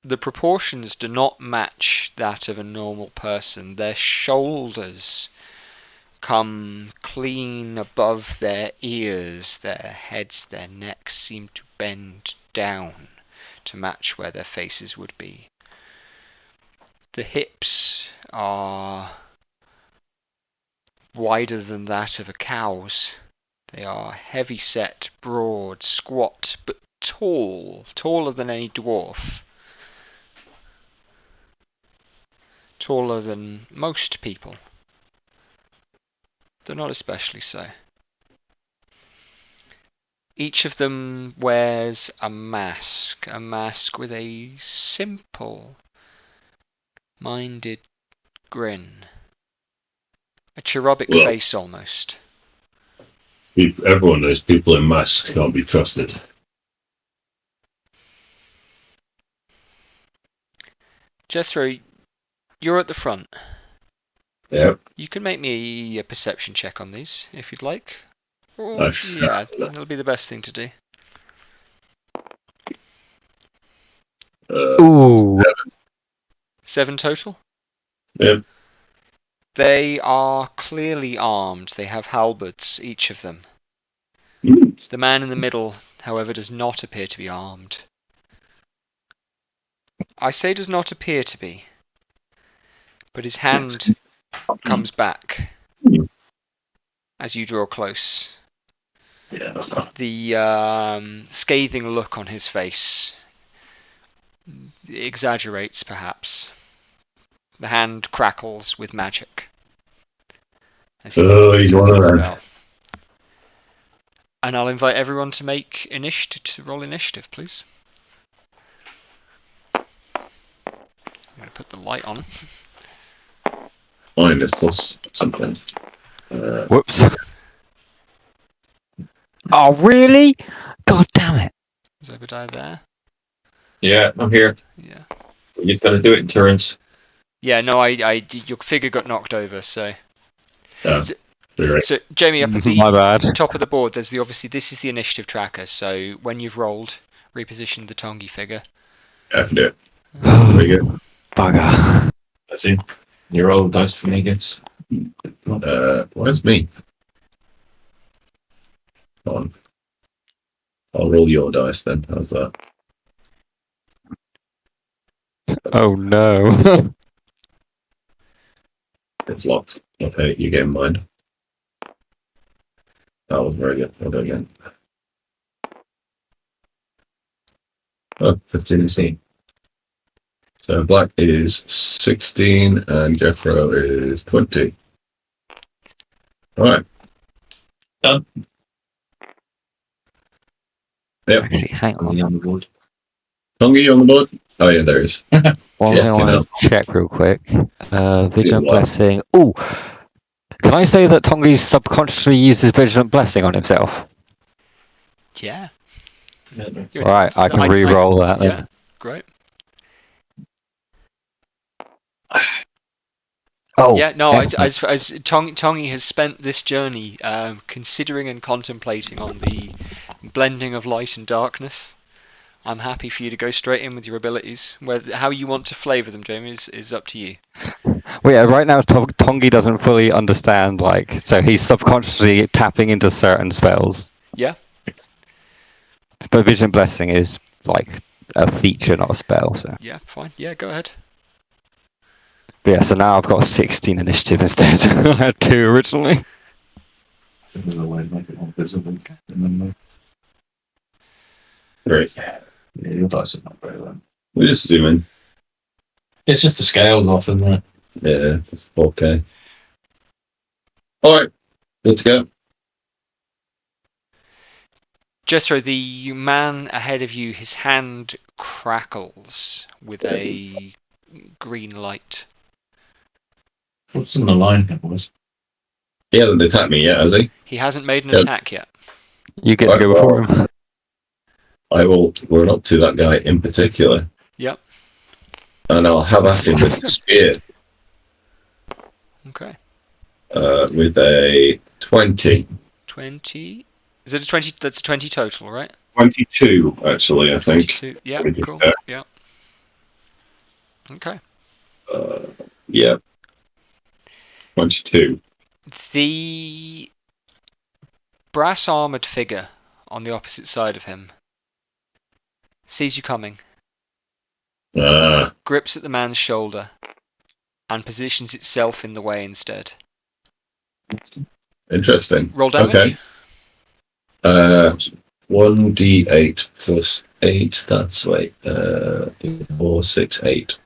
the proportions do not match that of a normal person. Their shoulders come clean above their ears, their heads, their necks seem to bend down to match where their faces would be. The hips are wider than that of a cow's. They are heavy set, broad, squat, but tall, taller than any dwarf. Taller than most people, though not especially so. Each of them wears a mask with a simple minded grin. A cherubic face almost. Everyone knows people in masks can't be trusted. Jethro, you're at the front. Yep. You can make me a perception check on these if you'd like. Oh, yeah, that'll be the best thing to do. Ooh. 7 total? Yep. They are clearly armed. They have halberds, each of them. The man in the middle, however, does not appear to be armed. I say does not appear to be, but his hand comes back as you draw close. The scathing look on his face exaggerates, perhaps. The hand crackles with magic. As he he's one of them. spell. And I'll invite everyone to make roll initiative, please. I'm going to put the light on. Mine is plus something. Whoops. Oh, really? God damn it. Is Obadiah there? Yeah, I'm here. Yeah. You've got to do it in turns. Yeah, no, your figure got knocked over, so... Right. So, Jamie, up at My bad. the top of the board, there's obviously this is the initiative tracker, so when you've rolled, reposition the Tongi figure. I can do it. Very good. Bugger. That's it. You roll dice for me, guys. Where's me? Come on. I'll roll your dice then. How's that? Oh no. It's locked. Okay, you get mine. That was very good. I'll do it again. Oh, 15. So black is 16 and Jeffro is 20. Alright. Done. Yep. Actually, hang on. On the board. Tongi on the board? Oh yeah, there is. One thing I want to check real quick. Vigilant Blessing. Ooh! Can I say that Tongi subconsciously uses Vigilant Blessing on himself? Yeah. Alright, I can re-roll that then. Yeah, great. Oh, yeah, no, as excellent. Tongi has spent this journey considering and contemplating on the blending of light and darkness. I'm happy for you to go straight in with your abilities. How you want to flavour them, Jamie, is up to you. Well, yeah, right now Tongi doesn't fully understand, so he's subconsciously tapping into certain spells. Yeah. But Vision Blessing is a feature, not a spell. So yeah, fine. Yeah, go ahead. But yeah, so now I've got 16 initiative instead. I had 2 originally. Another way to make it more visible. Remember? Great. Yeah, your dice are not very low. We're just zooming. It's just the scales off, isn't it? Yeah, 4K. All right, good to go. Jethro, the man ahead of you, his hand crackles with a green light. What's in the line here, boys? He hasn't attacked me yet, has he? He hasn't made an Yep. attack yet. You get to go before him. I will run up to that guy in particular. Yep. And I'll have at him with the spear. Okay. With a 20. 20. Is it a 20? That's a 20 total, right? 22, actually, I think. 22. Yeah, cool. Yeah. Okay. Yeah. 22. The brass armored figure on the opposite side of him sees you coming, grips at the man's shoulder, and positions itself in the way instead. Interesting. Roll damage. Okay. 1d8 plus 8. That's wait. 4, 6, 8.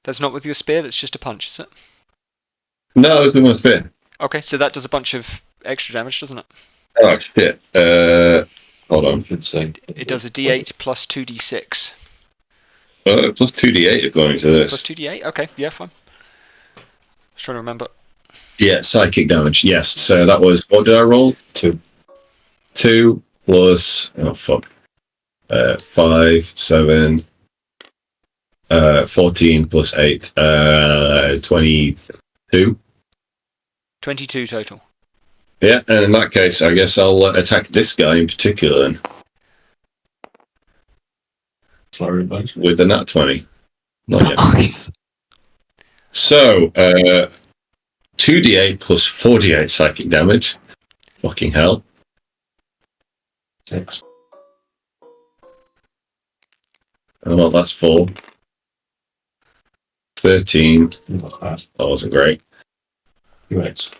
That's not with your spear, that's just a punch, is it? No, it's with my spear. Okay, so that does a bunch of extra damage, doesn't it? Oh shit. Hold on. It does a d8 plus 2d6. Plus 2d8 according to this. Plus 2d8? Okay, yeah, fine. I was trying to remember. Yeah, psychic damage. Yes. So that was, what did I roll? 2. 2 plus, oh fuck. 5, 7, 14 plus 8, 22. 22 total. Yeah, and in that case, I guess I'll attack this guy in particular then. Flurry of dice. With a nat 20. Not yet. Nice. So, 2d8 plus 4d8 psychic damage. Fucking hell. 6. Oh, well, that's 4. 13. Not bad. That wasn't great. 2 8s.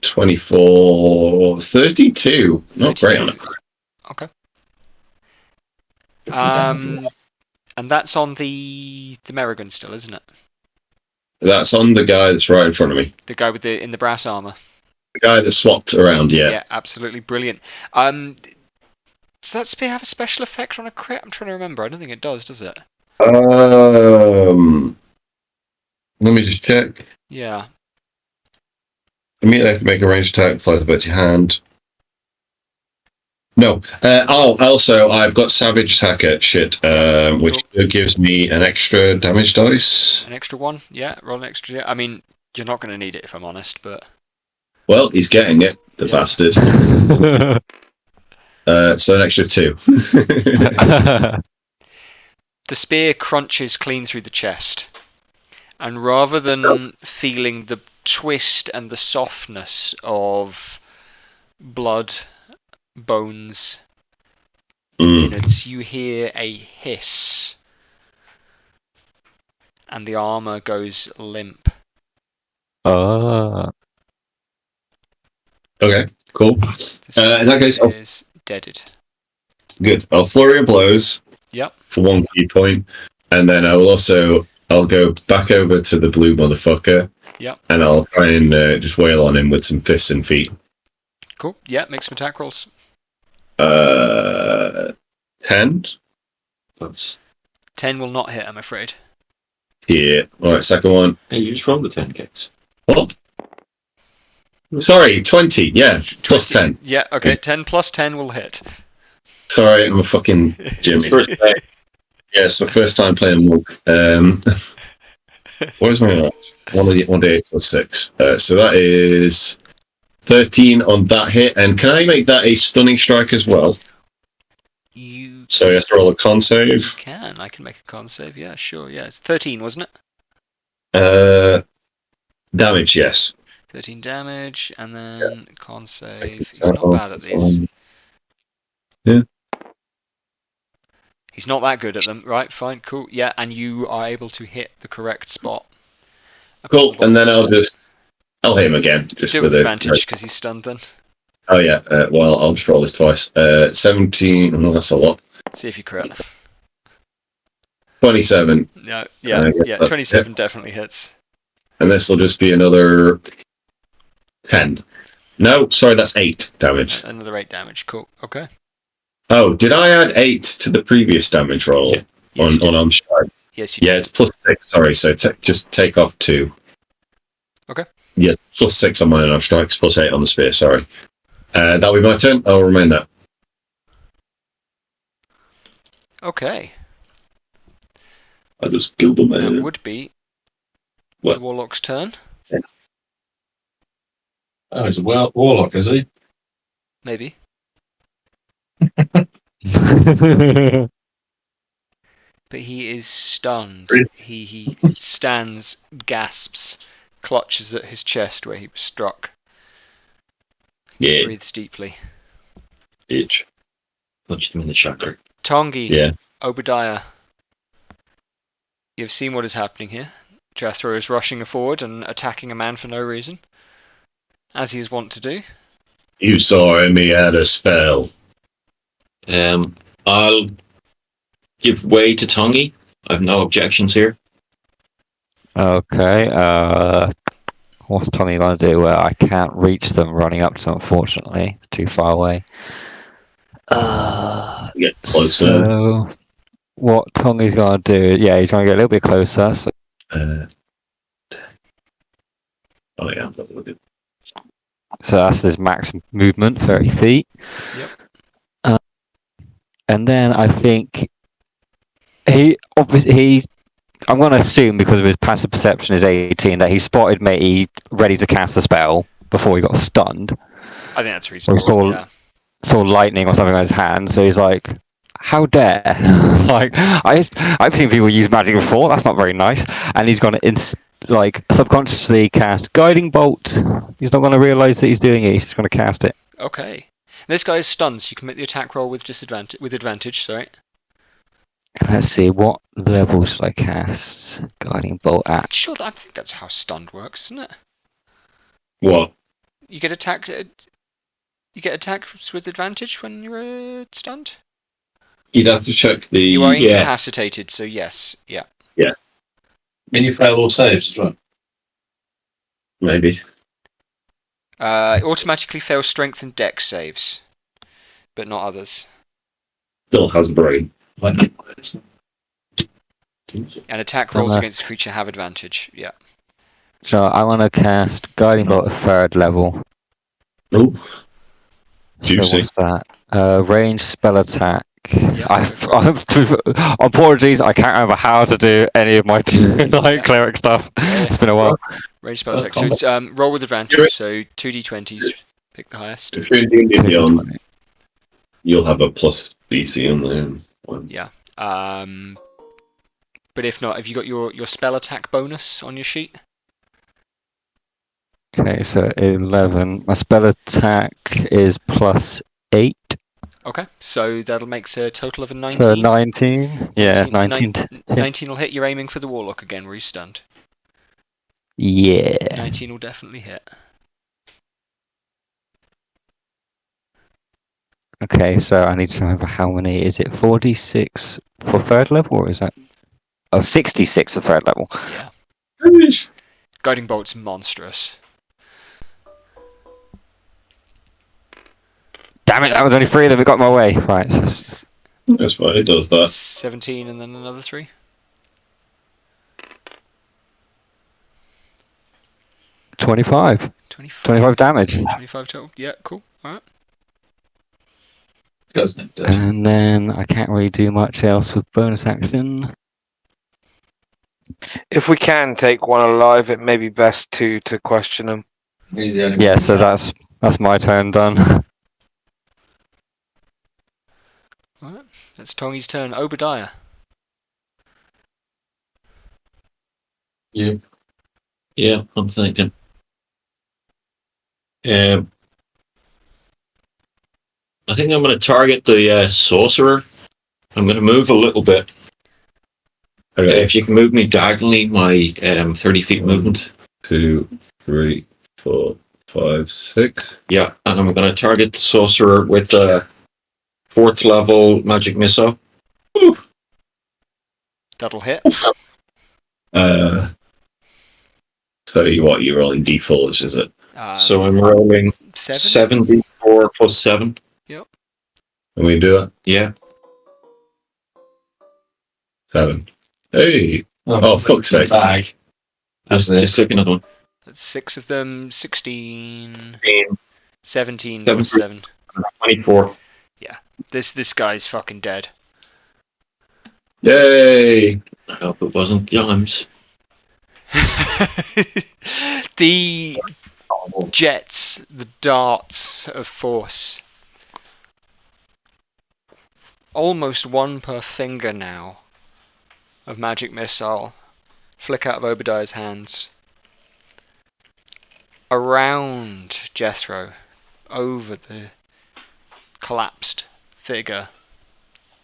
24. 32. Not great on it. Okay. And that's on the Merrigan still, isn't it? That's on the guy that's right in front of me. The guy with in the brass armor. The guy that swapped around, yeah. Yeah, absolutely brilliant. Does that spear have a special effect on a crit? I'm trying to remember. I don't think it does it? Let me just check. Yeah. Immediately have to make a ranged attack, flies about your hand. No. Also, I've got Savage Attacker shit, which gives me an extra damage dice. An extra one? Yeah, roll an extra. I mean, you're not going to need it if I'm honest, but. Well, he's getting it, the bastard. So an extra 2. The spear crunches clean through the chest. And rather than feeling the twist and the softness of blood, bones, innards, you hear a hiss. And the armor goes limp. Okay, cool. In that case, is deaded. Good. I'll flurry of blows. Yep. For 1 key point, and then I'll go back over to the blue motherfucker. Yep. And I'll try and just wail on him with some fists and feet. Cool. Yeah, make some attack rolls. 10. That's 10 will not hit, I'm afraid. Yeah. All right. Second one. hey, you just rolled the 10 kicks. What? Sorry, 20. Yeah, plus 10. Yeah. Okay. 10 plus 10 will hit. Sorry, I'm a fucking Jimmy. First day. Yeah, it's my first time playing Monk. What is my 1d8 plus 6? So that is 13 on that hit. And can I make that a stunning strike as well? You So he has to roll a con save. can. I can make a con save. Yeah, sure. Yeah, it's 13, wasn't it? Damage, yes. 13 damage, and then con save. He's not bad at these. Yeah. He's not that good at them. Right, fine, cool. Yeah, and you are able to hit the correct spot. Cool. And then I'll hit him again. Just do it with with a advantage because he's stunned then. Oh yeah. Well, I'll just roll this twice. 17. No, that's a lot. See if you crit. 27. No, I guess yeah, that's 27 definitely hits. And this will just be another 10. No, sorry, that's 8 damage. Another 8 damage, cool, okay. Oh, did I add 8 to the previous damage roll Yes, on Armstrong? Yes, you did. Yeah, it's plus 6, sorry, so just take off 2. Okay. Yes, plus 6 on my unarmed strikes, plus 8 on the spear, sorry. That'll be my turn, I'll remain that. Okay. I just killed the That man. would be What? the Warlock's turn. Oh, he's a warlock, is he? Maybe. But he is stunned. He stands, gasps, clutches at his chest where he was struck. Yeah. Breathes deeply. Itch. Punched him in the chakra. Tongi, Yeah. Obadiah, you've seen what is happening here. Jethro is rushing forward and attacking a man for no reason, as he is wont to do. You saw him, he had a spell. I'll give way to Tongi. I've no objections here. Okay, what's Tommy going to do? I can't reach them running up to them, unfortunately. It's too far away. Get closer. So, what Tommy's going to do, yeah, he's going to get a little bit closer. So, Oh yeah, that's what I did. so that's his max movement, 30 feet. Yep. And then I think I'm going to assume because of his passive perception is 18 that he spotted me ready to cast a spell before he got stunned. I think that's reasonable. Saw lightning or something on his hand, so he's like, how dare? Like, I've seen people use magic before, that's not very nice. And he's going to subconsciously cast Guiding Bolt. He's not going to realise that he's doing it, he's just going to cast it. Okay. This guy is stunned, so you can make the attack roll with advantage, sorry. Let's see, what level should I cast Guiding Bolt at? Sure, I think that's how stunned works, isn't it? What? You get attacked with advantage when you're stunned? You'd have to check the... You are incapacitated, so yes, yeah. I mean, you fail all saves as well. Maybe. It automatically fails strength and dex saves, but not others. Still has brain. Like, And attack rolls against the creature have advantage, yeah. So I want to cast Guiding Bolt at 3rd level. Oh. So Juicy. what's that? Range spell attack. Yeah. Apologies, I can't remember how to do any of my cleric stuff. It's been a while. Range spell attack. So it's roll with advantage, so 2d20s, pick the highest. If you're in D&D Beyond, you'll have a plus DC on there. Yeah. But if not, have you got your spell attack bonus on your sheet? Okay, so 11. My spell attack is plus 8. Okay, so that'll make a total of a 19. So 19? Yeah, 19. 19 will hit. You're aiming for the Warlock again, where he's stunned. Yeah. 19 will definitely hit. Okay, so I need to remember how many. Is it 46 for 3rd level, or is that... Oh, 66 for 3rd level. Yeah. Guiding Bolt's monstrous. Damn it, that was only 3 of them, it got my way. Right, so That's fine, it does that. 17 and then another 3. 25. 25 damage. 25 total. Yeah, cool. Alright. And then I can't really do much else with bonus action. If we can take one alive, it may be best to question him. He's the only Yeah, one so left. that's my turn done. Alright. That's Tongi's turn. Obadiah. Yeah, I'm thinking. I think I'm going to target the sorcerer I'm going to move a little bit. Okay. If you can move me diagonally, my 30 feet movement. 2, 3, 4, 5, 6. Yeah, and I'm going to target the sorcerer with a 4th level magic missile. That'll hit. So you're rolling d4s, is it? So I'm rolling 7d4 plus 7. Yep. Can we do it? Yeah. 7. Hey! Oh, fuck's sake. Bag. Just click another one. That's 6 of them. 16. 15, 17 plus 7. 24. This guy's fucking dead. Yay! I hope it wasn't James. The jets, the darts of force. Almost one per finger now of magic missile. Flick out of Obadiah's hands. Around Jethro. Over the collapsed figure.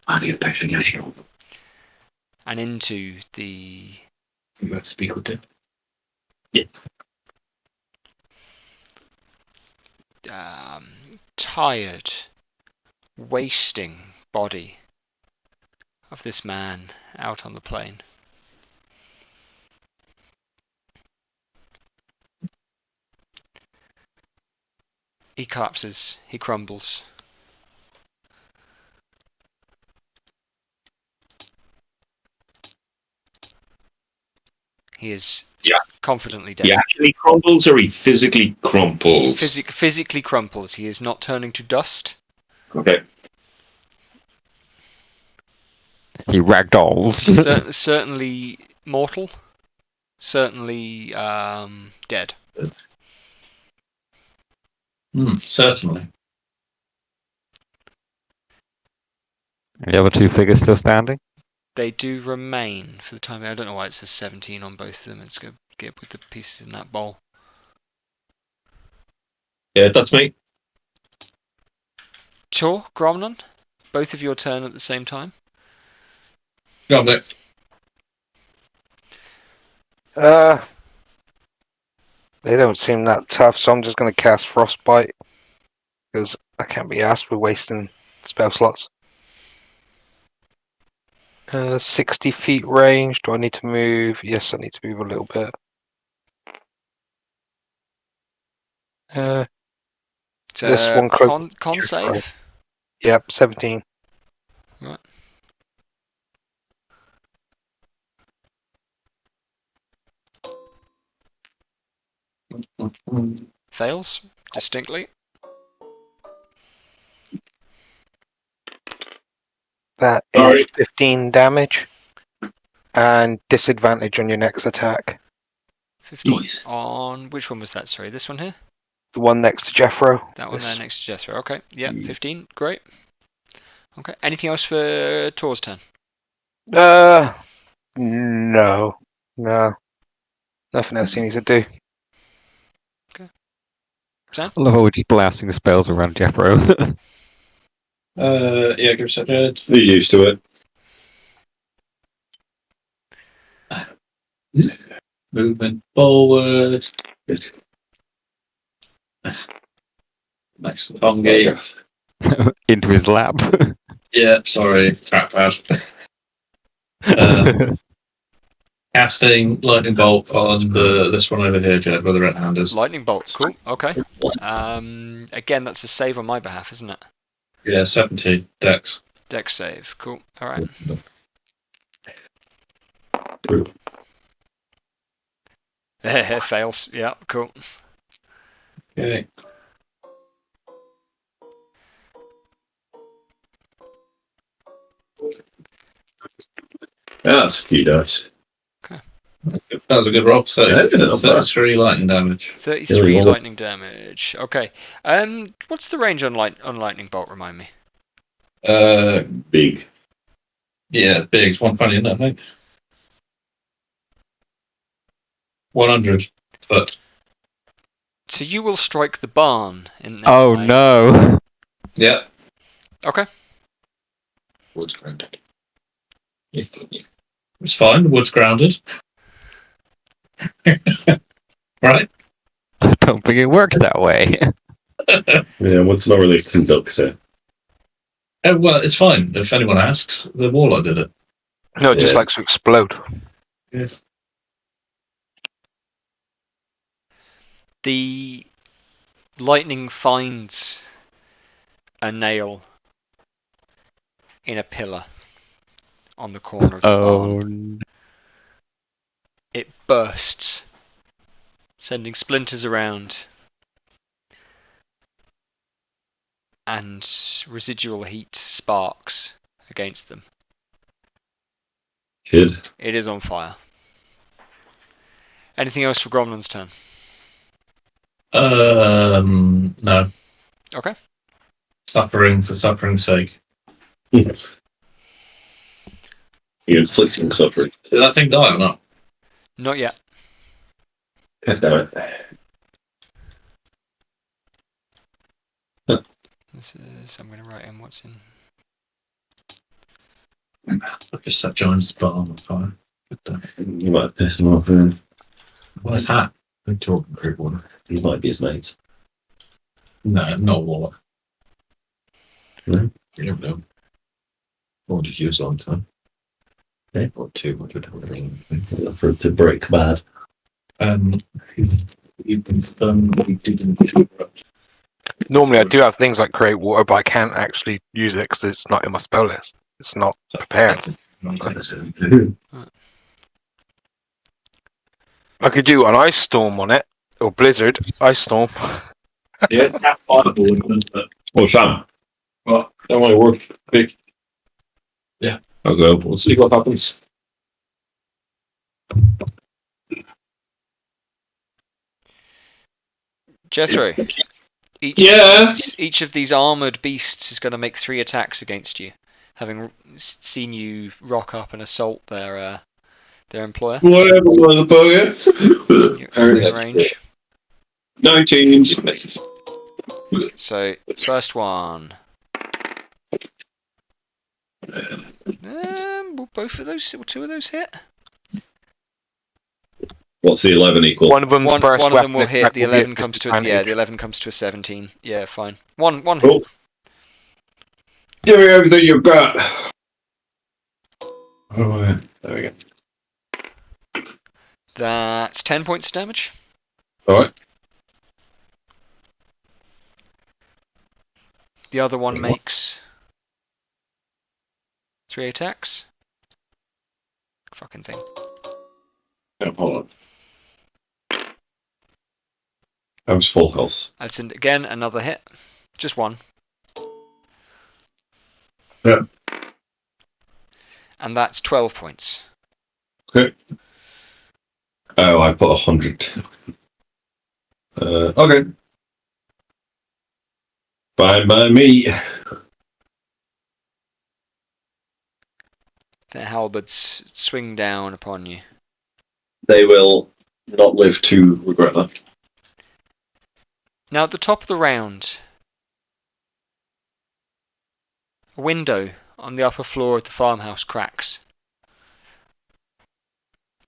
And into the... You have to speak with him. Tired, wasting body of this man out on the plain. He collapses, he crumbles. He is confidently dead. He actually crumbles or he physically crumples? Physically crumples. He is not turning to dust. Okay. He ragdolls. Certainly mortal. Certainly dead. Certainly. The other two figures still standing? They do remain for the time being. I don't know why it says 17 on both of them. Let's go get with the pieces in that bowl. Yeah, that's me. Sure, Gromnon. Both of your turn at the same time. Go on, Nick. They don't seem that tough, so I'm just going to cast Frostbite. Because I can't be asked with wasting spell slots. 60 feet range. Do I need to move? Yes, I need to move a little bit. It's This one close. con save. Yep, 17. Right. Fails distinctly. That is 15 damage. And disadvantage on your next attack. 15 Nice. on... Which one was that? Sorry, this one here? The one next to Jethro. That one there next to Jethro. Okay, yeah, Yeah. 15. Great. Okay, anything else for Tor's turn? No. Nothing else he needs to do. Sam? I love how we're just blasting the spells around Jethro. Yeah, give us a second. He's used to it. Movement forward. Next to Tongi. Into his lap. Yeah, sorry, trackpad. Casting lightning bolt on this one over here, Jed, where the red hand is. Lightning bolt. Cool. Okay. Again, that's a save on my behalf, isn't it? Yeah, 17 dex. Dex save. Cool. All right. Fails. Yeah. Cool. Okay. That's a few dice. That was a good roll. So Yeah, not bad. 33 lightning damage. 33 Yeah, lightning damage. Okay. What's the range on lightning bolt? Remind me. Big. Yeah, big. It's 120, isn't it, I think? 100 foot. So you will strike the barn in. Oh no! Yeah. Okay. Wood's grounded. It's fine. The wood's grounded. Right? I don't think it works that way. Yeah, what's not really a conductor? Well, it's fine. If anyone asks, the warlock did it. No, it just Yeah. likes to explode. Yes. The lightning finds a nail in a pillar on the corner of the barn. It bursts, sending splinters around, and residual heat sparks against them. Good. It is on fire. Anything else for Gromlin's turn? No. Okay. Suffering for suffering's sake. You're inflicting suffering. Did that thing die or not? Not yet. God damn it. This is, I'm going to write in what's in. I've just set John's barn on fire. You might have pissed him off. Where's Hat? I'm talking Great Water. You might be his mates. No, not Warlock. No? You never know. What did you use a long time? Yeah. Or 200 or anything. For it to break bad. You confirmed we didn't. Normally, I do have things like create water, but I can't actually use it because it's not in my spell list. It's not prepared. I could do an ice storm on it, or blizzard, ice storm. Yeah, tap fireball, but Oh, Sam. well, That might work. Big. Yeah. Okay, we'll see what happens. Jethro, Yeah. each of these armoured beasts is going to make 3 attacks against you, having seen you rock up and assault their employer. Whatever, motherfucker. You're in range. 19. So, first one. Will both of those, will 2 of those hit? What's the 11 equal? One of them One first of them will weapon hit. attack The will be 11 at comes to a, yeah. disadvantage. The 11 comes to a 17. Yeah, fine. One hit. Cool. Give me everything you've got. Oh, yeah. There we go. That's 10 points of damage. Alright. The other one makes 3 attacks. Fucking thing. Yeah, hold on. I was full health. That's again another hit. Just one. Yeah. And that's 12 points. Okay. Oh, I put 100. Okay. Fine by me. Their halberds swing down upon you. They will not live to regret that. Now at the top of the round, a window on the upper floor of the farmhouse cracks.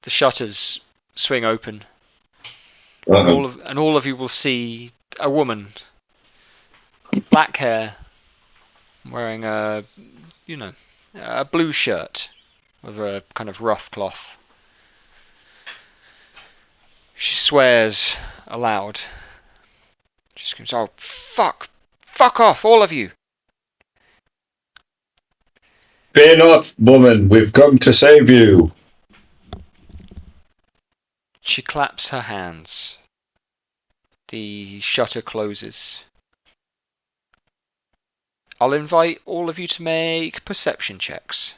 The shutters swing open. And all of you will see a woman, black hair, wearing a blue shirt with a kind of rough cloth. She swears aloud. She screams, "Oh, fuck off, all of you." Fear not, woman. We've come to save you. She claps her hands. The shutter closes. I'll invite all of you to make perception checks.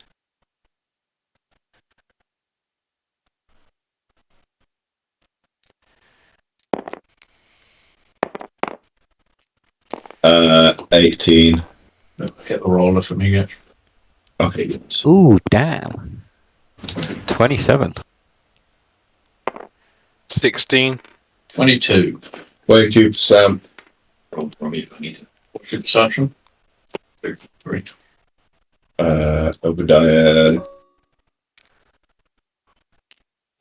Uh, 18. Get the roller for me yet. Okay. Ooh, damn. 27. 16. 22. 22 for Sam. Roll for me if I need to. What's your perception? 3. Obadiah.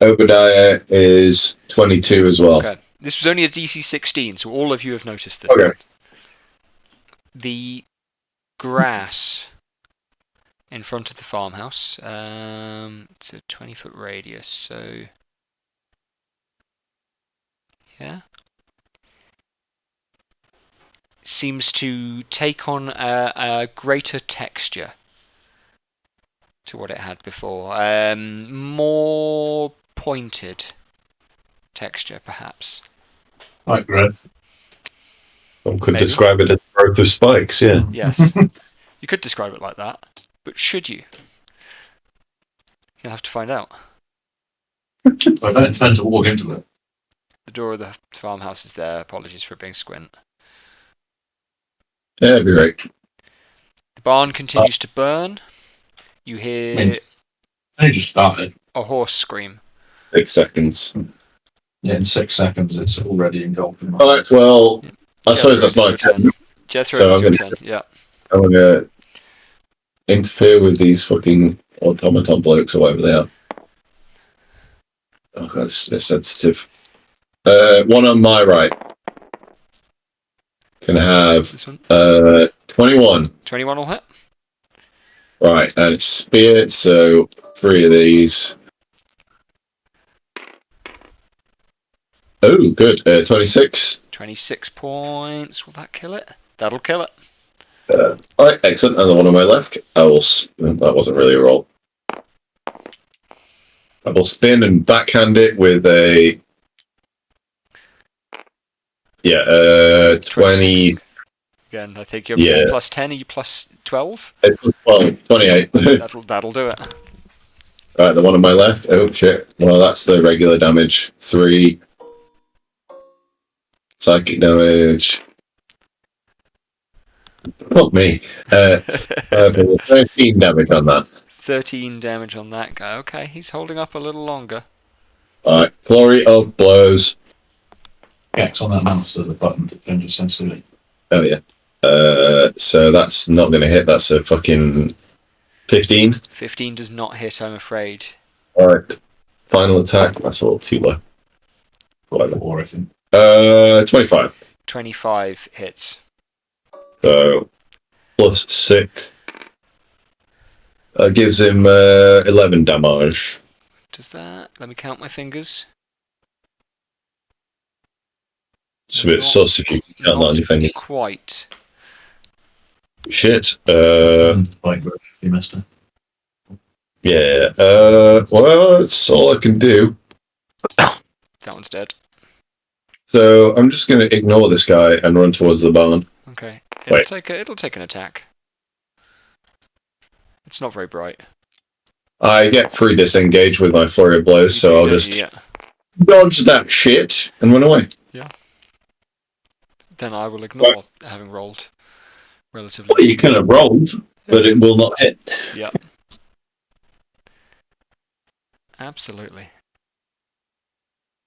Obadiah is 22 as well. Okay. This was only a DC 16, so all of you have noticed this. Okay. Then. The grass in front of the farmhouse. It's a 20-foot radius, so yeah. Seems to take on a greater texture to what it had before. More pointed texture, perhaps. Like red. One could Maybe. describe it as growth of spikes, yeah. Yes. You could describe it like that, but should you? You'll have to find out. I don't intend to walk into it. The door of the farmhouse is there. Apologies for being squint. Yeah, that'd be right. The barn continues to burn. You hear I just started. a horse scream. 6 seconds. Yeah, in 6 seconds, it's already engulfed. In my Alright, well, I Jethro, suppose that's it's my your turn. Jethro, So it's I'm your gonna- turn. Yeah. I'm gonna interfere with these fucking automaton blokes or whatever they are. Oh god, it's sensitive. One on my right. Can have This one. 21. 21 will hit. Right, and it's spear, so 3 of these. Oh, good. 26. 26 points. Will that kill it? That'll kill it. Alright, excellent. And the one on my left, I will. That wasn't really a roll. I will spin and backhand it with a. Yeah, 20. 26. Again, I think you're Yeah. plus 10. Are you plus 12? It's plus 12, 28. That'll do it. Right, the one on my left. Oh shit. Well, that's the regular damage. 3 psychic damage. Fuck me. 13 damage on that. 13 damage on that guy. Okay, he's holding up a little longer. Alright, flurry of blows. X on that mouse, there's a button to change the sensitivity. Oh yeah. So that's not going to hit. That's a fucking 15. 15 does not hit, I'm afraid. Alright. Final attack. That's a little too low. Whatever. Or I think. 25. 25 hits. So plus 6. That gives him 11 damage. Does that? Let me count my fingers. It's a bit sus if you can't Not land your finger. quite. Shit. Like, you missed it. Yeah. Well, that's all I can do. That one's dead. So I'm just going to ignore this guy and run towards the barn. Okay. Wait. It'll take an attack. It's not very bright. I get free disengage with my flurry of blows, so I'll just Yeah. dodge that shit and run away. Then I will ignore having rolled relatively. Well, you can have rolled, but it will not hit. Yeah. Absolutely.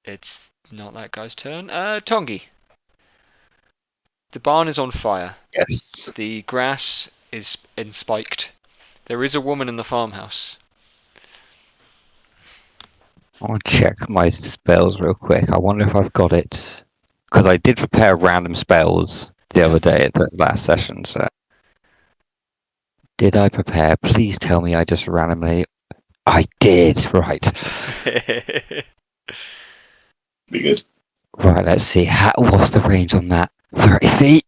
It's not that guy's turn. Tongi. The barn is on fire. Yes. The grass is spiked. There is a woman in the farmhouse. I'll check my spells real quick. I wonder if I've got it. Because I did prepare random spells the other day at the last session, so. Did I prepare? Please tell me I just randomly. I did, right. Be good. Right, let's see. What's the range on that? 30 feet?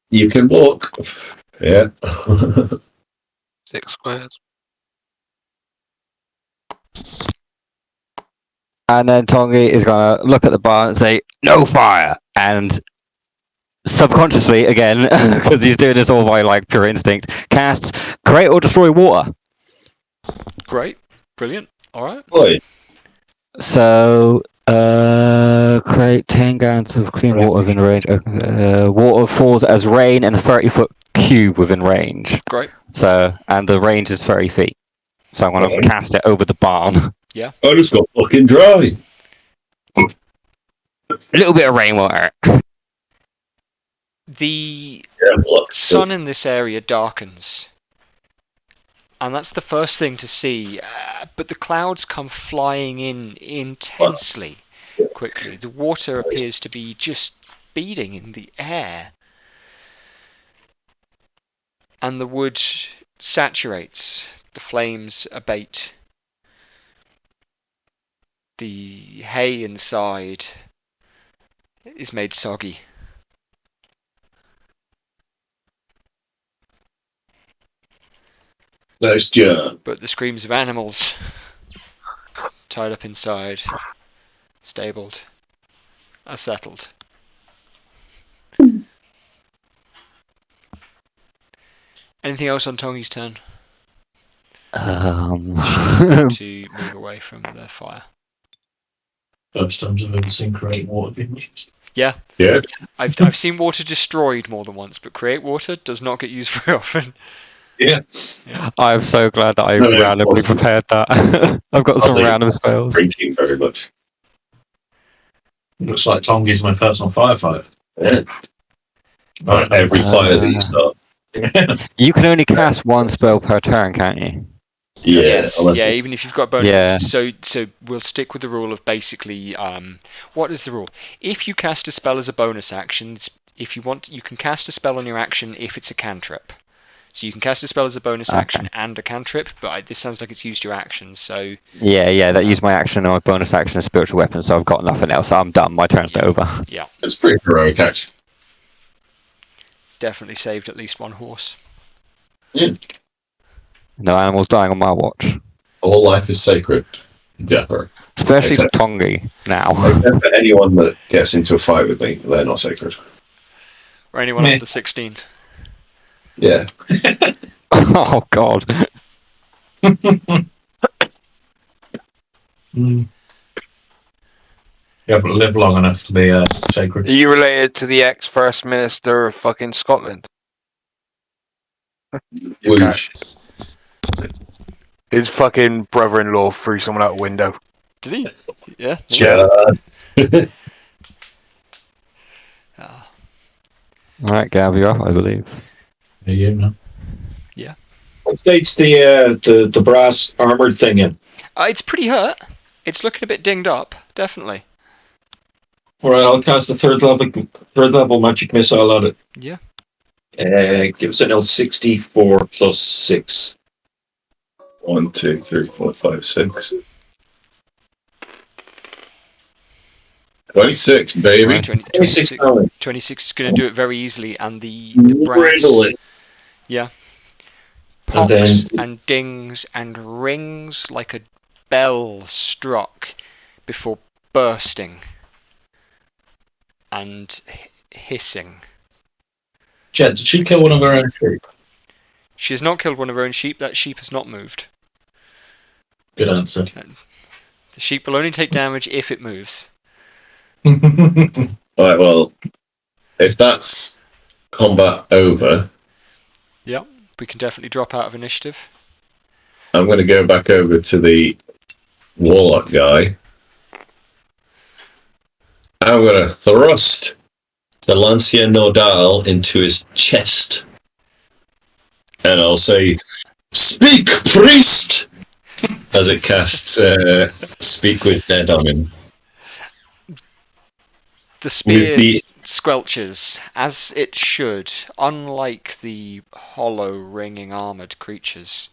You can walk. Yeah. 6 squares. And then Tongi is going to look at the barn and say, no fire! And subconsciously, again, because he's doing this all by like pure instinct, casts create or destroy water. Great. Brilliant. Alright. Boy. So, create 10 gallons of clean water within range. Water falls as rain in a 30-foot cube within range. Great. So, and the range is 30 feet. So I'm going to cast it over the barn. I just got fucking dry. A little bit of rainwater. The Yeah, sun in this area darkens And that's the first thing to see. But the clouds come flying in intensely quickly. The water appears to be just beating in the air. And the wood saturates. The flames abate. The hay inside is made soggy. Nice job. But the screams of animals tied up inside, stabled, are settled. Anything else on Tongi's turn? To move away from the fire. First times I've ever seen create water being used. Yeah. Yeah. I've seen water destroyed more than once, but create water does not get used very often. Yeah. I'm so glad that I No, no, randomly awesome. prepared that. I've got some random spells. Thank you very much. Looks like Tongi's my personal firefighter. Yeah. On every fire that you start. You can only cast one spell per turn, can't you? Yeah. Yes, Unless yeah, even if you've got bonus Yeah. actions. So we'll stick with the rule of basically, what is the rule? If you cast a spell as a bonus action, if you want, you can cast a spell on your action if it's a cantrip. So you can cast a spell as a bonus action and a cantrip, but this sounds like it's used your action, so... Yeah, that used my action or my bonus action as spiritual weapon, so I've got nothing else. I'm done. My turn's over. Yeah, it's pretty heroic, actually. definitely saved at least one horse. Yeah. No animals dying on my watch. All life is sacred. Jethro. Especially Except- Tongi now. Except for anyone that gets into a fight with me, they're not sacred. Or anyone Meh. under 16. Yeah. Oh god. You haven't lived long enough to be sacred. Are you related to the ex-First Minister of fucking Scotland? Whoosh. His fucking brother-in-law threw someone out a window. Did he? Yeah. Chad. Ah, Alright, Gav, you're up, I believe. Yeah, you know. What state's the brass armored thing in? it's pretty hurt. It's looking a bit dinged up, definitely. Alright, I'll cast a third level magic missile on it. Yeah. Give us an L64 plus 6. 1, 2, 3, 4, 5, 6. 26, baby. 26 damage. 26 is going to do it very easily, and the Riddle brass... it. Yeah. And Pops then- and dings and rings like a bell struck before bursting and hissing. Jed, did she kill one of her own sheep? She has not killed one of her own sheep. That sheep has not moved. Good answer. The sheep will only take damage if it moves. Alright, well, if that's combat over, Yep, we can definitely drop out of initiative. I'm going to go back over to the warlock guy. I'm going to thrust The Lancia Nodal into his chest. And I'll say, "Speak, priest!" as it casts Speak with Dead on him. The spear With the squelches, as it should, unlike the hollow, ringing, armoured creatures.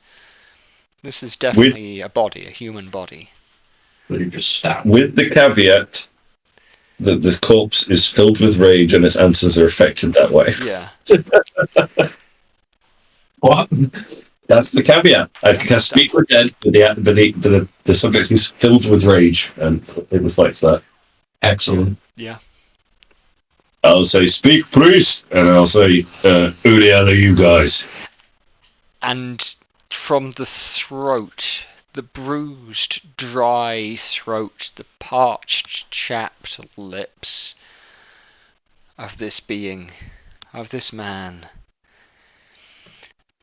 This is definitely a body, a human body. You just stab. with the caveat that the corpse is filled with rage and its answers are affected that way. Yeah. What? That's the caveat. I can speak with dead, but the subject is filled with rage, and it reflects that. Excellent. Yeah. I'll say, "Speak, priest," and I'll say, "Who the hell are you guys?" And from the throat, the bruised, dry throat, the parched, chapped lips of this being, of this man,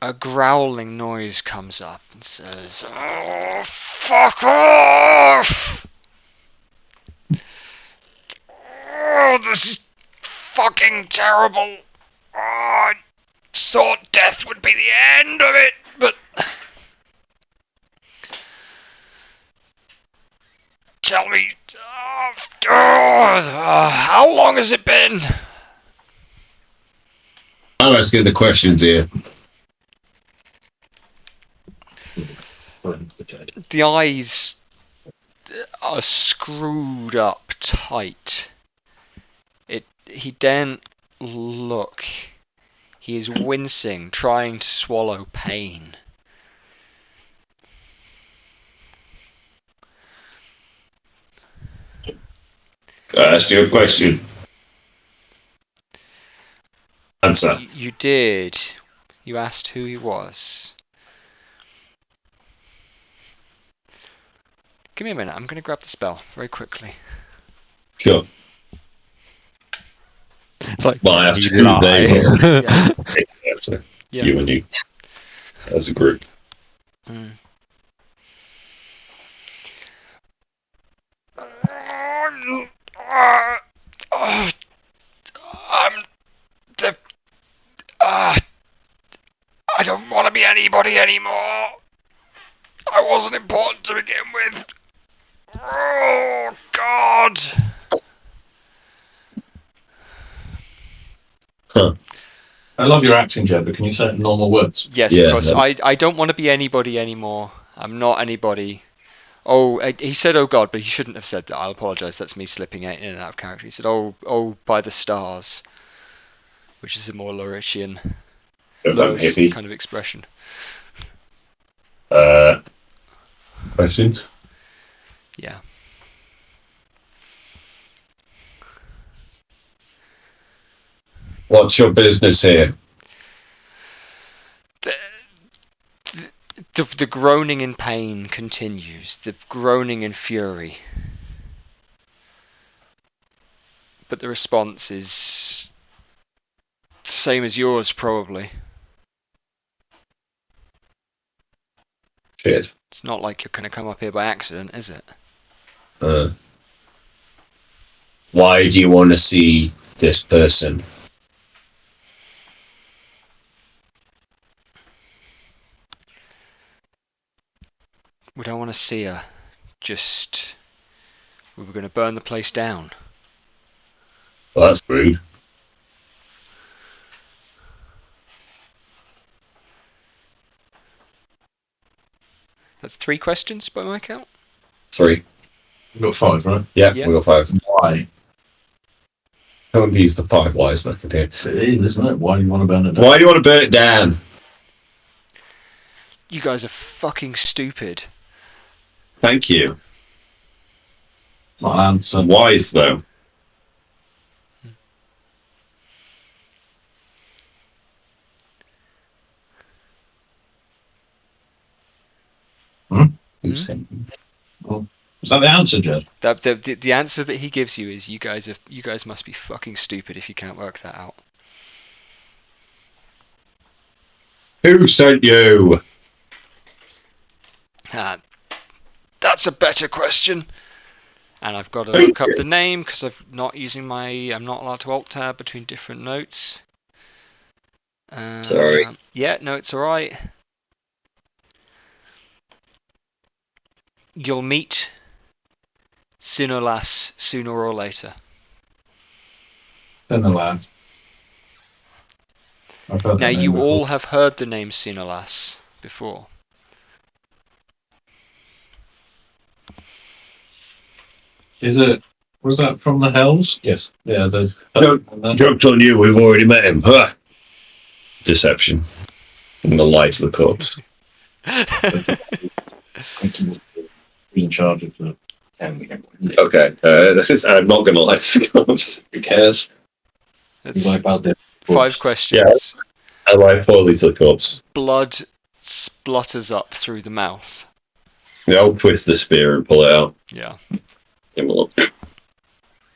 a growling noise comes up and says, "Oh, fuck off! Oh, this is fucking terrible. Oh, I thought death would be the end of it, but tell me. How long has it been? I'm asking the questions here. The eyes are screwed up tight. He daren't look. He is wincing, trying to swallow pain. I asked you a question. Answer. You did. You asked who he was. Give me a minute. I'm going to grab the spell very quickly. Sure. It's like, Well, I asked you who lie. they were. Yeah. Yeah. You and you. As a group. Mm. I don't want to be anybody anymore. I wasn't important to begin with. Oh, God. Huh. I love your acting, Jed, but can you say it in normal words? Yes, Yeah, of course. no. I don't want to be anybody anymore. I'm not anybody. Oh, he said, oh God, but he shouldn't have said that. I'll apologise. That's me slipping in and out of character. He said, oh, by the stars. Which is a more Laurentian Hippie. kind of expression. Questions? Yeah. What's your business here? The groaning in pain continues. The groaning in fury. But the response is the same as yours, probably. Shit. It's not like you're going to come up here by accident, is it? Why do you want to see this person? We don't want to see her. Just... we were going to burn the place down. Well, that's rude. That's 3 questions by my count. 3. You've got 5, right? Yeah, Yeah. we got 5. Why? Haven't used the 5 wise method here. It is, isn't it? Why do you want to burn it down? Why do you want to burn it down? You guys are fucking stupid. Thank you. Not an answer. Wise though. Is that the answer, Jed? The answer that he gives you is you guys must be fucking stupid if you can't work that out. Who sent you? That's a better question. And I've got to look up the name because I'm not allowed to alt tab between different notes. Sorry. Yeah, no, it's alright. You'll meet Sinolas sooner or later. In the land. Now, you all have heard the name Sinolas before. Is it? Was that from the Hells? Yes. Yeah. Joke's on you, we've already met him. Huh. Deception. In the light of the corpse. In charge of the. Okay, I'm not going to lie to the corpse. Who cares? That's You like about this? 5 questions. I lie poorly to the corpse. Blood splutters up through the mouth. Yeah, I'll twist the spear and pull it out. Yeah. Give him a look.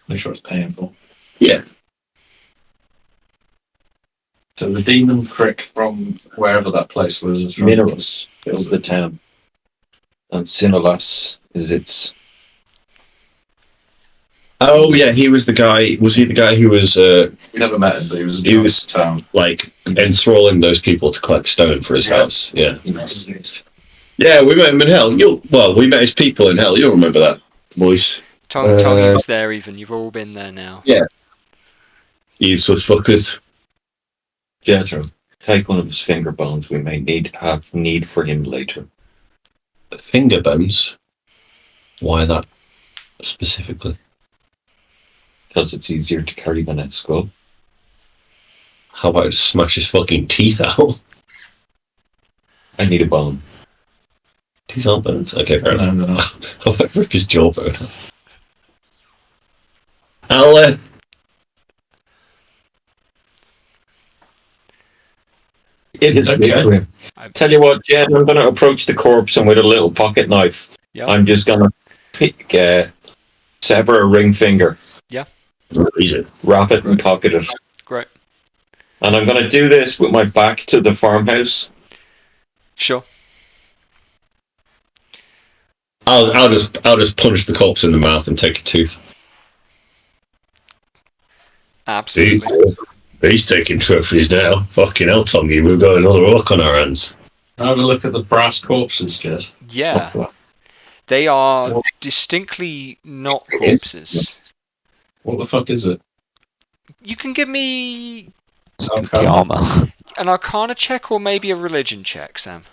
Make sure it's painful. Yeah. So the demon crick from wherever that place was from. Minerals. It was the town. And Sinolas is its. Oh, yeah, he was the guy. Was he the guy who was, We never met him, but he was. He was- town. like, enthralling those people to collect stone for his house? Yeah. Yes. Yeah, we met him in hell. We met his people in hell. You'll remember that. boys. Tongi was there even. You've all been there now. Useless fuckers. Jethro, take one of his finger bones. We may have need for him later. Finger bones? Why that specifically? Because it's easier to carry than a skull. How about I just smash his fucking teeth out? I need a bone. Teeth aren't bones? Okay, fair enough. No. How about rip his jawbone off? I'll, It is Okay. big for him. Tell you what, Jed, I'm going to approach the corpse and with a little pocket knife, Yeah. I'm just going to sever a ring finger, easy. wrap it and pocket it. Great. And I'm going to do this with my back to the farmhouse. Sure. I'll just punch the corpse in the mouth and take a tooth. Absolutely. He's taking trophies now. Fucking hell, Tommy, we've got another orc on our hands. Have a look at the brass corpses, Jed. Yeah. They are distinctly not corpses. What the fuck is it? You can give me It's empty armor. an Arcana check or maybe a Religion check, Sam.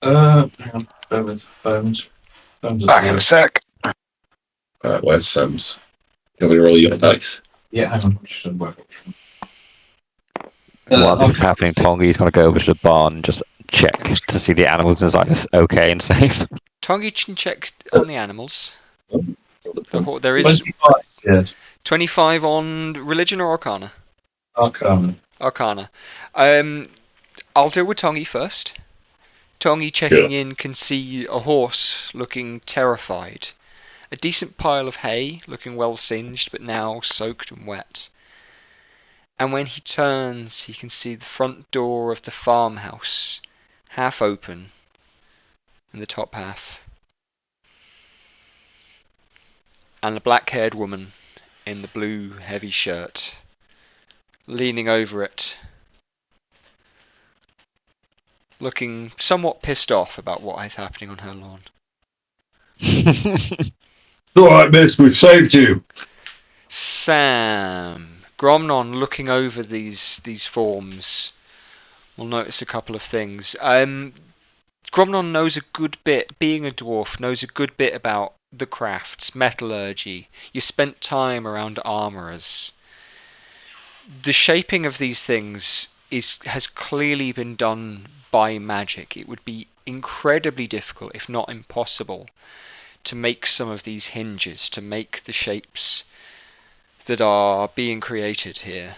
Hang on. Bones. Back in a sec. Where's Sam's? Can we roll your dice? Yeah, hang on. Just work. While this is happening, Tongi's going to go over to the barn and just check to see the animals inside is okay and safe. Tongi can check on the animals. There is 25, Jed. 25 on Religion or Arcana? Arcana. Arcana. I'll deal with Tongi first. Tongi checking in can see a horse looking terrified. A decent pile of hay looking well singed but now soaked and wet. And when he turns he can see the front door of the farmhouse half open in the top half. And a black-haired woman in the blue heavy shirt leaning over it, looking somewhat pissed off about what is happening on her lawn. Alright, miss, we've saved you. Sam, Gromnon looking over these forms will notice a couple of things. Gromnon knows a good bit, being a dwarf, knows a good bit about the crafts, metallurgy. You spent time around armourers. The shaping of these things has clearly been done by magic. It would be incredibly difficult, if not impossible, to make some of these hinges, to make the shapes that are being created here.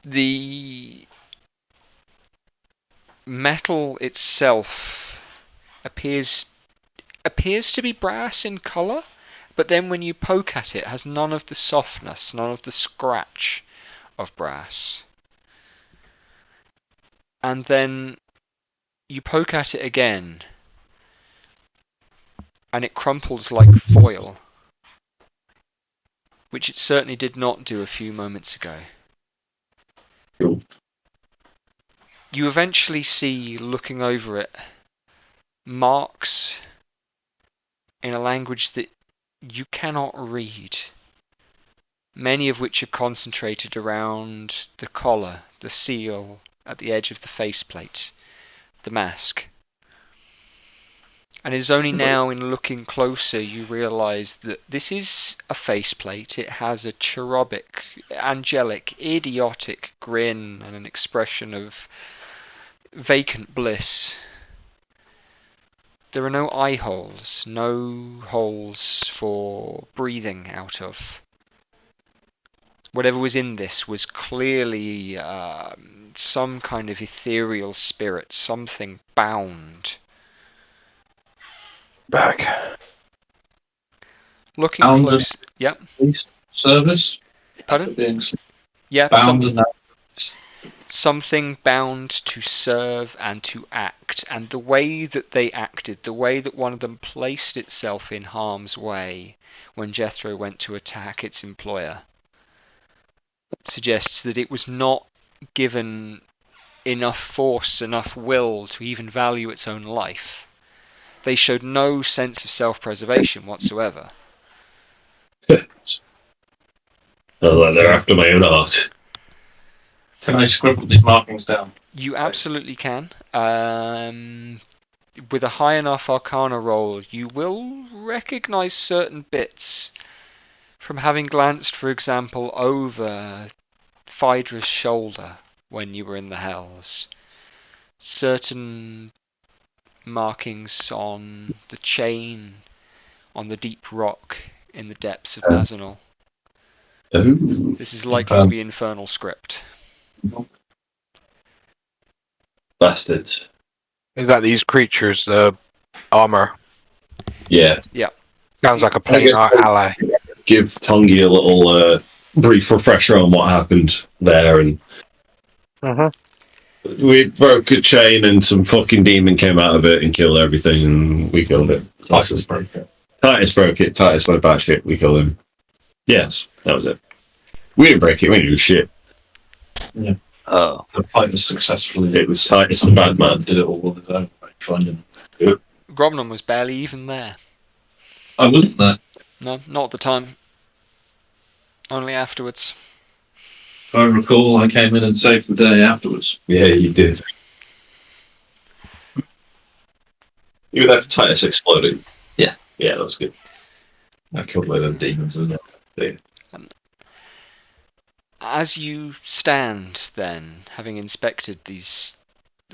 The metal itself appears to be brass in colour, but then when you poke at it, it has none of the softness, none of the scratch of brass. And then you poke at it again, and it crumples like foil, which it certainly did not do a few moments ago. Cool. You eventually see, looking over it, marks in a language that you cannot read, many of which are concentrated around the collar, the seal at the edge of the faceplate, the mask. And it is only now, in looking closer, you realise that this is a faceplate. It has a cherubic, angelic, idiotic grin and an expression of vacant bliss. There are no eye holes, no holes for breathing out of. Whatever was in this was clearly some kind of ethereal spirit, something bound. Back. Looking Bound close. Yep. Police service. Pardon? Being Yep. bound and Something bound to serve and to act, and the way that they acted, the way that one of them placed itself in harm's way when Jethro went to attack its employer, suggests that it was not given enough force, enough will to even value its own life. They showed no sense of self-preservation whatsoever. They're after my own art. Can I scribble these markings down? You absolutely can. With a high enough Arcana roll, you will recognise certain bits from having glanced, for example, over Phydra's shoulder when you were in the Hells. Certain markings on the chain, on the deep rock in the depths of Mazanol. Oh. This is likely to be infernal script. Bastards. We've got these creatures, armor. Yeah. Sounds like a I plain guess ally. Give Tongi a little brief refresher on what happened there, and we broke a chain and some fucking demon came out of it and killed everything, and we killed it. Titus broke it. Titus broke it. Titus went batshit. We killed him. Yes, that was it. We didn't break it. We didn't do shit. Oh. The fight was successfully. It was Titus the bad man. Did it all on his own. Finding. Gromnon was barely even there. I wasn't there. No, not at the time. Only afterwards. If I recall, I came in and saved the day afterwards. Yeah, you did. You were there for Titus exploding. Yeah. Yeah, that was good. I killed a load of demons with it. As you stand, then, having inspected these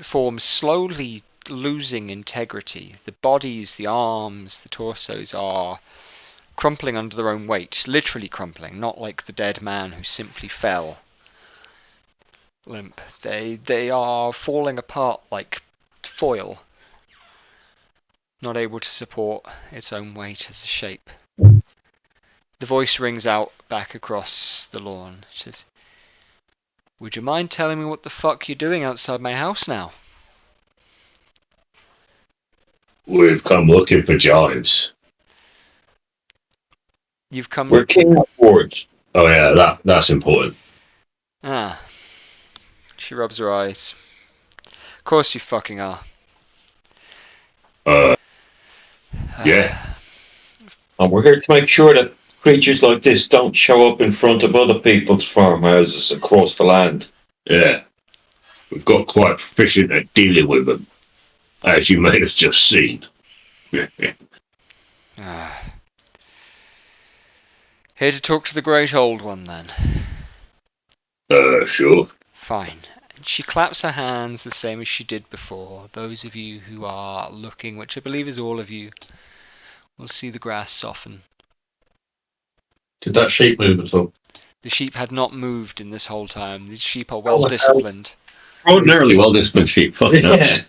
forms slowly losing integrity, the bodies, the arms, the torsos are crumpling under their own weight, literally crumpling, not like the dead man who simply fell limp. They are falling apart like foil, not able to support its own weight as a shape. The voice rings out back across the lawn. It says, "Would you mind telling me what the fuck you're doing outside my house now?" We've come looking for giants. You've come... We're king of words. Oh yeah, that's important. Ah. She rubs her eyes. Of course you fucking are. Yeah. And we're here to make sure that creatures like this don't show up in front of other people's farmhouses across the land. Yeah. We've got quite proficient at dealing with them, as you may have just seen. Ah. Here to talk to the great old one, then. Sure. Fine. She claps her hands the same as she did before. Those of you who are looking, which I believe is all of you, will see the grass soften. Did that sheep move at all? The sheep had not moved in this whole time. These sheep are well disciplined. Ordinarily well-disciplined sheep. Fucking hell. Yeah.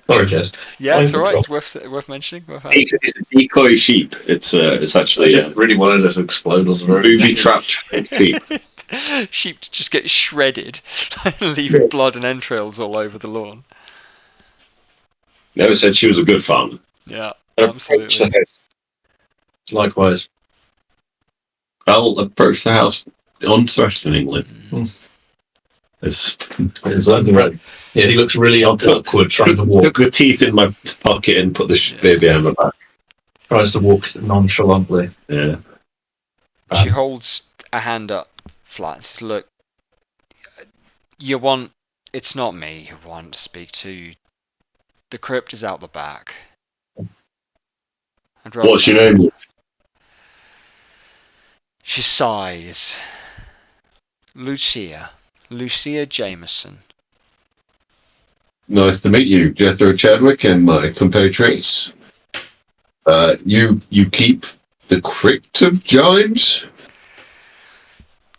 Sorry, Jed. Yeah, it's Mind alright. control. It's worth mentioning. Worth adding. It's a decoy sheep. It's actually I really wanted it to explode on the road. booby-trapped sheep. Sheep just get shredded, leaving blood and entrails all over the lawn. Never said she was a good farmer. Yeah, And approach the absolutely. house. Likewise. I'll approach the house unthreateningly. It's It's like, yeah, he looks really awkward trying to walk. Took the teeth in my pocket and put the baby on my back. Tries to walk nonchalantly. Yeah. She holds a hand up flat. Says, "Look, it's not me you want to speak to. The crypt is out the back. I'd rather What's your name? She sighs. Lucia Jameson. Nice to meet you, Jethro Chadwick and my compatriots. You keep the Crypt of Jimes?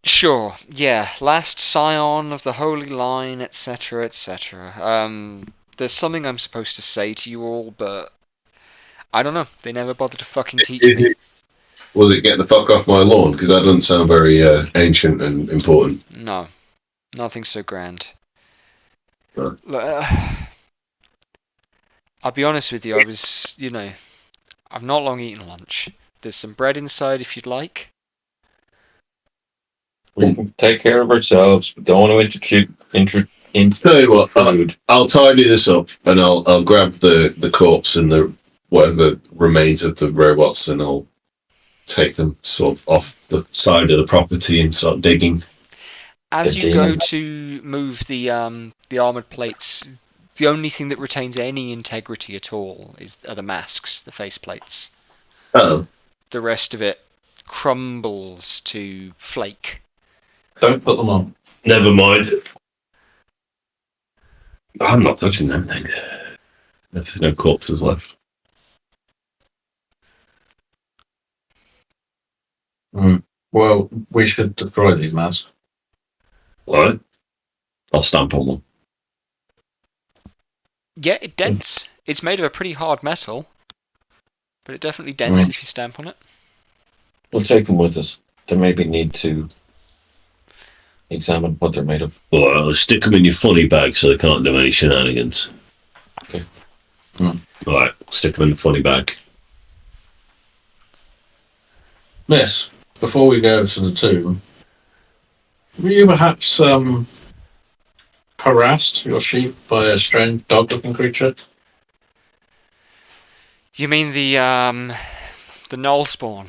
Sure, yeah. Last scion of the Holy Line, etc., etc. There's something I'm supposed to say to you all, but I don't know. They never bothered to fucking teach me. Was it get the fuck off my lawn? Because that doesn't sound very ancient and important. No, nothing so grand. Right. Look, I'll be honest with you, I've not long eaten lunch. There's some bread inside if you'd like. We can take care of ourselves. We don't want to Tell you what, intrude. I'll tidy this up and I'll grab the corpse and the whatever remains of the robots and I'll take them sort of off the side of the property and start digging. As The you go demon. to move the armored plates, the only thing that retains any integrity at all are the masks, the face plates. Oh, The rest of it crumbles to flake. Don't put them on. never mind. I'm not touching them things. There's no corpses left. Well, we should destroy these masks. What? I'll stamp on one. Yeah, it dents. It's made of a pretty hard metal, but it definitely dents if you stamp on it. We'll take them with us. They maybe need to examine what they're made of. Well, I'll stick them in your funny bag so they can't do any shenanigans. Okay. Alright, stick them in the funny bag. Yes. Before we go to the tomb, were you perhaps harassed, your sheep, by a strange dog-looking creature? You mean the null spawn?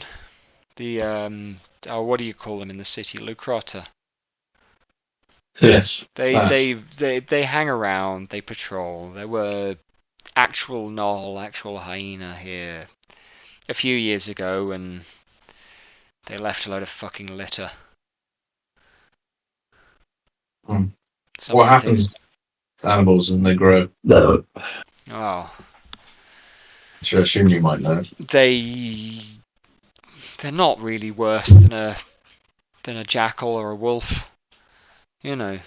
What do you call them in the city? Lucrata. Yes. They hang around, they patrol. There were actual null, actual hyena here a few years ago, and they left a load of fucking litter. Some What of the things- happens to animals and they grow? No. Oh, Which I assume you might know. they're not really worse than a jackal or a wolf. You know,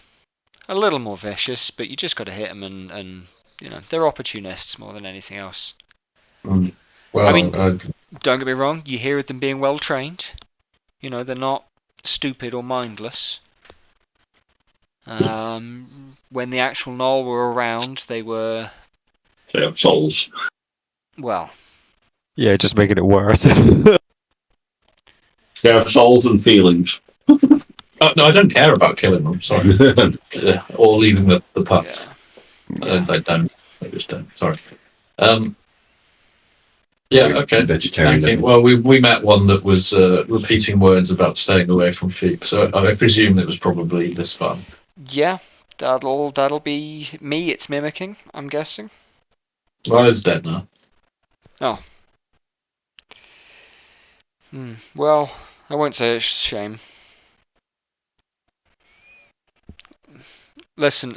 a little more vicious, but you just got to hit them, and you know, they're opportunists more than anything else. Well, I mean, don't get me wrong, you hear of them being well trained. You know, they're not stupid or mindless. When the actual Null were around, they were, They have souls. well, Yeah, just making it worse. They have souls and feelings. no, I don't care about killing them. Sorry, or leaving the pup. yeah. I don't. I just don't. Sorry. Yeah. Okay. Vegetarian. Thank you. Well, we met one that was repeating words about staying away from sheep, so I presume it was probably this farm. Yeah, that'll be me. It's mimicking, I'm guessing. Well, it's dead now. Oh. Well, I won't say it's a shame. Listen,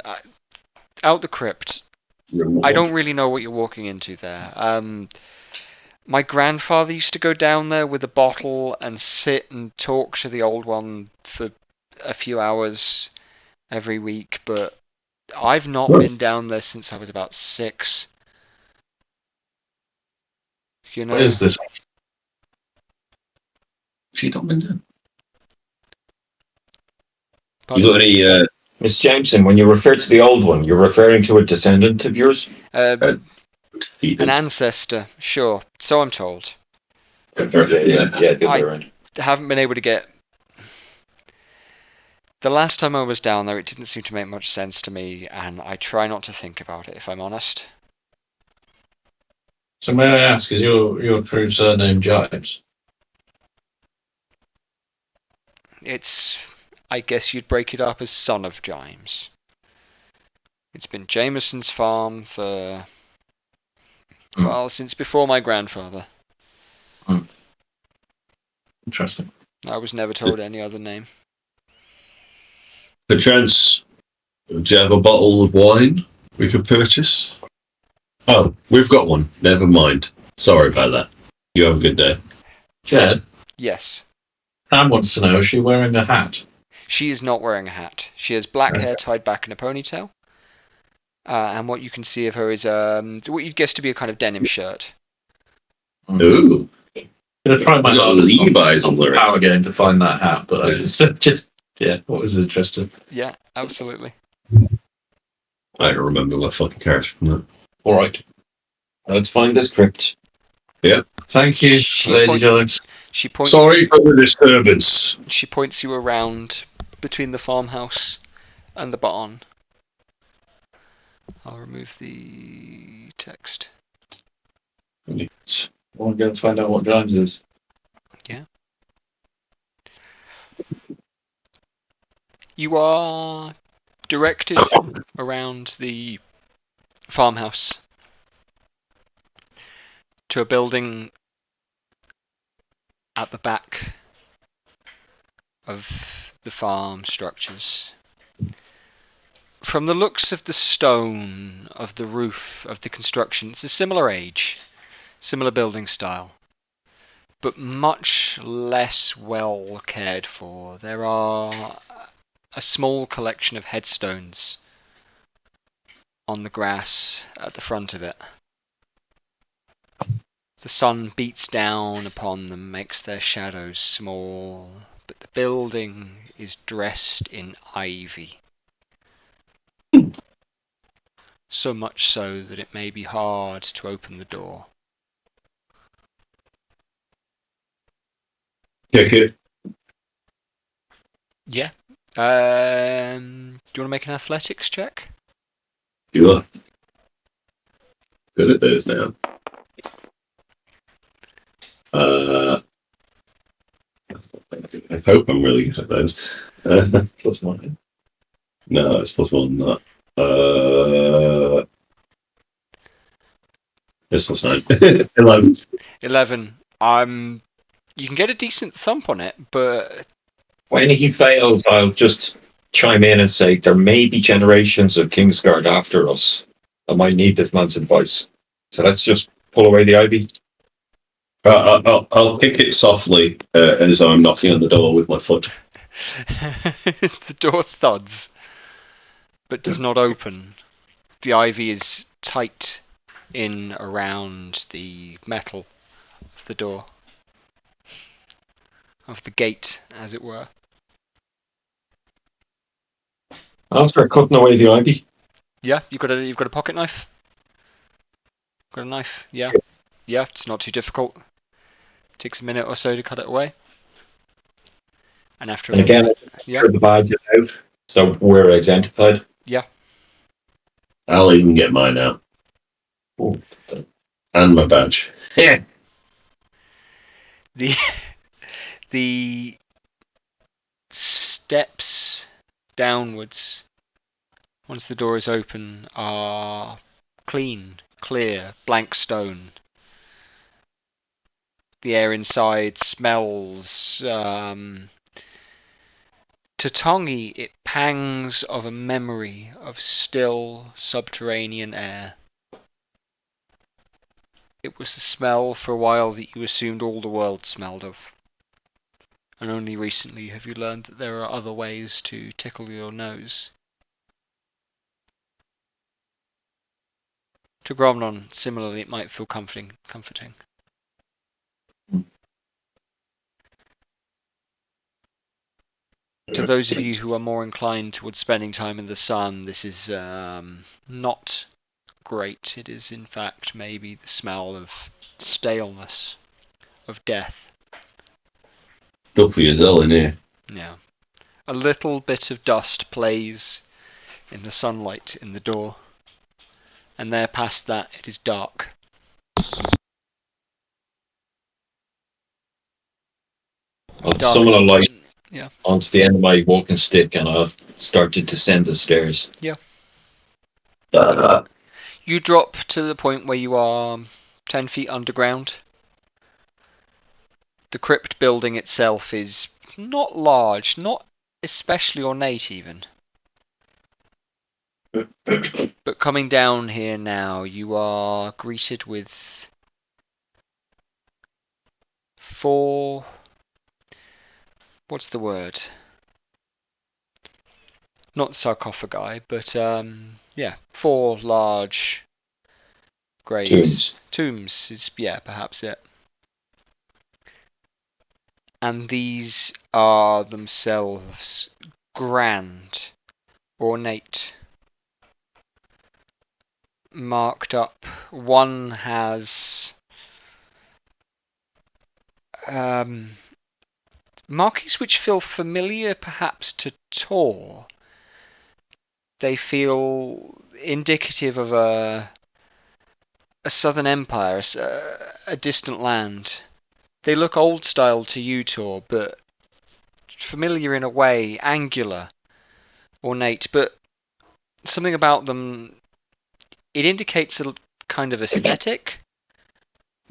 out the crypt, I don't really know what you're walking into there. My grandfather used to go down there with a bottle and sit and talk to the old one for a few hours every week, but I've not been down there since I was about 6. You know, What is this? She don't been done. pardon? You got any Miss Jameson, when you refer to the old one, you're referring to a descendant of yours? An ancestor, sure. So I'm told. Yeah, the other end. Haven't been able to get. The last time I was down there, it didn't seem to make much sense to me, and I try not to think about it, if I'm honest. So may I ask, is your true surname Giles? It's, I guess you'd break it up as son of James. It's been Jameson's farm for, well, since before my grandfather. Interesting. I was never told any other name. Perchance, do you have a bottle of wine we could purchase? Oh, we've got one. Never mind. Sorry about that. You have a good day. Jed, Yes. Sam wants to know, is she wearing a hat? She is not wearing a hat. She has black hair tied back in a ponytail. And what you can see of her is what you'd guess to be a kind of denim shirt. Ooh. I'm gonna try my Got hardest Levi's on on the there. power game to find that hat, but I just yeah, what was interesting. Yeah, absolutely. I don't remember my fucking character from that. All right. Let's find this crypt. Thank you, She Lady point- Giles. She points. Sorry for the disturbance. She points you around between the farmhouse and the barn. I'll remove the text. I want to go and find out what Giants is. You are directed around the farmhouse to a building at the back of the farm structures. From the looks of the stone of the roof of the construction, it's a similar age, similar building style, but much less well cared for. There are a small collection of headstones on the grass at the front of it. The sun beats down upon them, makes their shadows small, but the building is dressed in ivy. So much so that it may be hard to open the door. Kick it. Yeah. Do you want to make an athletics check? Sure. Good at those now. I hope I'm really good at those. Plus one. No, it's +1, not. It's +9. 11. 11. You can get a decent thump on it, but When he fails, I'll just chime in and say there may be generations of Kingsguard after us. I might need this man's advice. So let's just pull away the ivy. I'll kick it softly as I'm knocking on the door with my foot. the door thuds, but does not open. The ivy is tight in around the metal of the door. Of the gate, as it were. I'll start cutting away the ivy. Yeah, you've got a pocket knife? Got a knife? Yeah. Yeah, it's not too difficult. Takes a minute or so to cut it away. And after And again, yeah. the badge is out, so we're identified. Yeah. I'll even get mine out. Ooh. And my badge. Yeah. The steps downwards, once the door is open, are clean, clear, blank stone. The air inside smells. To Tongi, it pangs of a memory of still subterranean air. It was the smell for a while that you assumed all the world smelled of. And only recently have you learned that there are other ways to tickle your nose. To Gromnon, similarly, it might feel comforting. To those of you who are more inclined towards spending time in the sun, this is not great. It is, in fact, maybe the smell of staleness, of death. Duffy as hell in here. Yeah. A little bit of dust plays in the sunlight in the door. And there past that, it is dark. I'll Dark. summon a light Yeah. onto the end of my walking stick and I'll start to descend the stairs. Yeah. Uh, You drop to the point where you are 10 feet underground. The crypt building itself is not large, not especially ornate even. But coming down here now, you are greeted with 4... What's the word? Not sarcophagi, but yeah, 4 large graves. Tombs is, yeah, perhaps it. And these are themselves grand, ornate, marked up. One has markings which feel familiar perhaps to Tor. They feel indicative of a southern empire, a distant land. They look old style to you, Tor, but familiar in a way, angular, ornate, but something about them, it indicates a kind of aesthetic,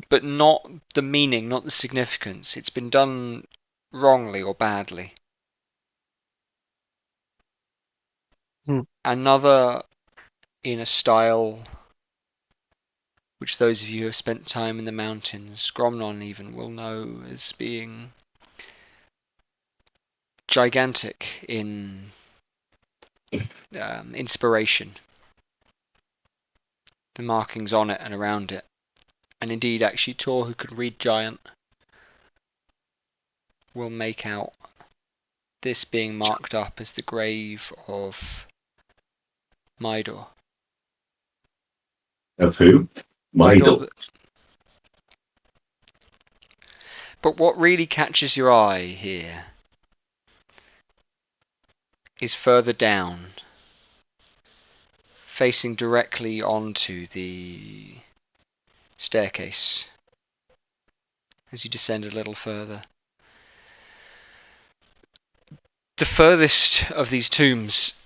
but not the meaning, not the significance. It's been done wrongly or badly. Another in a style which those of you who have spent time in the mountains, Gromnon even, will know as being gigantic in inspiration. The markings on it and around it. And indeed, actually, Tor, who could read giant, will make out this being marked up as the grave of Mydor. Of who? Mydor. But what really catches your eye here is further down, facing directly onto the staircase as you descend a little further. The furthest of these tombs,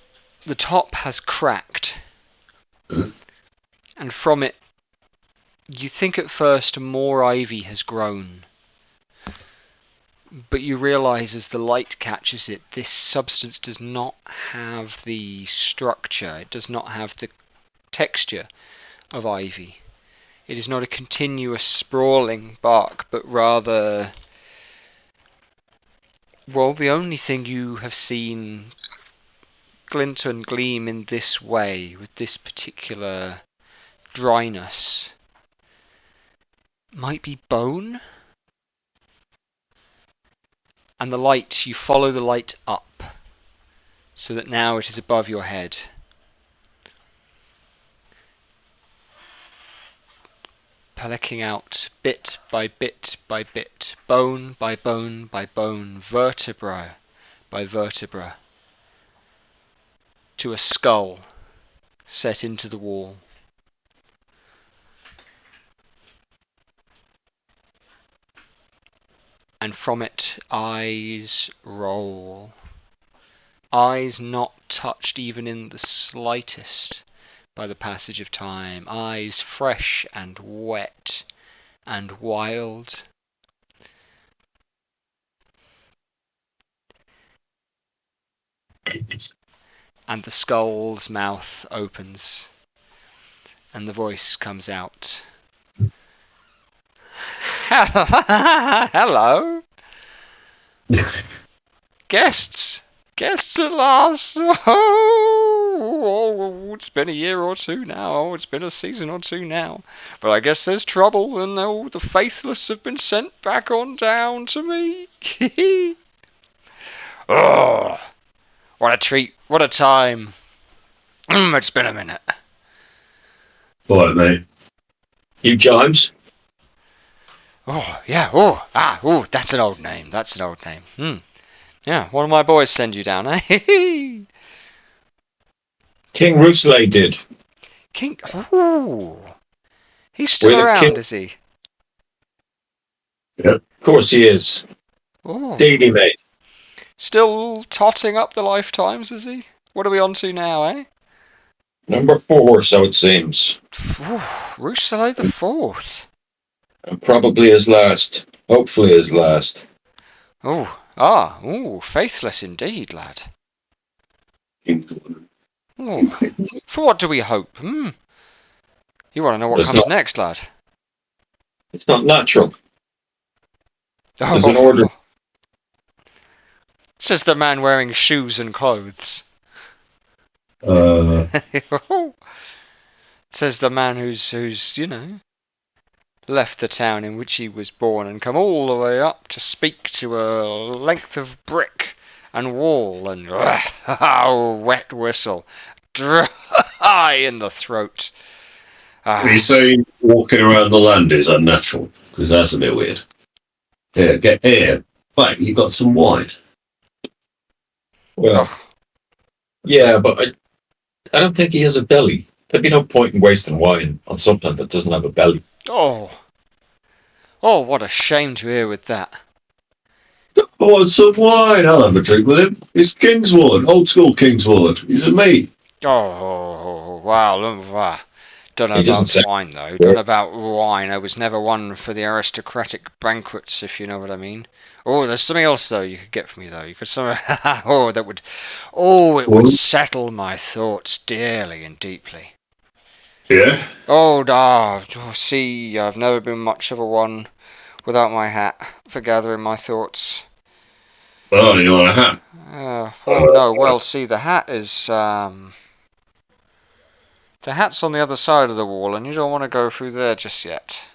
the top has cracked, and from it you think at first more ivy has grown, but you realise as the light catches it, this substance does not have the structure, it does not have the texture of ivy. It is not a continuous sprawling bark, but rather, well, the only thing you have seen glint and gleam in this way, with this particular dryness, might be bone? And the light, you follow the light up, so that now it is above your head. Pelecking out bit by bit by bit, bone by bone by bone, vertebra by vertebra, to a skull set into the wall. And from it eyes roll. Eyes not touched even in the slightest by the passage of time. Eyes fresh and wet and wild. And the skull's mouth opens and the voice comes out. Hello. Guests at last. Oh, it's been a year or two now. Oh, it's been a season or two now. But I guess there's trouble, and all the faithless have been sent back on down to me. Oh, what a treat! What a time! It's been a minute. What, mate? You James? Oh, yeah, oh, that's an old name, Yeah, one of my boys send you down, eh? King Roosleigh did. King, ooh. He's still We're the around, king. is he? Of course he is. Oh. Daily mate. Still totting up the lifetimes, is he? What are we on to now, eh? Number 4, so it seems. Roosevelt the Fourth. And probably his last. Hopefully his last. Faithless indeed, lad. Oh, for what do we hope? You want to know what It's comes not- next, lad? It's not natural. Oh, There's an order. Says the man wearing shoes and clothes. Says the man who's left the town in which he was born and come all the way up to speak to a length of brick and wall and wet whistle, dry in the throat. Are you saying walking around the land is unnatural? Because that's a bit weird. Here, get here. Right, you got some wine. Well, yeah, but I don't think he has a belly. There'd be no point in wasting wine on something that doesn't have a belly. Oh, what a shame to hear with that. I want some wine. I'll have a drink with him. It's Kingswood, old school Kingswood. He's a mate. Oh, wow. Don't know He doesn't about say- wine, though. Don't know about wine. I was never one for the aristocratic banquets, if you know what I mean. Oh, there's something else, though, you could get from me, though. You could it would settle my thoughts dearly and deeply. Yeah? See, I've never been much of a one without my hat for gathering my thoughts. Oh, you want a hat? No, well, see, the hat is, the hat's on the other side of the wall, and you don't want to go through there just yet.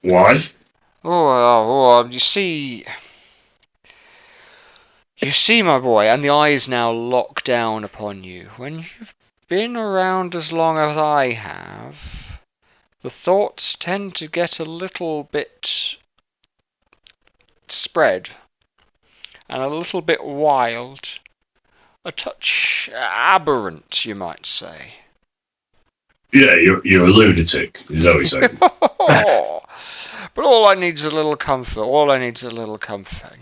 Why? You see, my boy, and the eyes now lock down upon you. When you've been around as long as I have, the thoughts tend to get a little bit spread, and a little bit wild, a touch aberrant, you might say. Yeah, you're a lunatic, is that what you're saying? But all I need is a little comfort. And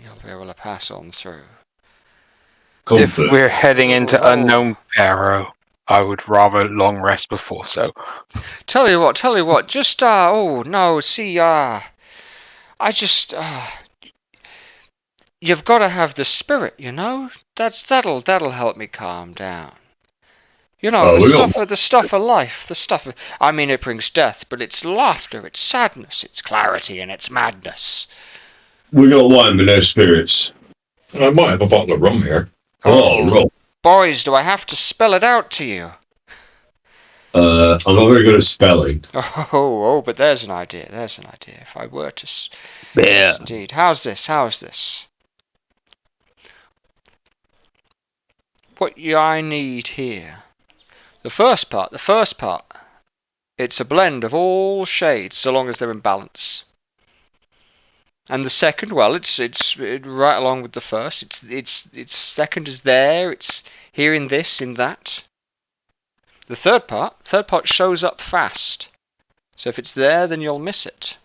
you'll be able to pass on through. If Comfort. we're heading into unknown peril, I would rather long rest before so. Tell you what. Just you've got to have the spirit, you know. That'll help me calm down. You know, the stuff of life, it brings death, but it's laughter, it's sadness, it's clarity, and it's madness. We got wine but no spirits. I might have a bottle of rum here. Rum. Boys, do I have to spell it out to you? I'm not very good at spelling. But there's an idea. If I were to... Yeah. Yes, indeed. How's this? What I need here... The first part, it's a blend of all shades, so long as they're in balance. And the second, well, it's right along with the first. It's second is there. It's here in this, in that. The third part shows up fast. So if it's there, then you'll miss it.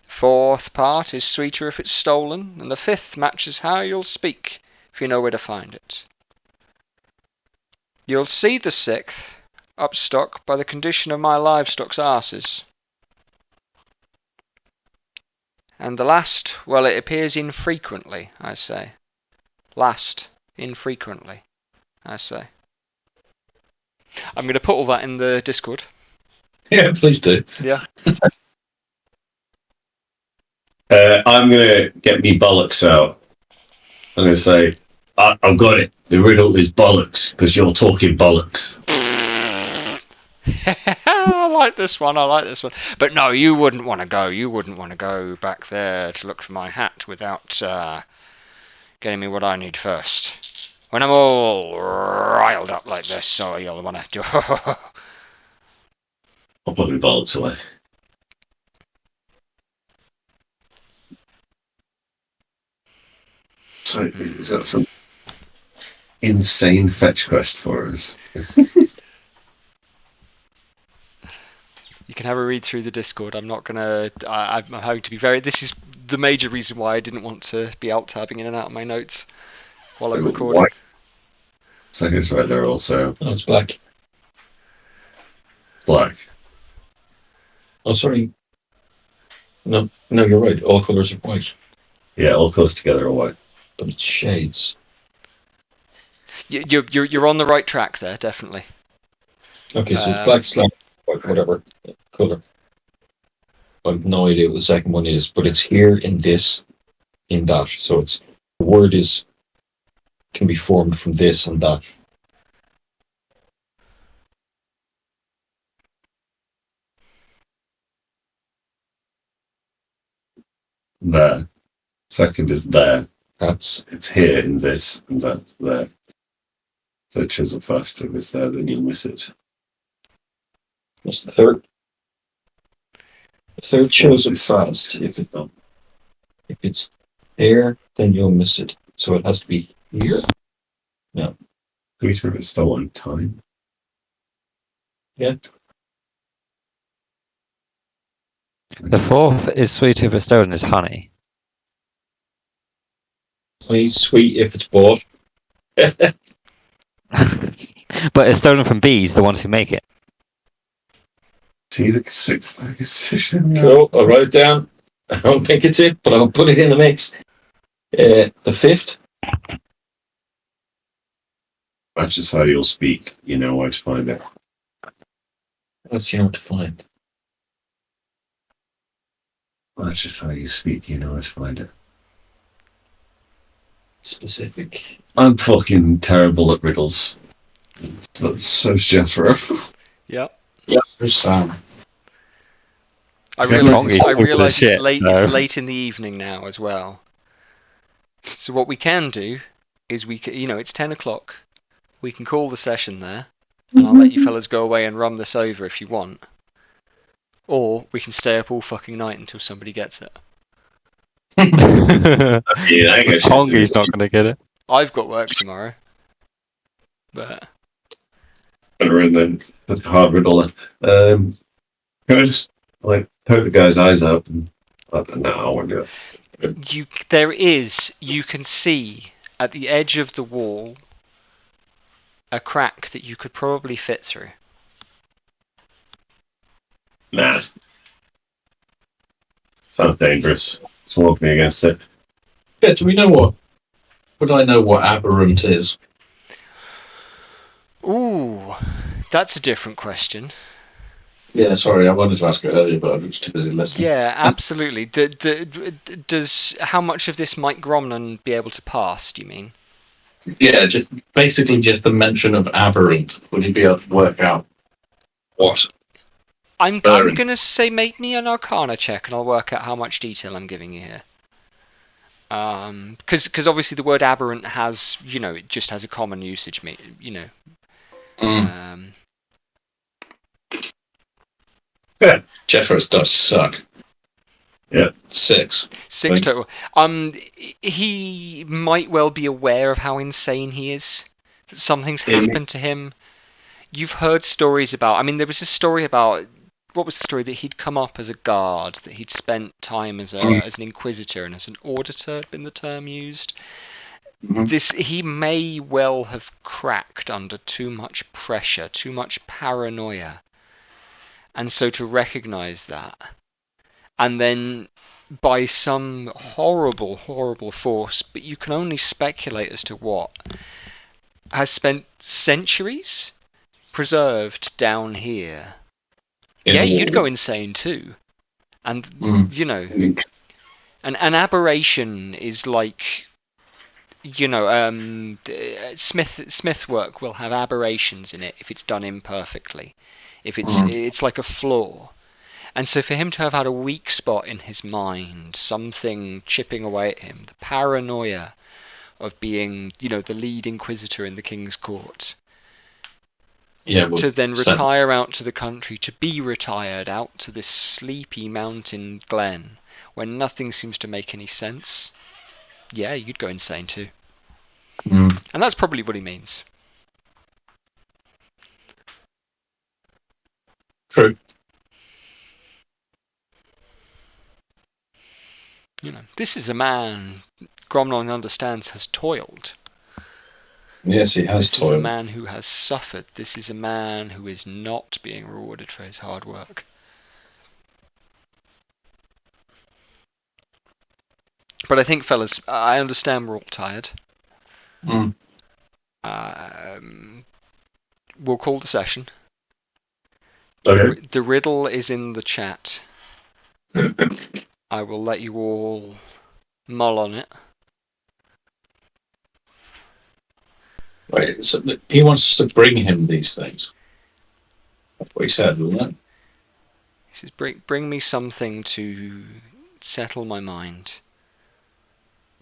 Fourth part is sweeter if it's stolen, and the fifth matches how you'll speak if you know where to find it. You'll see the sixth up stock by the condition of my livestock's arses. And the last, well, it appears infrequently, I say. Last, infrequently, I say. I'm going to put all that in the Discord. Yeah, please do. Yeah. I'm going to get me bollocks out. I'm going to say, I've got it. The riddle is bollocks, because you're talking bollocks. I like this one. But no, you wouldn't want to go. You wouldn't want to go back there to look for my hat without getting me what I need first. When I'm all riled up like this, so you'll want to do... I'll put my bollocks away. So he's got some insane fetch quest for us. You can have a read through the Discord. I'm not gonna. I'm hoping to be very. This is the major reason why I didn't want to be alt tabbing in and out of my notes while I'm recording. White. So it's right there also. Oh, it's black. Black. Oh, sorry. No, you're right. All colours are white, Yeah, all close together are white. but it's shades. You're on the right track there, definitely. Okay, so it's black slash white, whatever colour. I have no idea what the second one is, but it's here in this, in that. So it's the word can be formed from this and that. There. Second is there. That's It's here in this and that there. So it shows the first if it's there, then you'll miss it. what's the third? The third shows it fast. If it's there, then you'll miss it. So it has to be here. No. Sweeter but stolen time. The fourth is sweet if it's stolen is honey. Honey's sweet if it's bought. But it's stolen from bees, the ones who make it. See the 6-pack is session. Cool. I'll write it down. I don't think it's it, but I'll put it in the mix. The fifth. That's just how you'll speak. You know where to find it. What's you know to find? That's just how you speak. You know where to find it. Specific. I'm fucking terrible at riddles. So's Jethro. Yep. Yep. There's Sam. I Yeah, realise Tongi's talking it's shit, late. so- It's late in the evening now as well. So what we can do is it's 10 o'clock. We can call the session there, and I'll let you fellas go away and run this over if you want. Or we can stay up all fucking night until somebody gets it. Yeah, I guess Tongi's not going to get it. I've got work tomorrow, but around then. That's a hard riddle. Can I just poke the guy's eyes out? And, no, I won't do it. you can see at the edge of the wall a crack that you could probably fit through. Nah. Sounds dangerous. It's walking against it. Yeah, do we know what? Would I know what aberrant is? Ooh, that's a different question. Yeah, sorry, I wanted to ask it earlier, but I was too busy listening. Yeah, absolutely. Does how much of this might Gromnan be able to pass? Do you mean? Yeah, basically just the mention of aberrant. Would he be able to work out what? I'm Baron. gonna say make me an Arcana check, and I'll work out how much detail I'm giving you here. Because obviously the word aberrant has it just has a common usage. Jeffers does suck. Yeah. 6. 6 total. He might well be aware of how insane he is. That something's happened to him. You've heard stories about. I mean, there was a story about. What was the story? That he'd come up as a guard. That he'd spent time as an inquisitor and as an auditor had been the term used. He may well have cracked under too much pressure, too much paranoia, and so to recognise that. And then, by some horrible, horrible force, but you can only speculate as to what, has spent centuries preserved down here. Yeah, you'd go insane too. And, an aberration is like, Smith work will have aberrations in it if it's done imperfectly. If it's like a flaw. And so for him to have had a weak spot in his mind, something chipping away at him, the paranoia of being, the lead inquisitor in the King's Court, to then retire out to the country, to be retired out to this sleepy mountain glen where nothing seems to make any sense, yeah, you'd go insane too. And that's probably what he means. True. This is a man Gromnon understands has toiled. Yes, he has This toiled. is a man who has suffered. This is a man who is not being rewarded for his hard work. But I think, fellas, I understand we're all tired. We'll call the session. Okay. The riddle is in the chat. I will let you all mull on it. Right, so he wants us to bring him these things. That's what he said, wasn't it? He says, bring me something to settle my mind.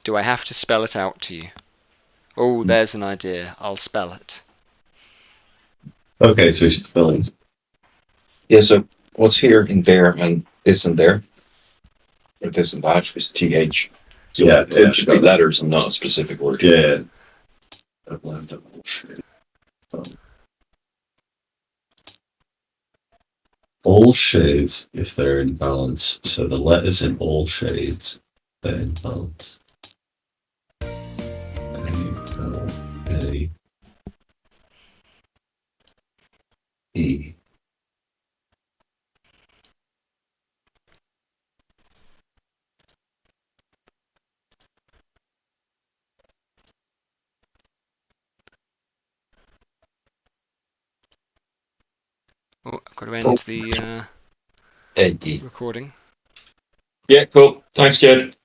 Do I have to spell it out to you? Oh, there's an idea. I'll spell it. Okay, so he's spelling. Yeah, so what's here and there and this and there? Or this and that is TH. So Yeah, it should be letters and not a specific word. Yeah. all shades if they're in balance. So the letters in all shades, they're in balance. A, E. Oh, I've got to end the A, E. recording. Yeah, cool. Thanks, Jed.